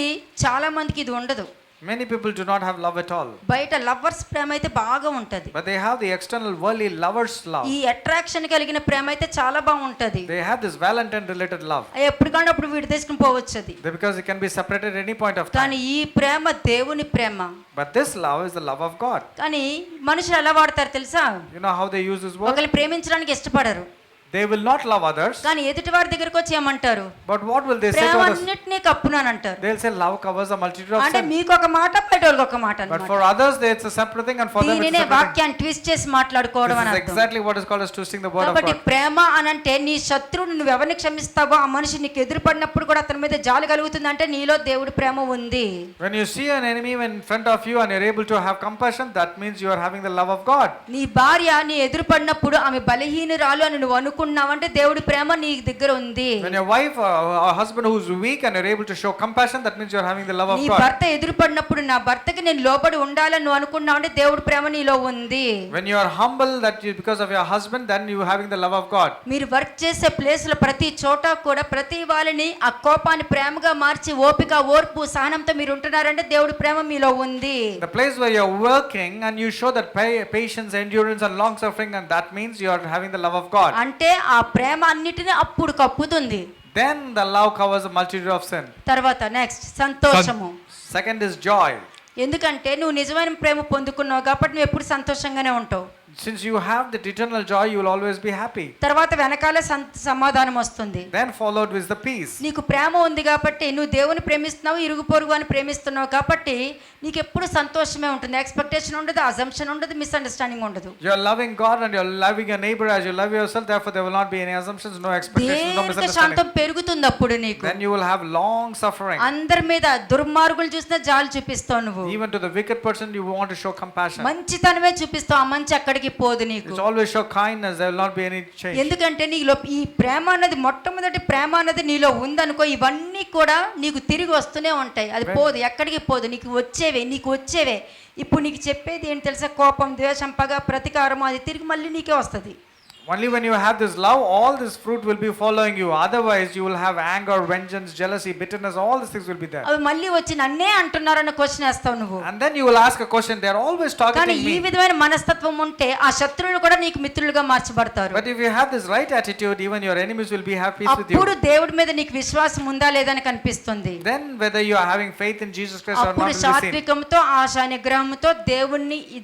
చాలా మందికి ఇది ఉండదు. Many people do not have love at all. బయట లవర్స్ ప్రేమ అయితే బాగా ఉంటది. But they have the external worldly lovers love. ఈ అట్రాక్షన్ కలిగిన ప్రేమ అయితే చాలా బాగుంటది. They have this Valentine related love. ఎప్పటికంటే అప్పుడు వీడి తీసుకుని పోవచ్చు అది. Because it can be separated at any point of time. కానీ ఈ ప్రేమ దేవుని ప్రేమ. But this love is the love of God. కానీ మనుషులు ఎలా వాడతారు తెలుసా? You know how they use this word? ఒకరిని ప్రేమించడానికి ఇష్టపడరు. They will not love others. కానీ ఎదుటి వారి దగ్గరికి వచ్చి ఏమంటారు? But what will they say to Prema others? అన్నిటినీ కప్పునాను అంటారు. They'll say love covers a multitude of అంటే sin. మీకు ఒక మాట బయట వాళ్ళకి ఒక మాట But అన్నమాట. for others it's a separate thing and for them it's a దీనినే separate thing. వాక్యాన్ని ట్విస్ట్ చేసి మాట్లాడుకోవడం అని This is అర్థం. exactly what is called as twisting the word of కాబట్టి God. ప్రేమ అనంటే నీ శత్రువుని నువ్వు ఎవరిని క్షమిస్తావో ఆ మనిషి నీకు ఎదురుపడినప్పుడు కూడా అతని మీద జాలి కలుగుతుంది అంటే నీలో దేవుడి ప్రేమ ఉంది. When you see an enemy in front of you and you're able to have compassion, that means you are having the love of God. నీ భార్య నీ ఎదురుపడినప్పుడు ఆమె బలహీనురాలు అని నువ్వు అనుకున్నావంటే దేవుడి ప్రేమ నీ దగ్గర ఉంది. When your wife or husband who's weak and you're able to show compassion, that means you're having the love of నీ God. భర్త ఎదురుపడినప్పుడు నా భర్తకి నేను లోబడి ఉండాలని నువ్వు అనుకున్నావంటే దేవుడి ప్రేమ నీలో ఉంది. When you are humble that you, because of your husband, then you having the love of God. మీరు వర్క్ చేసే ప్లేస్ లో ప్రతి చోట కూడా ప్రతి వాళ్ళని ఆ కోపాన్ని ప్రేమగా మార్చి ఓపిక ఓర్పు సహనంతో మీరు ఉంటున్నారంటే దేవుడి ప్రేమ మీలో ఉంది. The place where you're working and you show that patience, endurance and long suffering, and that means you are having the love of God. అంటే ఆ ప్రేమ అన్నిటిని అప్పుడు కప్పుతుంది. Then the love covers a multitude of sin. తర్వాత next సంతోషము. Second is joy. ఎందుకంటే నువ్వు నిజమైన ప్రేమ పొందుకున్నావు కాబట్టి నువ్వు ఎప్పుడు సంతోషంగానే ఉంటావు. Since you have that eternal joy, you will always be happy. తర్వాత వెనకాల సమాధానం వస్తుంది. Then followed with the peace. నీకు ప్రేమ ఉంది కాబట్టి నువ్వు దేవుని ప్రేమిస్తున్నావు, ఇరుగు పొరుగు అని ప్రేమిస్తున్నావు కాబట్టి నీకు ఎప్పుడు సంతోషమే ఉంటుంది. ఎక్స్పెక్టేషన్ ఉండదు, అజంప్షన్ ఉండదు, మిస్అండర్స్టాండింగ్ ఉండదు. You are loving God and you are loving your neighbor as you love yourself. Therefore, there will not be any assumptions, no expectations, no misunderstanding. శాంతం పెరుగుతుంది అప్పుడు నీకు. Then you will have long suffering. అందరి మీద దుర్మార్గులు చూసినా జాలి చూపిస్తావు నువ్వు. Even to the wicked person, you want to show compassion. మంచితనమే చూపిస్తావు. ఆ మంచి అక్కడికి పోదు నీకు. It's always show kindness. There will not be any change. ఎందుకంటే నీలో ఈ ప్రేమ అన్నది మొట్టమొదటి ప్రేమ అన్నది నీలో ఉందనుకో, ఇవన్నీ కూడా నీకు తిరిగి వస్తూనే ఉంటాయి. అది పోదు, ఎక్కడికి పోదు. నీకు వచ్చేవే. ఇప్పుడు నీకు చెప్పేది ఏంటి తెలుసా? కోపం, ద్వేషం, పగ, ప్రతీకారం అది తిరిగి మళ్ళీ నీకే వస్తుంది. Only when you have this love, all this fruit will be following you. Otherwise, you will have anger, vengeance, jealousy, bitterness. All these things will be there. అవి మళ్ళీ వచ్చి నన్నే అంటున్నారన్న క్వశ్చన్ వేస్తావు నువ్వు. And then you will ask a question. They are always కానీ targeting ఈ me. విధమైన మనస్తత్వం ఉంటే ఆ శత్రువులు కూడా నీకు మిత్రులుగా మార్చబడతారు. But if you have this right attitude, even your enemies will be happy with you. అప్పుడు దేవుడి మీద నీకు విశ్వాసం ఉందా లేదని కనిపిస్తుంది. Then whether you are having faith in Jesus Christ or not అప్పుడు will be seen. సాత్వికంతో ఆశా నిగ్రహంతో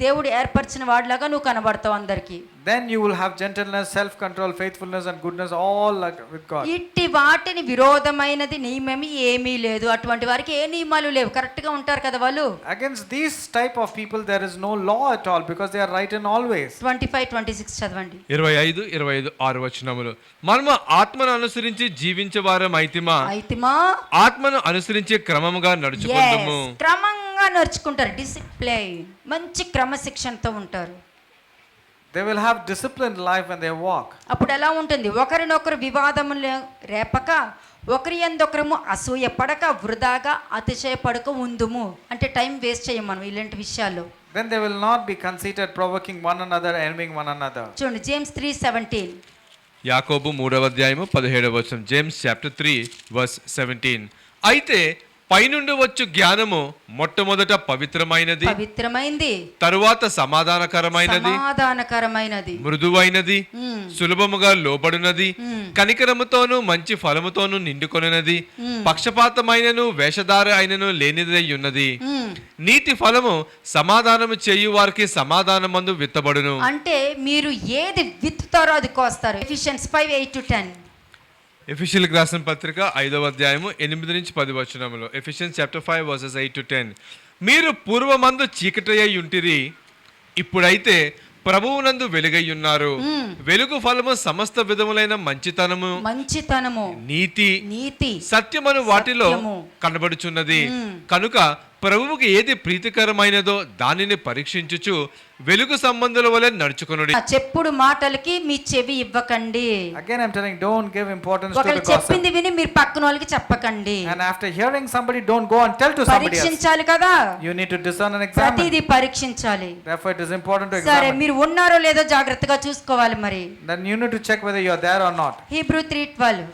దేవుడు ఏర్పరిచిన వాడిలాగా నువ్వు కనబడతావు అందరికి. Then you will have gentleness, self-control, faithfulness and goodness all like with God. ఇట్టి వాటిని విరోధమైనది నియమేమి ఏమీ లేదు. అటువంటి వారికి ఏ నియమాలు లేవు. కరెక్ట్ గా ఉంటారు కదా వాళ్ళు. Against these type of people there is no law at all because they are right in all ways. 25-26 చదవండి. 25-26 వచనములు. మనము ఆత్మను అనుసరించి జీవించే వారం అయితిమా ఆత్మను అనుసరించే క్రమముగా నడుచుకుందాము. క్రమంగా నడుచుకుంటారు. డిసిప్లైన్, మంచి క్రమశిక్షణతో ఉంటారు. They will have disciplined life when they walk. అప్పుడు ఎలా ఉంటుంది? ఒకరినొకరు వివాదములు రేపక, ఒకరి యందొకరము అసూయ పడక, వృధాగా అతిశయపడక ఉందుము. అంటే టైం వేస్ట్ చేయం మనం ఇలాంటి విషయాల్లో. Then they will not be conceited, provoking one another, envying one another. చూడండి జేమ్స్ 3:17. యాకోబు 3:17 జేమ్స్ చాప్టర్ 3:17. అయితే పైనుండి వచ్చు జ్ఞానము మొట్టమొదట పవిత్రమైనది, పవిత్రమైంది, తరువాత సమాధానకరమైనది, మృదువైనది, సులభముగా లోబడినది, కనికరముతోను మంచి ఫలముతోను నిండుకొనినది, పక్షపాతమైనను వేషధార అయినను లేనిదై ఉన్నది. నీతి ఫలము సమాధానము చేయు వారికి సమాధానమందు విత్తబడును. అంటే మీరు ఏది విత్తుతారో అది కోస్తారు. ఎఫిషియన్స్ 5:8-10. ఎఫెసీయులకు రాసిన పత్రిక 5:8-10. Ephesians chapter 5:8-10. మీరు పూర్వమందు చీకటి అయి ఉంటిరి, ఇప్పుడైతే ప్రభువునందు వెలుగై ఉన్నారు. వెలుగు ఫలము సమస్త విధములైన మంచితనము, నీతి, సత్యమను వాటిలో కనబడుచున్నది. కనుక ప్రభువుకి ఏది ప్రీతికరమైనదో దానిని పరీక్షించుచు వెలుగు సంబంధుల వలె నడుచుకొనుడి. చెప్పుడు మాటలకి మీ చెవి ఇవ్వకండి. Again I'm telling, don't give importance to the ఒకరు gossip. చెప్పింది విని మీరు పక్కన వాళ్ళకి చెప్పకండి. And after hearing somebody, don't go and tell to somebody else. పరీక్షించాలి కదా. You need to discern and examine. ప్రతిదీ పరీక్షించాలి. Therefore it is important to సరే, examine. మీరు ఉన్నారో లేదో జాగ్రత్తగా చూసుకోవాలి. మరి Then you need to check whether you are there or not. Hebrew 3:12.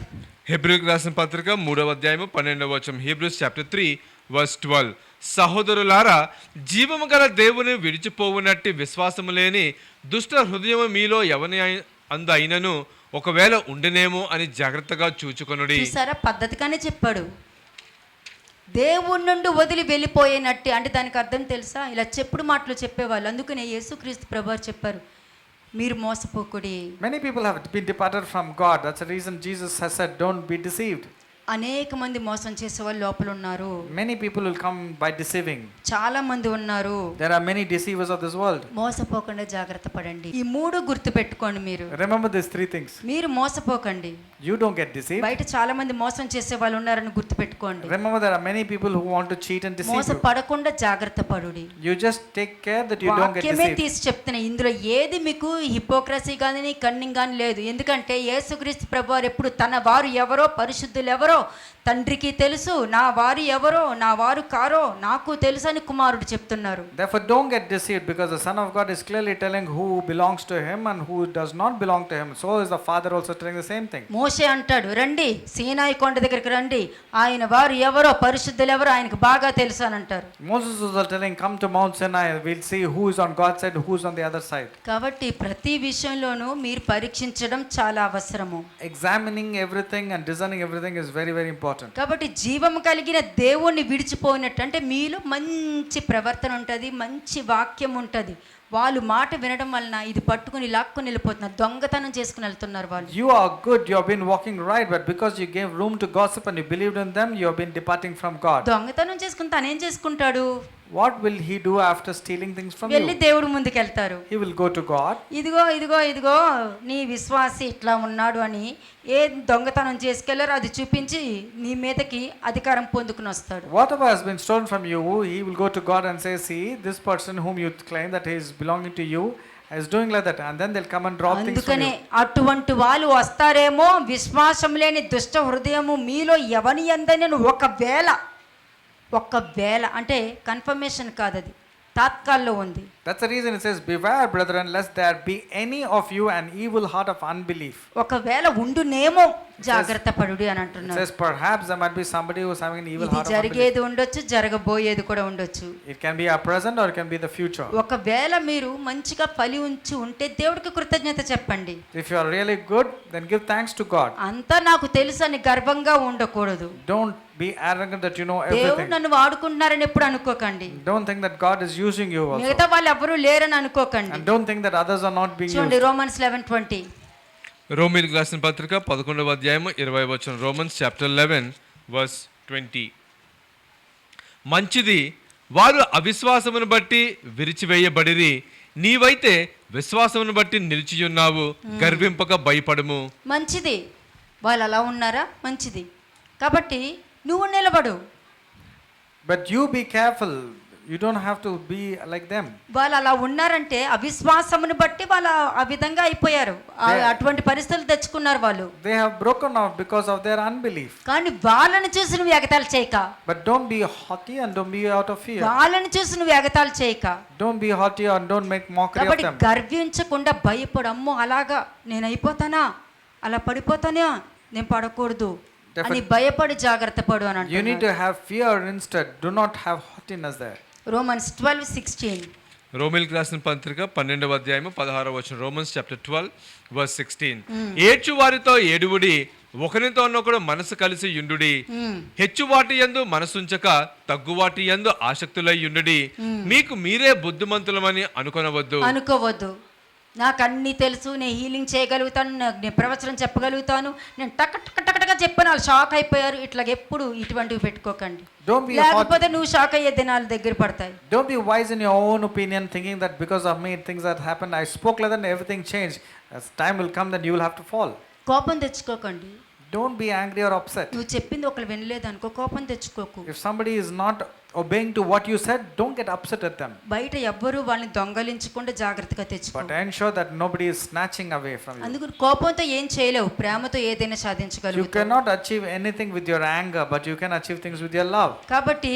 హెబ్రీయులకు రాసిన పత్రిక 3:12. Hebrews chapter 3:12. సహోదరులారా, జీవము గల దేవుని విడిచిపోవునట్టి విశ్వాసము లేని దుష్ట హృదయము మీలో ఎవని అందు అయినను ఒకవేళ ఉండనేమో అని జాగ్రత్తగా చూచుకొనుడి. చూసారా, పద్ధతిగానే చెప్పాడు. దేవుడి నుండి వదిలి వెళ్ళిపోయినట్టు అంటే దానికి అర్థం తెలుసా? ఇలా చెప్పుడు మాటలు చెప్పేవాళ్ళు. అందుకనే యేసుక్రీస్తు ప్రభువారు చెప్పారు, మీరు మోసపోకుడి. Many people have been departed from God. That's the reason Jesus has said, don't be deceived. అనేక మంది మోసం చేసే వాళ్ళు లోపల ఉన్నారు. Many people will come by deceiving. చాలా మంది ఉన్నారు. There are many deceivers of this world. మోసపోకుండా జాగ్రత్త పడండి. ఈ మూడు గుర్తు పెట్టుకోండి. మీరు Remember these three things. మీరు మోసపోకండి. You don't get deceived. బయట చాలా మంది మోసం చేసే వాళ్ళు ఉన్నారని గుర్తు పెట్టుకోండి. Remember there are many people who want to cheat and deceive you. మోసపడకుండా జాగ్రత్త పడుడి. You just take care that you don't get వాక్యమే deceived. తీసి చెప్తున్నా, ఇందులో ఏది మీకు హిపోక్రసీ కానీ కన్నింగ్ కానీ లేదు. ఎందుకంటే యేసుక్రీస్తు ప్రభువారు ఎప్పుడు తన వారు ఎవరో, పరిశుద్ధులు ఎవరో తండ్రికి తెలుసు, నా వారు ఎవరో, నా వారు కారో నాకు తెలుసు అని కుమారుడు చెప్తున్నారు. Therefore don't get deceived, because the Son of God is clearly telling who belongs to him and who does not belong to him. So is the Father also telling the same thing. మోషే అంటాడు, రండి సీనాయి కొండ దగ్గరికి రండి, ఆయన వారు ఎవరో, పరిశుద్ధులు ఎవరో ఆయనకు బాగా తెలుసు అని అంటారు. Moses was also telling, come to Mount Sinai, we'll see who is on God's side, who is on the other side. కాబట్టి ప్రతి విషయంలోనూ మీరు పరీక్షించడం చాలా అవసరము. Examining everything and discerning everything is very, very important. కాబట్టి జీవము కలిగిన దేవుణ్ణి విడిచిపోయినట్టు అంటే మీలో మంచి ప్రవర్తన ఉంటుంది, మంచి వాక్యం ఉంటుంది. వాళ్ళు మాట వినడం వలన ఇది పట్టుకుని లాక్కుని వెళ్ళిపోతున్నారు, దొంగతనం చేసుకుని వెళ్తున్నారు వాళ్ళు. You are good, you have been walking right, but because you gave room to gossip and you believed in them, you have been departing from God. దొంగతనం చేసుకుని తను ఏం చేసుకుంటాడు? What will he do after stealing things from వెళ్ళి you? దేవుడు ముందుకు వెళ్తారు. He will go to God. ఇదిగో ఇదిగో ఇదిగో నీ విశ్వాసి ఇట్లా ఉన్నాడు అని ఏ దొంగతనం చేసుకెళ్లారో అది చూపించి నీ మీదకి అధికారం పొందుకుని వస్తాడు. Whatever has been stolen from you, he will go to God and say, see, this person whom you claim that he is belonging to you is doing like that, and then they'll come and drop things from అందుకనే you. అటువంటి వాళ్ళు వస్తారేమో, విశ్వాసం లేని దుష్ట హృదయము మీలో ఎవని యందైనను ఒకవేళ అంటే కన్ఫర్మేషన్ కాదు, అది తాత్కాల్లో ఉంది. That's the reason it says, beware brethren, lest there be any of you an evil heart of unbelief. ఒకవేళ ఉండునేమో జాగ్రత్త పడుడి అని It అంటున్నారు. says perhaps there might be somebody who is having an evil ఇది heart of unbelief. జరిగేది ఉండొచ్చు, జరగబోయేది కూడా ఉండొచ్చు. It can be our present or it can be the future. ఒకవేళ మీరు మంచిగా ఫలి ఉంచి ఉంటే దేవుడికి కృతజ్ఞత చెప్పండి. If you are really good, then give thanks to God. అంతా నాకు తెలుసు అని గర్వంగా ఉండకూడదు. Don't be arrogant that you know దేవుడు everything. నన్ను వాడుకుంటున్నారని ఎప్పుడు అనుకోకండి. Don't think that God is using you also. మిగతా వాళ్ళు ఎవరు లేరని అనుకోకండి. And don't think that others are not being చూడండి used. రోమన్స్ 11:20. రోమీయులకు రాసిన పత్రిక 11:20. Romans chapter 11:20. మంచిది, వారు అవిశ్వాసమును బట్టి విరిచివేయబడిరి, నీవైతే విశ్వాసమును బట్టి నిలిచియున్నావు, గర్వింపక భయపడము. మంచిది, వాళ్ళు అలా ఉన్నారా? మంచిది, కాబట్టి నువ్వు నిలబడు. But you be careful. You don't have to be like them. వాళ్ళు అలా ఉన్నారంటే అవిశ్వాసమును బట్టి వాళ్ళు ఆ విధంగా అయిపోయారు. అటువంటి పరిస్థితులు తెచ్చుకున్నారు వాళ్ళు. They have broken off because of their unbelief. కానీ వాళ్ళని చూసి నువ్వు ఎగతాళి చేయక. But don't be haughty and don't be out of fear. వాళ్ళని చూసి నువ్వు ఎగతాళి చేయక. Don't be haughty and don't make mockery of కాబట్టి them. గర్వించకుండా భయపడు. అమ్మో అలాగా నేను అయిపోతానా, అలా పడిపోతానా, నేను పడకూడదు అని భయపడి జాగ్రత్త పడు అని You need అంటున్నాడు. to have fear instead. Do not have haughtiness there. Romans 12:16. రోమిల్కి రాసిన పత్రిక 12వ అధ్యాయము 16వ వచనం. Romans chapter 12 verse 16. ఏడ్చు వారితో ఏడువుడి, ఒకరితోనొకడు మనసు కలిసి యుండుడి. హెచ్చువాటి యందు మనసుంచక తగ్గువాటి యందు ఆసక్తులై యుండుడి. మీకు మీరే బుద్ధిమంతులమని అనుకోవద్దు. నాకు అన్నీ తెలుసు, నేను హీలింగ్ చేయగలుగుతాను, నేను ప్రవచనం చెప్పగలుగుతాను, నేను టకటకటకటగా చెప్పాను, వాళ్ళు షాక్ అయిపోయారు. ఇట్లా ఎప్పుడు ఇటువంటివి పెట్టుకోకండి. లేకపోతే నువ్వు షాక్ అయ్యే దినాలు దగ్గర పడతాయి. Don't be wise in your own opinion, thinking that because of me things that happened, I spoke like that and everything changed. As time will come, then you will have to fall. కోపం తెచ్చుకోకండి. Don't be angry or upset. నువ్వు చెప్పింది ఒకళ్ళు వినలేదు అనుకో, కోపం తెచ్చుకోకు. If somebody is not obeying to what you said, don't get upset at them. బయట ఎవ్వరూ వాళ్ళని దొంగలించకుండా జాగ్రత్తగా తెచ్చుకో. But ensure that nobody is snatching away from you. అందుకు కోపంతో ఏం చేయలేవు, ప్రేమతో ఏదైనా You సాధించగలుగుతావు. cannot achieve anything with your anger, but you can achieve things with your love. కాబట్టి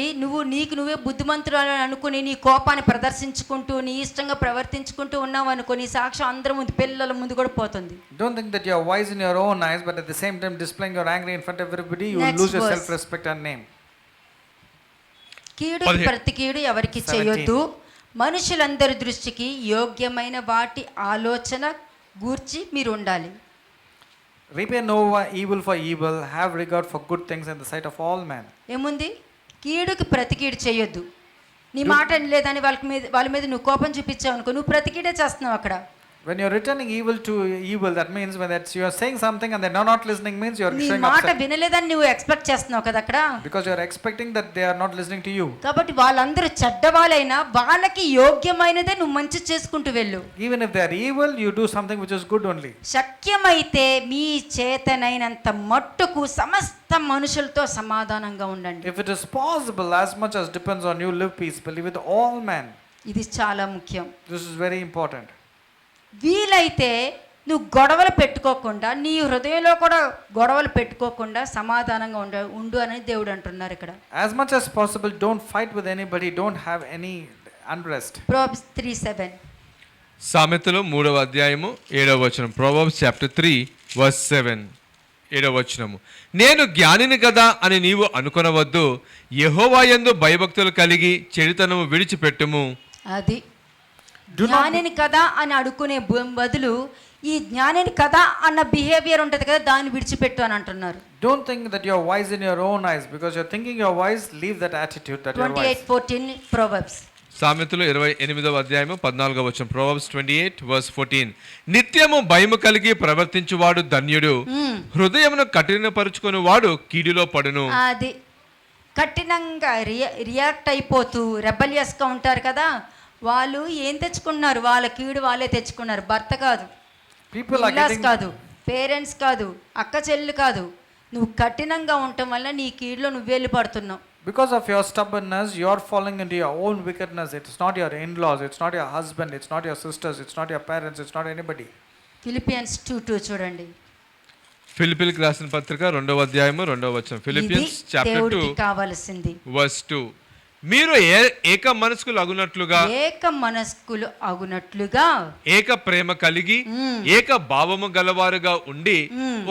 నీకు నువ్వే బుద్ధిమంతురాలు అనుకుని నీ కోపాన్ని ప్రదర్శించుకుంటూ నీ ఇష్టంగా ప్రవర్తించుకుంటూ ఉన్నావు అనుకో, నీ సాక్ష్యం అందరి ముందు, పిల్లల ముందు కూడా పోతుంది. Don't think that you are wise in your own eyes, but at the same time displaying your anger in front of everybody, you will Next lose your verse. self-respect and name. కీడుకి ప్రతి కీడు ఎవరికి చేయొద్దు, మనుషులందరి దృష్టికి యోగ్యమైన వాటి ఆలోచన గూర్చి మీరు ఉండాలి. Repay no evil for evil, have regard for good things in the sight of all men. ఏముంది? కీడుకి ప్రతి కీడు చేయొద్దు. నీ మాట లేదని వాళ్ళ మీద నువ్వు కోపం చూపించావు అనుకో, నువ్వు ప్రతి కీడే చేస్తున్నావు అక్కడ. When you're returning evil to evil, that means when you are saying something and they're not listening, means you're నీ showing మాట upset. వినలేదని నువ్వు ఎక్స్పెక్ట్ చేస్తున్నావు కదా అక్కడ. Because you're expecting that they are not listening to you. కాబట్టి వాళ్ళందరూ చెడ్డవాళ్ళైనా వాళ్ళకి యోగ్యమైనదే నువ్వు మంచి చేసుకుంటూ వెళ్ళు. Even if they are evil, you do something which is good only. శక్యమైతే మీ చేతనైనంత మట్టుకు సమస్త మనుషులతో సమాధానంగా ఉండండి. If it is possible, as much as depends on you, live peacefully with all men. ఇది చాలా ముఖ్యం. This is very important. వీలైతే నువ్వు గొడవలు పెట్టుకోకుండా, నీ హృదయంలో కూడా గొడవలు పెట్టుకోకుండా సమాధానంగా ఉండు అని దేవుడు అంటున్నారు ఇక్కడ. As much as possible, don't fight with anybody, don't have any unrest. Proverbs 3:7. సామెతలు 3వ అధ్యాయము 7వ వచనం. Proverbs chapter 3 verse 7. 7వ వచనము. నేను జ్ఞానిని కదా అని నీవు అనుకొనవద్దు, యెహోవా యందు భయభక్తులు కలిగి చెడుతనము విడిచిపెట్టుము. అది జ్ఞానిని కదా అని అడుక్కునే బదులు ఈ జ్ఞానిని కదా అన్న బిహేవియర్ ఉంటుంది కదా, దాన్ని విడిచిపెట్టు అని అంటున్నారు. Don't think that you're wise in your own eyes. Because you're thinking you're wise, leave that attitude that you're wise. 28:14 Proverbs. సామెతలు 28వ అధ్యాయము 14వ వచనం. Proverbs 28 verse 14. నిత్యము భయము కలిగి ప్రవర్తించువాడు ధన్యుడు, హృదయమును కఠినపరుచుకొని వాడు కీడులో పడును. అది కఠినంగా రియాక్ట్ అయిపోతూ రెబలియస్గా ఉంటారు కదా, వాళ్ళు ఏం తెచ్చుకున్నారు? వాళ్ళ కీడు వాళ్ళే తెచ్చుకున్నారు. భర్త కాదు, కాదు, పేరెంట్స్ కాదు, అక్క చెల్లి కాదు, నువ్వు కఠినంగా ఉండటం వల్ల నీ కీడులో నువ్వు వెళ్ళి పడుతున్నావు. Because of your stubbornness, you're falling into your own wickedness. It's not your in-laws, it's not your husband, it's not your sisters, it's not your parents, it's not anybody. Philippians 2:2 చూడండి. ఫిలిప్పీలకు రాసిన పత్రిక 2వ అధ్యాయము 2వ వచనం. Philippians chapter 2 కావాల్సింది verse 2. మీరు ఏక మనస్కులు అగునట్లుగా ఏక ప్రేమ కలిగి ఏక భావము గలవారుగా ఉండి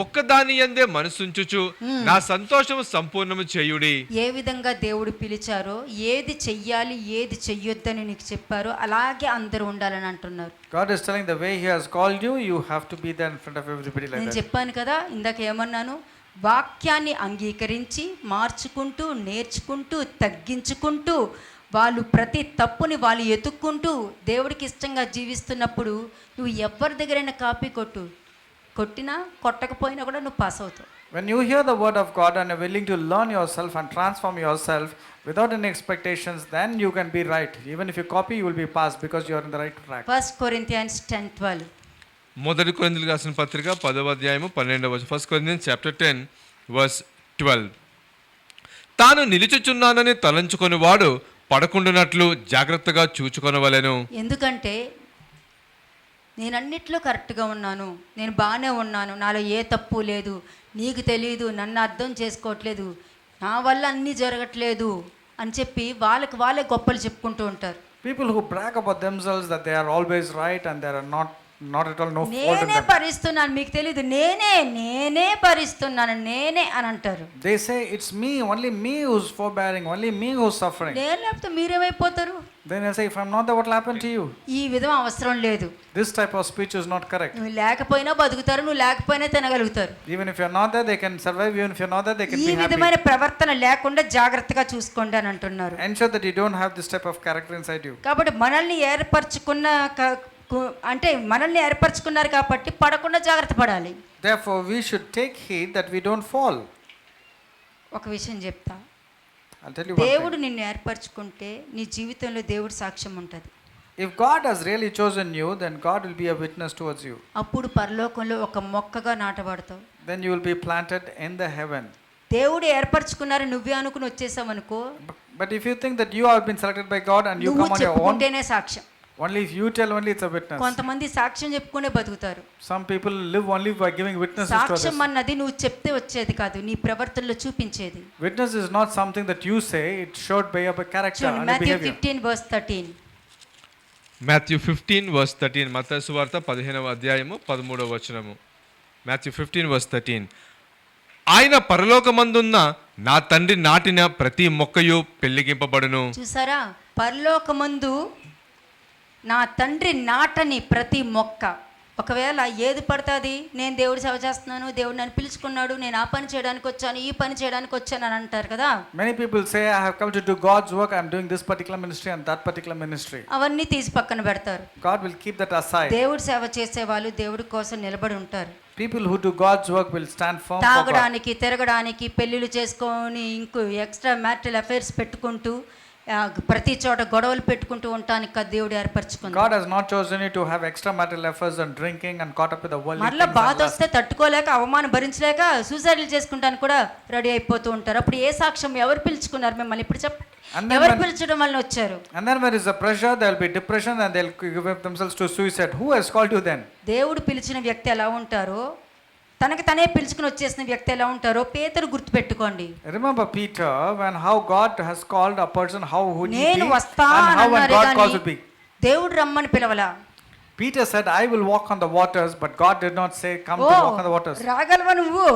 ఒక్కదాని యందే మనసుంచుచు నా సంతోషము సంపూర్ణము చేయుడి. ఏ విధంగా దేవుడు పిలిచారో, ఏది చెయ్యాలి ఏది చెయ్యొద్దని నీకు చెప్పారో అలాగే అందరూ ఉండాలని అంటున్నారు. God is telling the way He has called you, you have to be there in front of everybody like that. నేను చెప్పాను కదా ఇందాక ఏమన్నాను, వాక్యాన్ని అంగీకరించి మార్చుకుంటూ నేర్చుకుంటూ తగ్గించుకుంటూ వాళ్ళు ప్రతి తప్పుని వాళ్ళు ఎతుక్కుంటూ దేవుడికి ఇష్టంగా జీవిస్తున్నప్పుడు నువ్వు ఎవరి దగ్గరైనా కాపీ కొట్టినా కొట్టకపోయినా కూడా నువ్వు పాస్ అవుతావు. When you hear the word of God and are willing to learn yourself and transform yourself without any expectations, then you can be right. Even if you copy, you will be passed because you are in the right track. 1 Corinthians 10:12. మొదటి కొరింథీయులకు రాసిన పత్రిక 10వ అధ్యాయము 12వ వచనం. 1 Corinthians chapter 10 verse 12. తాను నిలుచుచున్నానని తలంచుకొని వాడు పడకుండానట్లు జాగ్రత్తగా చూచుకొనవలెను. ఎందుకంటే నేను అన్నిట్లో కరెక్ట్గా ఉన్నాను, నేను బాగానే ఉన్నాను, నాలో ఏ తప్పు లేదు, నీకు తెలియదు, నన్ను అర్థం చేసుకోవట్లేదు, నా వల్ల అన్నీ జరగట్లేదు అని చెప్పి వాళ్ళే గొప్పలు చెప్పుకుంటూ ఉంటారు. People who brag about themselves that they are always right and there are not at all no fault in నేనే them. భరిస్తున్నాను, మీకు తెలీదు, నేనే భరిస్తున్నాను, నేనే అని అంటారు. They say it's me, only me who's forbearing, only me who's suffering. నేను లేకపోతే మీరేమైపోతారు? Then I say, if I'm not there, what will happen to you? ఈ విధం అవసరం లేదు. This type of speech is not correct. నువ్వు లేకపోయినా బతుకుతారు, నువ్వు లేకపోయినా తినగలుగుతారు. Even if you're not there, they can survive. Even if you're not there, they can ఈ be happy. విధమైన ప్రవర్తన లేకుండా జాగ్రత్తగా చూసుకోండి అని అంటున్నారు. Ensure that you don't have this type of character inside you. కాబట్టి మనల్ని మనల్ని ఏర్పరచుకున్నారు కాబట్టి పడకుండా జాగ్రత్త పడాలి. Therefore, we should take heed that we don't fall. ఒక విషయం చెప్తా, I'll tell you one దేవుడు thing. నిన్ను ఏర్పరచుకుంటే నీ జీవితంలో దేవుడు సాక్ష్యం ఉంటుంది. If God has really chosen you, then God will be a witness towards you. అప్పుడు పరలోకంలో ఒక మొక్కగా నాటబడతావు. Then you will be planted in the heaven. దేవుడు ఏర్పరచుకున్నారు నువ్వే అనుకుని వచ్చేసావనుకో, But if you think that you have been selected by God and you నువ్వు come on your own, చెప్పుకుంటేనే సాక్ష్యం. only if you tell, only it's a witness. కొంతమంది సాక్ష్యం చెప్పుకునే బతుకుతారు. Some people live only by giving witnesses to సాక్ష్యం others. అన్నది నువ్వు చెప్తే వచ్చేది కాదు, నీ ప్రవర్తనలో చూపించేది. Witness is not something that you say, it's showed by your character and your Matthew behavior. 15:13. Matthew 15:13 మత్తయి సువార్త 15వ అధ్యాయము 13వ వచనము. మాథ్యూ 15:13 ఆయన పరలోకమందున్న నా తండ్రి నాటిన ప్రతి మొక్కయు పెళ్లిగింపబడును. చూసారా, పరలోకమందు నా తండ్రి నాటని ప్రతి మొక్క, ఒకవేళ ఏది పడుతుంది, నేను దేవుడి సేవ చేస్తున్నాను, దేవుడు నన్ను పిలుచుకున్నాడు, నేను ఆ పని చేయడానికి వచ్చాను, ఈ పని చేయడానికి వచ్చాను అని అంటారు కదా. Many people say, I have come to do God's work, I am doing this particular ministry and that particular ministry. అవన్నీ తీసి పక్కన పెడతారు. God will keep that aside. దేవుడి సేవ చేసే వాళ్ళు దేవుడి కోసం నిలబడి ఉంటారు. People who do God's work will stand firm for God. తాగడానికి, తిరగడానికి, పెళ్ళిళ్ళు చేసుకొని ఇంకో ఎక్స్ట్రా మ్యారిటల్ అఫైర్స్ పెట్టుకుంటూ ప్రతి చోట గొడవలు పెట్టుకుంటూ ఉండటానికి దేవుడు ఏర్పరచుకుంది. God has not chosen you to have extramarital affairs and drinking and caught up with the worldly మరలా things. బాధ And lust. వస్తే తట్టుకోలేక, అవమానం భరించలేక సూసైడ్లు చేసుకుంటానికి కూడా రెడీ అయిపోతూ ఉంటారు. అప్పుడు ఏ సాక్ష్యం, ఎవరు పిలుచుకున్నారు మిమ్మల్ని? ఇప్పుడు చెప్పండి, And then ఎవరు when- పిలిచడం వల్ల వచ్చారు? And then when there is a pressure, there will be depression and they'll give up themselves to suicide. Who has called you then? దేవుడు పిలిచిన వ్యక్తి ఎలా ఉంటారో, తనకి తనే పిలుచుకుని వచ్చేసిన వ్యక్తి ఎలా ఉంటారో పేతురు గుర్తుపెట్టుకోండి. Remember Peter, when how God has called a person, how would he నేను be, వస్తా and how when అన్నారే God కానీ calls would be. దేవుడు రమ్మని పిలవలా. Peter said, I will walk on the waters, but God did not say, come oh to walk on the waters. రాగలవా నువ్వు?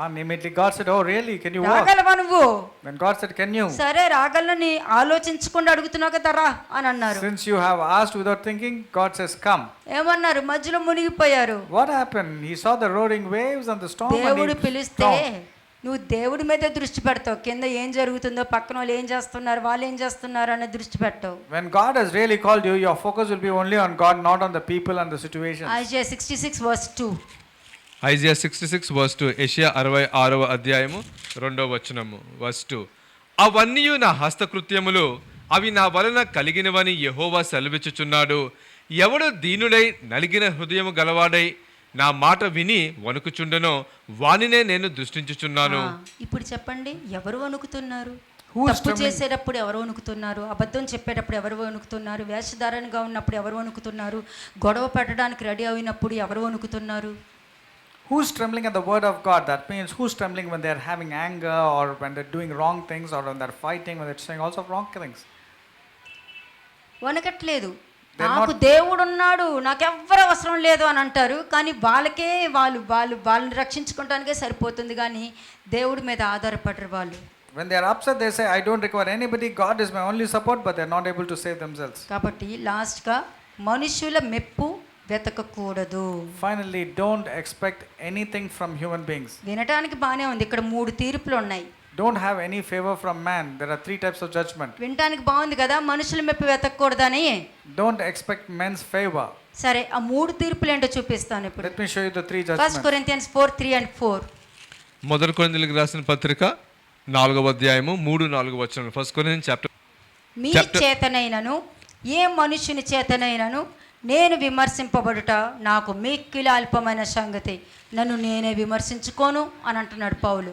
And immediately God said, oh really, can you walk? రాగలవా నువ్వు? When God said, can you? సరే రాగలని ఆలోచించకుండా అడుగుతున్నావు కదా, రా అని అన్నారు. Since you have asked without thinking, God says, come. ఏమన్నారు? మధ్యలో మునిగిపోయారు. What happened? He saw the roaring waves and the storm దేవుడు and he పిలిస్తే drowned. నువ్వు దేవుడి మీదే దృష్టి పెడతావు, కింద ఏం జరుగుతుందో, పక్కన వాళ్ళు ఏం చేస్తున్నారు, వాళ్ళు ఏం చేస్తున్నారు అనే దృష్టి పెట్టావు. When God has really called you, your focus will be only on God, not on the people and the situations. Isaiah 66:2. Isaiah 66:2 యెషయా 66వ అధ్యాయము 2వ వచనము వర్స్ 2 అవన్నీ నా హస్తకృత్యములు, అవి నా వలన కలిగినవని యెహోవా సెలవిచ్చుచున్నాడు. ఎవడు దీనుడై నలిగిన హృదయము గలవాడై నా మాట విని వణుకుచుండనో వానినే నేను దృష్టించుచున్నాను. ఇప్పుడు చెప్పండి, ఎవరు వణుకుతున్నారు? Who is తప్పు trembling? చేసేటప్పుడు ఎవరు వణుకుతున్నారు? అబద్ధం చెప్పేటప్పుడు ఎవరు వణుకుతున్నారు? వేషధారణగా ఉన్నప్పుడు ఎవరు వణుకుతున్నారు? గొడవ పెట్టడానికి రెడీ అయినప్పుడు ఎవరు వణుకుతున్నారు? Who's trembling at the word of God? That means who's trembling when they're having anger or when they're doing wrong things or when they're fighting, when they're saying also wrong things. వణకట్లేదు. They're నాకు దేవుడు ఉన్నాడు, నాకెవ్వరు అవసరం లేదు అని అంటారు. కానీ వాళ్ళకే వాళ్ళని రక్షించుకోవడానికే సరిపోతుంది, కానీ దేవుడి మీద ఆధారపడరు వాళ్ళు. When they are upset, they say, I don't require anybody, God is my only support, but they're not able to save themselves. కాబట్టి లాస్ట్గా మనుషుల మెప్పు వెతకకూడదు. Finally, don't expect anything from human beings. వినటానికి బాగానే ఉంది, ఇక్కడ 3 తీర్పులు ఉన్నాయి. Don't have any favor from man. There are 3 types of judgment. వినటానికి బాగుంది కదా, మనుషుల మెప్పు వెతకూడదని. Don't expect men's favor. సరే, ఆ 3 తీర్పులు ఏంటో చూపిస్తాను ఇప్పుడు. Let me show you the 3 1 judgments. Corinthians 4:3-4. మొదటి కొరింథీయులకు రాసిన పత్రిక 4వ అధ్యాయము 3-4 వచనాలు. 1 Corinthians chapter మీ Chapter- చేతనైనను ఏ మనుషుని చేతనైనను నేను విమర్శింపబడుట నాకు మిక్కిలి అల్పమైన సంగతి, నన్ను నేనే విమర్శించుకోను అని అంటున్నాడు పౌలు.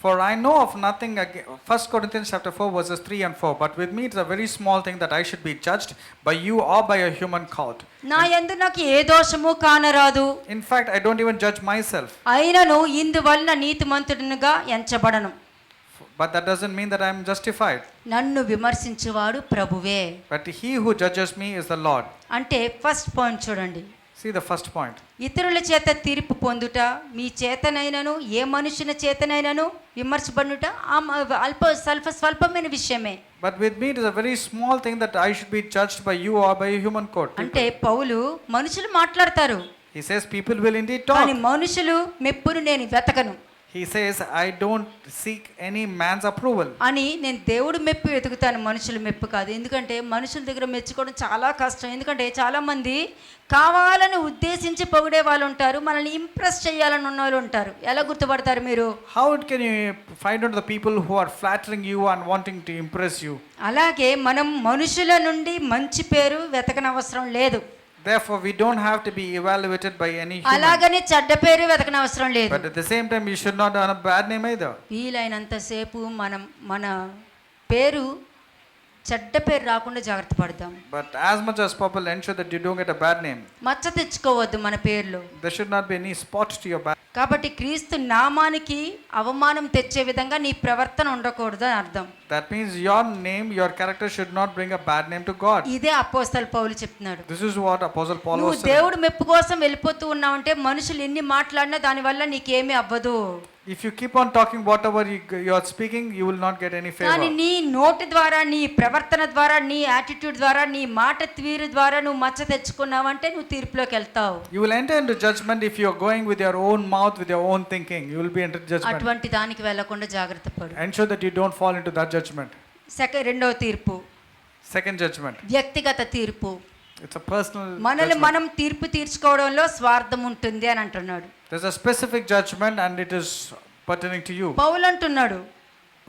For I know of nothing, 1 Corinthians chapter 4 verses 3 and 4, but with me it's a very small thing that I should be judged by you or by a human court. నా యందు నాకు ఏ దోషము కానరాదు, In fact, I don't even judge myself. అయినను ఇందువలన నీతిమంతుడినిగా ఎంచబడను. But that doesn't mean that I am justified. నన్ను విమర్శించువాడు ప్రభువే. But he who judges me is the Lord. అంటే ఫస్ట్ పాయింట్ చూడండి, See the first point. ఇతరుల చేత తీర్పు పొందుట, మీ చేతనైనను ఏ మనుషుని చేతనైనను విమర్శపడుట స్వల్పమైన విషయమే. But with me it is a very small thing that I should be judged by you or by a human court. అంటే పౌలు మనుషులు మాట్లాడతారు, He says people will indeed talk. కానీ మనుషులు మెప్పును నేను వెతకను He says I don't seek any man's approval. అని, నేను దేవుడు మెప్పు వెతుకుతాను, మనుషుల మెప్పు కాదు. ఎందుకంటే మనుషుల దగ్గర మెచ్చుకోవడం చాలా కష్టం. ఎందుకంటే చాలామంది కావాలని ఉద్దేశించి పొగిడే వాళ్ళు ఉంటారు, మనల్ని ఇంప్రెస్ చేయాలని ఉన్న వాళ్ళు ఉంటారు. ఎలా గుర్తుపడతారు మీరు? How can you find out the people who are flattering you and wanting to impress you? అలాగే మనం మనుషుల నుండి మంచి పేరు వెతకనవసరం లేదు. Therefore, we don't have to be evaluated by any human. అలాగని చెడ్డ పేరు వెతకనవసరం లేదు. But at the same time, you should not earn a bad name either. వీలైనంతసేపు మన పేరు చెడ్డ పేరు రాకుండా జాగ్రత్త పడదాం. But as much as possible, ensure that you don't get a bad name. మచ్చ తెచ్చుకోవద్దు మన పేర్లో. There should not be any spot to your bad. కాబట్టి క్రీస్తు నామానికి అవమానం తెచ్చే విధంగా నీ ప్రవర్తన ఉండకూడదు అని అర్థం. That means your name, your character should not bring a bad name to God. ఇదే అపోస్తలుడు పౌలు చెప్తున్నాడు. This is what Apostle Paul నువ్వు was saying. దేవుడు మెప్పు కోసం వెళ్ళిపోతూ ఉన్నావంటే మనుషులు ఎన్ని మాట్లాడినా దానివల్ల నీకేమీ అవ్వదు. If you keep on talking whatever you are speaking, you will not get any favor. కానీ నీ నోటి ద్వారా, నీ ప్రవర్తన ద్వారా, నీ యాటిట్యూడ్ ద్వారా, నీ మాట తీరు ద్వారా నువ్వు మచ్చ తెచ్చుకున్నావంటే నువ్వు తీర్పులోకి వెళ్తావు. You will enter into judgment if you are going with your own mouth, with your own thinking. You will be into judgment. అటువంటి దానికి వెళ్ళకుండా జాగ్రత్త పడు. Ensure that you don't fall into that judgment. రెండవ తీర్పు Second judgment. వ్యక్తిగత తీర్పు. It's a personal మనల్ని judgment. మనం తీర్పు తీర్చుకోవడంలో స్వార్థం ఉంటుంది అని అంటున్నాడు. There's a specific judgment and it is pertaining to you. పౌలు అంటున్నాడు,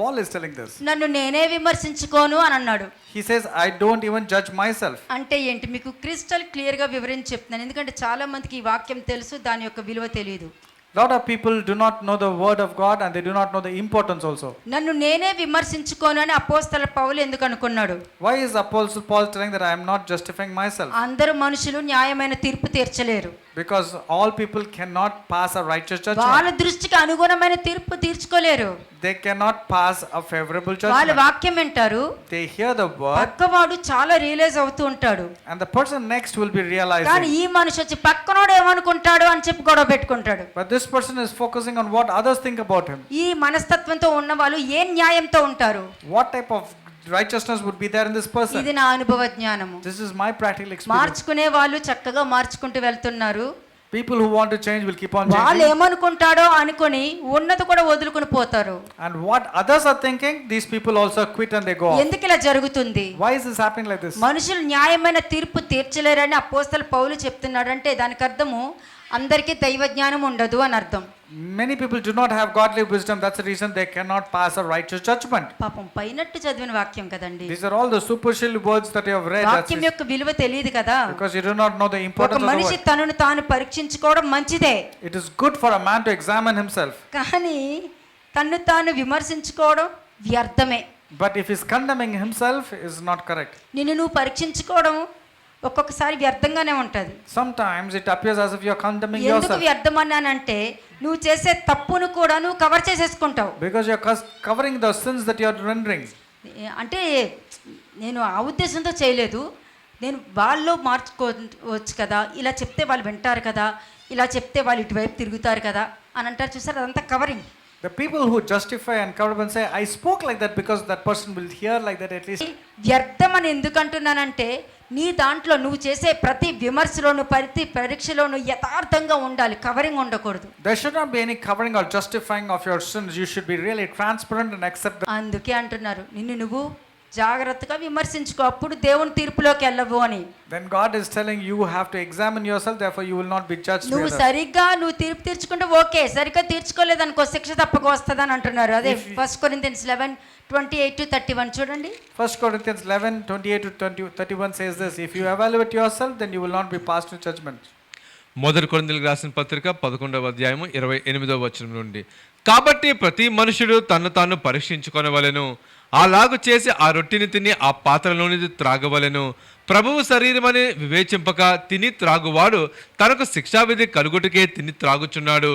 Paul is telling this. నన్ను నేనే విమర్శించుకోను అని అన్నాడు. He says, I don't even judge myself. అంటే ఏంటి? మీకు క్రిస్టల్ క్లియర్గా వివరించి చెప్తున్నాను, ఎందుకంటే చాలా మందికి ఈ వాక్యం తెలుసు, దాని యొక్క విలువ తెలియదు. Lot of people do not know the word of God and they do not know the importance also. నన్ను నేనే విమర్శించుకోను అని అపోస్తల పౌలు ఎందుకు అనుకున్నాడు? Why is Apostle Paul telling that I am not justifying myself? అందరు మనుషులు న్యాయమైన తీర్పు తీర్చలేరు. Because all people cannot pass a righteous వాళ్ళ judgment. దృష్టికి అనుగుణమైన తీర్పు తీర్చుకోలేరు. They cannot pass a favorable వాళ్ళ judgment. వాక్యం వింటారు, They hear the word పక్కవాడు చాలా రియలైజ్ అవుతూ ఉంటాడు, and the person next will be కానీ realizing. ఈ మనిషి వచ్చి పక్కనోడు ఏమనుకుంటాడు అని చెప్పి గొడవ పెట్టుకుంటాడు. But this person is focusing on what others think about him. ఈ మనస్తత్వంతో ఉన్న వాళ్ళు ఏ న్యాయంతో ఉంటారు? What type of righteousness would be there in this person? ఇది నా అనుభవ జ్ఞానము. This is my practical experience. మార్చుకునే వాళ్ళు చక్కగా మార్చుకుంటూ వెళ్తున్నారు. People who want to change will keep on వాళ్ళు changing. ఏమనుకుంటాడో అనుకొని ఉన్నది కూడా వదులుకొని పోతారు. And what others are thinking, these people also quit and they go off. ఎందుకు ఇలా జరుగుతుంది? Why is this happening like this? మనుషులు న్యాయమైన తీర్పు తీర్చలేరని అపోస్తల పౌలు చెప్తున్నాడు. అంటే దానికి అర్థము అందరికీ దైవ జ్ఞానం ఉండదు అని అర్థం. Many people do not have godly wisdom. That's the reason they cannot pass a righteous judgment. పాపం పైనట్టు చదివిన వాక్యం కదండి. These are all the superficial words that you have read. వాక్యం యొక్క విలువ తెలియదు కదా. Because you do not know the ఒక importance of the మనిషి word. తనను తాను పరీక్షించుకోవడం మంచిదే, It is good for a man to examine himself. కానీ తన్ను తాను విమర్శించుకోవడం వ్యర్థమే. But if he's condemning himself, is not correct. నిన్ను నువ్వు పరీక్షించుకోవడం ఒక్కొక్కసారి వ్యర్థంగానే ఉంటుంది. Sometimes it appears as if you are condemning ఎందుకు yourself. వ్యర్థం అన్నానంటే నువ్వు చేసే తప్పును కూడా నువ్వు cover చేసేసుకుంటావు. Because you are covering the sins that you are rendering. అంటే నేను ఆ ఉద్దేశంతో చేయలేదు, నేను వాళ్ళు మార్చుకోవచ్చు కదా, ఇలా చెప్తే వాళ్ళు వింటారు కదా, ఇలా చెప్తే వాళ్ళు ఇటువైపు తిరుగుతారు కదా అని అంటారు. చూసారు, అదంతా covering. The people who justify and cover up and say, I spoke like that because that person will hear like that at least. వ్యర్థం అని ఎందుకు అంటున్నానంటే నీ దాంట్లో నువ్వు చేసే ప్రతి విమర్శలోను, ప్రతి పరీక్షలోను యథార్థంగా ఉండాలి, కవరింగ్ ఉండకూడదు. There should not be any covering or justifying of your sins. You should be really transparent and accept them. అందుకే అంటున్నారు నిన్ను నువ్వు జాగ్రత్తగా విమర్శించుకో, అప్పుడు దేవుని తీర్పులోకి వెళ్ళవు అని. Then God is telling you have to examine yourself, therefore you will not be judged. నువ్వు సరిగ్గా నువ్వు తీర్పు తీర్చుకుంటే ఓకే, సరిగ్గా తీర్చుకోలేదనుకో శిక్ష తప్పక వస్తుంది అని అంటున్నారు. అదే 1 Corinthians 11:28-31 చూడండి. 1 Corinthians 11:28-31 says this, if you evaluate yourself, then you will not be passed to judgment. మొదటి కొరింథీయులకు రాసిన పత్రిక 11వ అధ్యాయము 28వ వచనం నుండి, కాబట్టి ప్రతి మనుషుడు తన్ను తాను పరీక్షించుకొనవలెను. అలాగు చేసి ఆ రొట్టెని తిని ఆ పాత్రలోనిది త్రాగవలెను. ప్రభువు శరీరమని వివేచింపక తిని త్రాగువాడు తనకు శిక్షావిధి కలుగుటకే తిని త్రాగుచున్నాడు.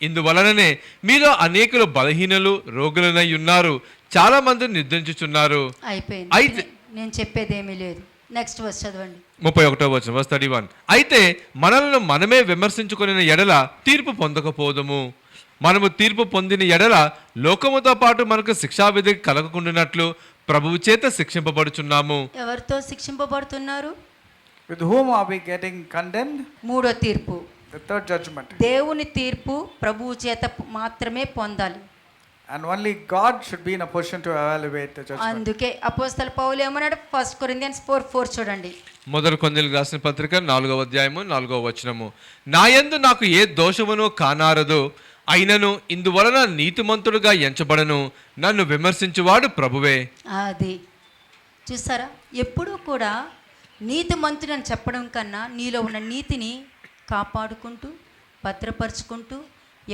ఇందువలననే మీలో అనేకులు బలహీనులు రోగులనై ఉన్నారు, చాలా మంది నిద్రించుచున్నారు. అయిపోయింది. అయితే నేను చెప్పేదేమీ లేదు. నెక్స్ట్ వర్స్ చదవండి. 31వ వచనం, verse 31. అయితే మనలను మనమే విమర్శించుకొనిన ఎడల తీర్పు పొందకపోదుము. మనము తీర్పు పొందిన ఎడల లోకముతో పాటు మనకు శిక్షావిధి కలగకుండానట్లు ప్రభువు చేత శిక్షింపబడుచున్నాము. ఎవరితో శిక్షింపబడుతున్నారు? With whom are we getting condemned? మూడో తీర్పు, The third judgment. దేవుని తీర్పు ప్రభువు చేత మాత్రమే పొందాలి. And only God should be in a position to evaluate the judgment. అందుకే అపోస్తల పౌలు ఏమన్నాడు? 1 Corinthians 4:4 చూడండి. మొదటి కొరింథీయులకు రాసిన పత్రిక 4వ అధ్యాయము 4వ వచనము. నాయందు నాకు ఏ దోషమును కానారదు, అయినను ఇందువలన నీతిమంతుడుగా ఎంచబడను. నన్ను విమర్శించువాడు ప్రభువే. అది చూసారా, ఎప్పుడూ కూడా నీతిమంతుడని చెప్పడం కన్నా నీలో ఉన్న నీతిని కాపాడుకుంటూ భద్రపరుచుకుంటూ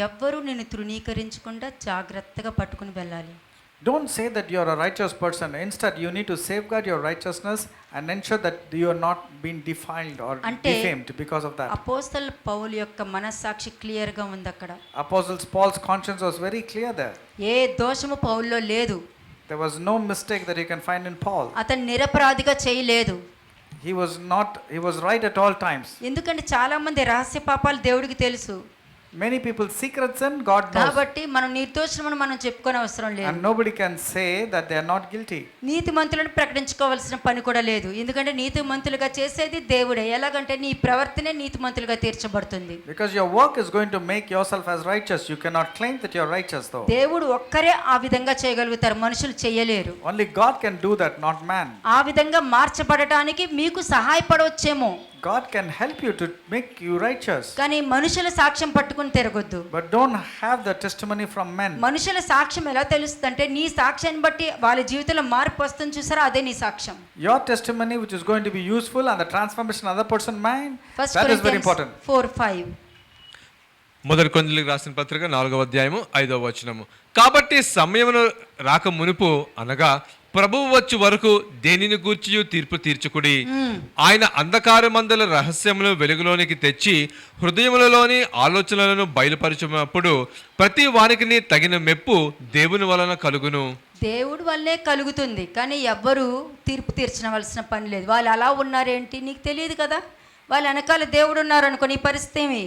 ఎవ్వరూ నిన్ను తృణీకరించకుండా జాగ్రత్తగా పట్టుకుని వెళ్ళాలి. Don't say that you are a righteous person. Instead, you need to safeguard your righteousness and ensure that you are not being defiled or అంటే defamed because of that. అపోస్తల పౌలు యొక్క మనస్సాక్షి క్లియర్గా ఉంది అక్కడ. Apostle Paul's conscience was very clear there. ఏ దోషము పౌల్లో లేదు. There was no mistake that you can find in Paul. అతను నిరపరాధిగా చేయలేదు. He was right at all times. ఎందుకంటే చాలా మంది రహస్య పాపాలు దేవుడికి తెలుసు. Many people secret sin, God knows. కాబట్టి మనం నిర్దోషమని మనం చెప్పుకోని అవసరం లేదు. And nobody can say that they are not guilty. నీతిమంతులను ప్రకటించుకోవాల్సిన పని కూడా లేదు. ఎందుకంటే నీతిమంతులుగా చేసేది దేవుడే. ఎలాగంటే నీ ప్రవర్తనే నీతిమంతులుగా తీర్చబడుతుంది. Because your work is going to make yourself as righteous. You cannot claim that you are righteous though. దేవుడు ఒక్కరే ఆ విధంగా చేయగలుగుతారు, మనుషులు చేయలేరు. Only God can do that, not man. ఆ విధంగా మార్చబడటానికి మీకు సహాయపడవచ్చేమో, God can help you to make you righteous. కానీ మనుషుల సాక్ష్యం పట్టుకుని తిరగొద్దు. But don't have the testimony from men. మనుషుల సాక్ష్యం ఎలా తెలుస్తుంది అంటే నీ సాక్ష్యాన్ని బట్టి వాళ్ళ జీవితంలో మార్పు వస్తుంది చూసారా, అదే నీ సాక్ష్యం. Your testimony which is going to be useful and the transformation of other person's mind, that is very important. 4:5 మొదటి కొరింథీయులకు రాసిన పత్రిక 4వ అధ్యాయము 5వ వచనము. కాబట్టి సమయమును రాక మునుపు అనగా ప్రభువు వచ్చు వరకు దేనిని గూర్చియు తీర్పు తీర్చుకుడి. ఆయన అంధకారమందుల రహస్యములు వెలుగులోనికి తెచ్చి హృదయములలోని ఆలోచనలను బయలుపరచినప్పుడు ప్రతి వానికి తగిన మెప్పు దేవుని వలన కలుగును. దేవుడి వల్లే కలుగుతుంది, కానీ ఎవ్వరూ తీర్పు తీర్చవలసిన పని లేదు. వాళ్ళు అలా ఉన్నారేంటి నీకు తెలియదు కదా. వాళ్ళ వెనకాల దేవుడు ఉన్నారు అనుకో, నీ పరిస్థితి ఏమి?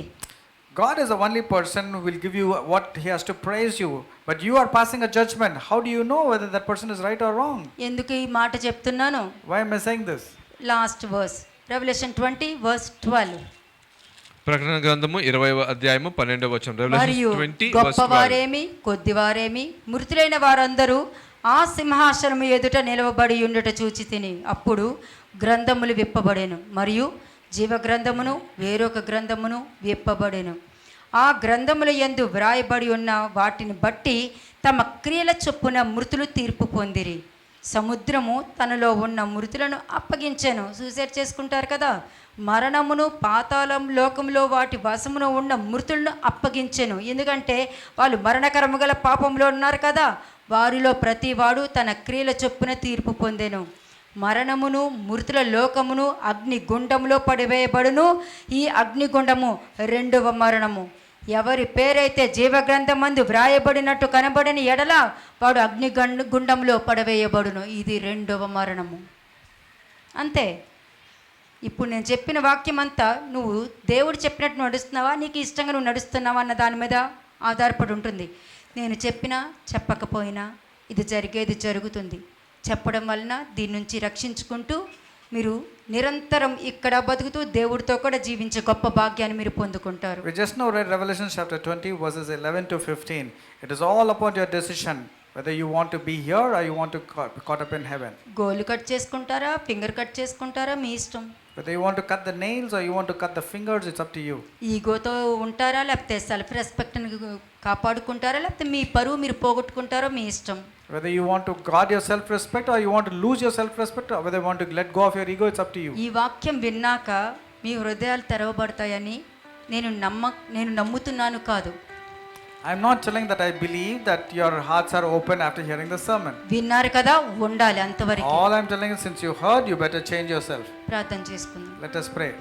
God is the only person who will give you what he has to praise you, but you are passing a judgment. How do you know whether that person is right or wrong? ఎందుకు ఈ మాట చెప్తున్నాను? Why am I saying this? Last verse, Revelation 20:12. ప్రకటన గ్రంథము 20వ అధ్యాయము 12వ వచనం. మరియు Revelation 20:12. గొప్పవారేమి కొద్దివారేమి మృతులైన వారందరూ ఆ సింహాసనము ఎదుట నిలవబడి ఉండుట చూచి తిని అప్పుడు గ్రంథములు విప్పబడెను, మరియు జీవ గ్రంథమును వేరొక గ్రంథమును విప్పబడెను. ఆ గ్రంథముల యందు వ్రాయబడి ఉన్న వాటిని బట్టి తమ క్రియల చొప్పున మృతులు తీర్పు పొందిరి. సముద్రము తనలో ఉన్న మృతులను అప్పగించెను. సూసైడ్ చేసుకుంటారు కదా. మరణమును పాతాళం లోకంలో వాటి వశమును ఉన్న మృతులను అప్పగించెను. ఎందుకంటే వాళ్ళు మరణకరము గల పాపంలో ఉన్నారు కదా. వారిలో ప్రతివాడు తన క్రియల చొప్పున తీర్పు పొందెను. మరణమును మృతుల లోకమును అగ్నిగుండములో పడివేయబడును. ఈ అగ్నిగుండము రెండవ మరణము. ఎవరి పేరైతే జీవగ్రంథమందు వ్రాయబడినట్టు కనబడని ఎడల వాడు గుండంలో పడవేయబడును. ఇది రెండవ మరణము. అంతే. ఇప్పుడు నేను చెప్పిన వాక్యం అంతా నువ్వు దేవుడు చెప్పినట్టు నడుస్తున్నావా, నీకు ఇష్టంగా నువ్వు నడుస్తున్నావా అన్న దాని మీద ఆధారపడి ఉంటుంది. నేను చెప్పినా చెప్పకపోయినా ఇది జరిగేది జరుగుతుంది. చెప్పడం వలన దీని నుంచి రక్షించుకుంటూ మీరు నిరంతరం ఇక్కడ బతుకుతూ దేవుడితో కూడా జీవించే గొప్ప భాగ్యాన్ని మీరు పొందుకుంటారు. We just now read Revelation chapter 20 verses 11 to 15. It is all about your decision whether you want to be here or you want to be caught up in heaven. Goal cut చేసుకుంటారా, finger cut చేసుకుంటారా, మీ ఇష్టం. Whether you want to cut the nails or you want to cut the fingers, it's up to you. ఈగోతో ఉంటారా, లేకపోతే self రెస్పెక్ట్ని కాపాడుకుంటారా, లేకపోతే మీ పరువు మీరు పోగొట్టుకుంటారో మీ ఇష్టం. Whether you want to guard your self-respect or you want to lose your self-respect or whether you want to let go of your ego, it's up to you. ఈ వాక్యం విన్నాక మీ హృదయాలు తెరవబడతాయని నేను నమ్ముతున్నాను కాదు. I'm not telling that I believe that your hearts are open after hearing the sermon. విన్నారు కదా, ఉండాలి అంతవరకు. All I'm telling is, since you heard, you better change yourself. ప్రార్థన చేసుకుందాం. Let us pray.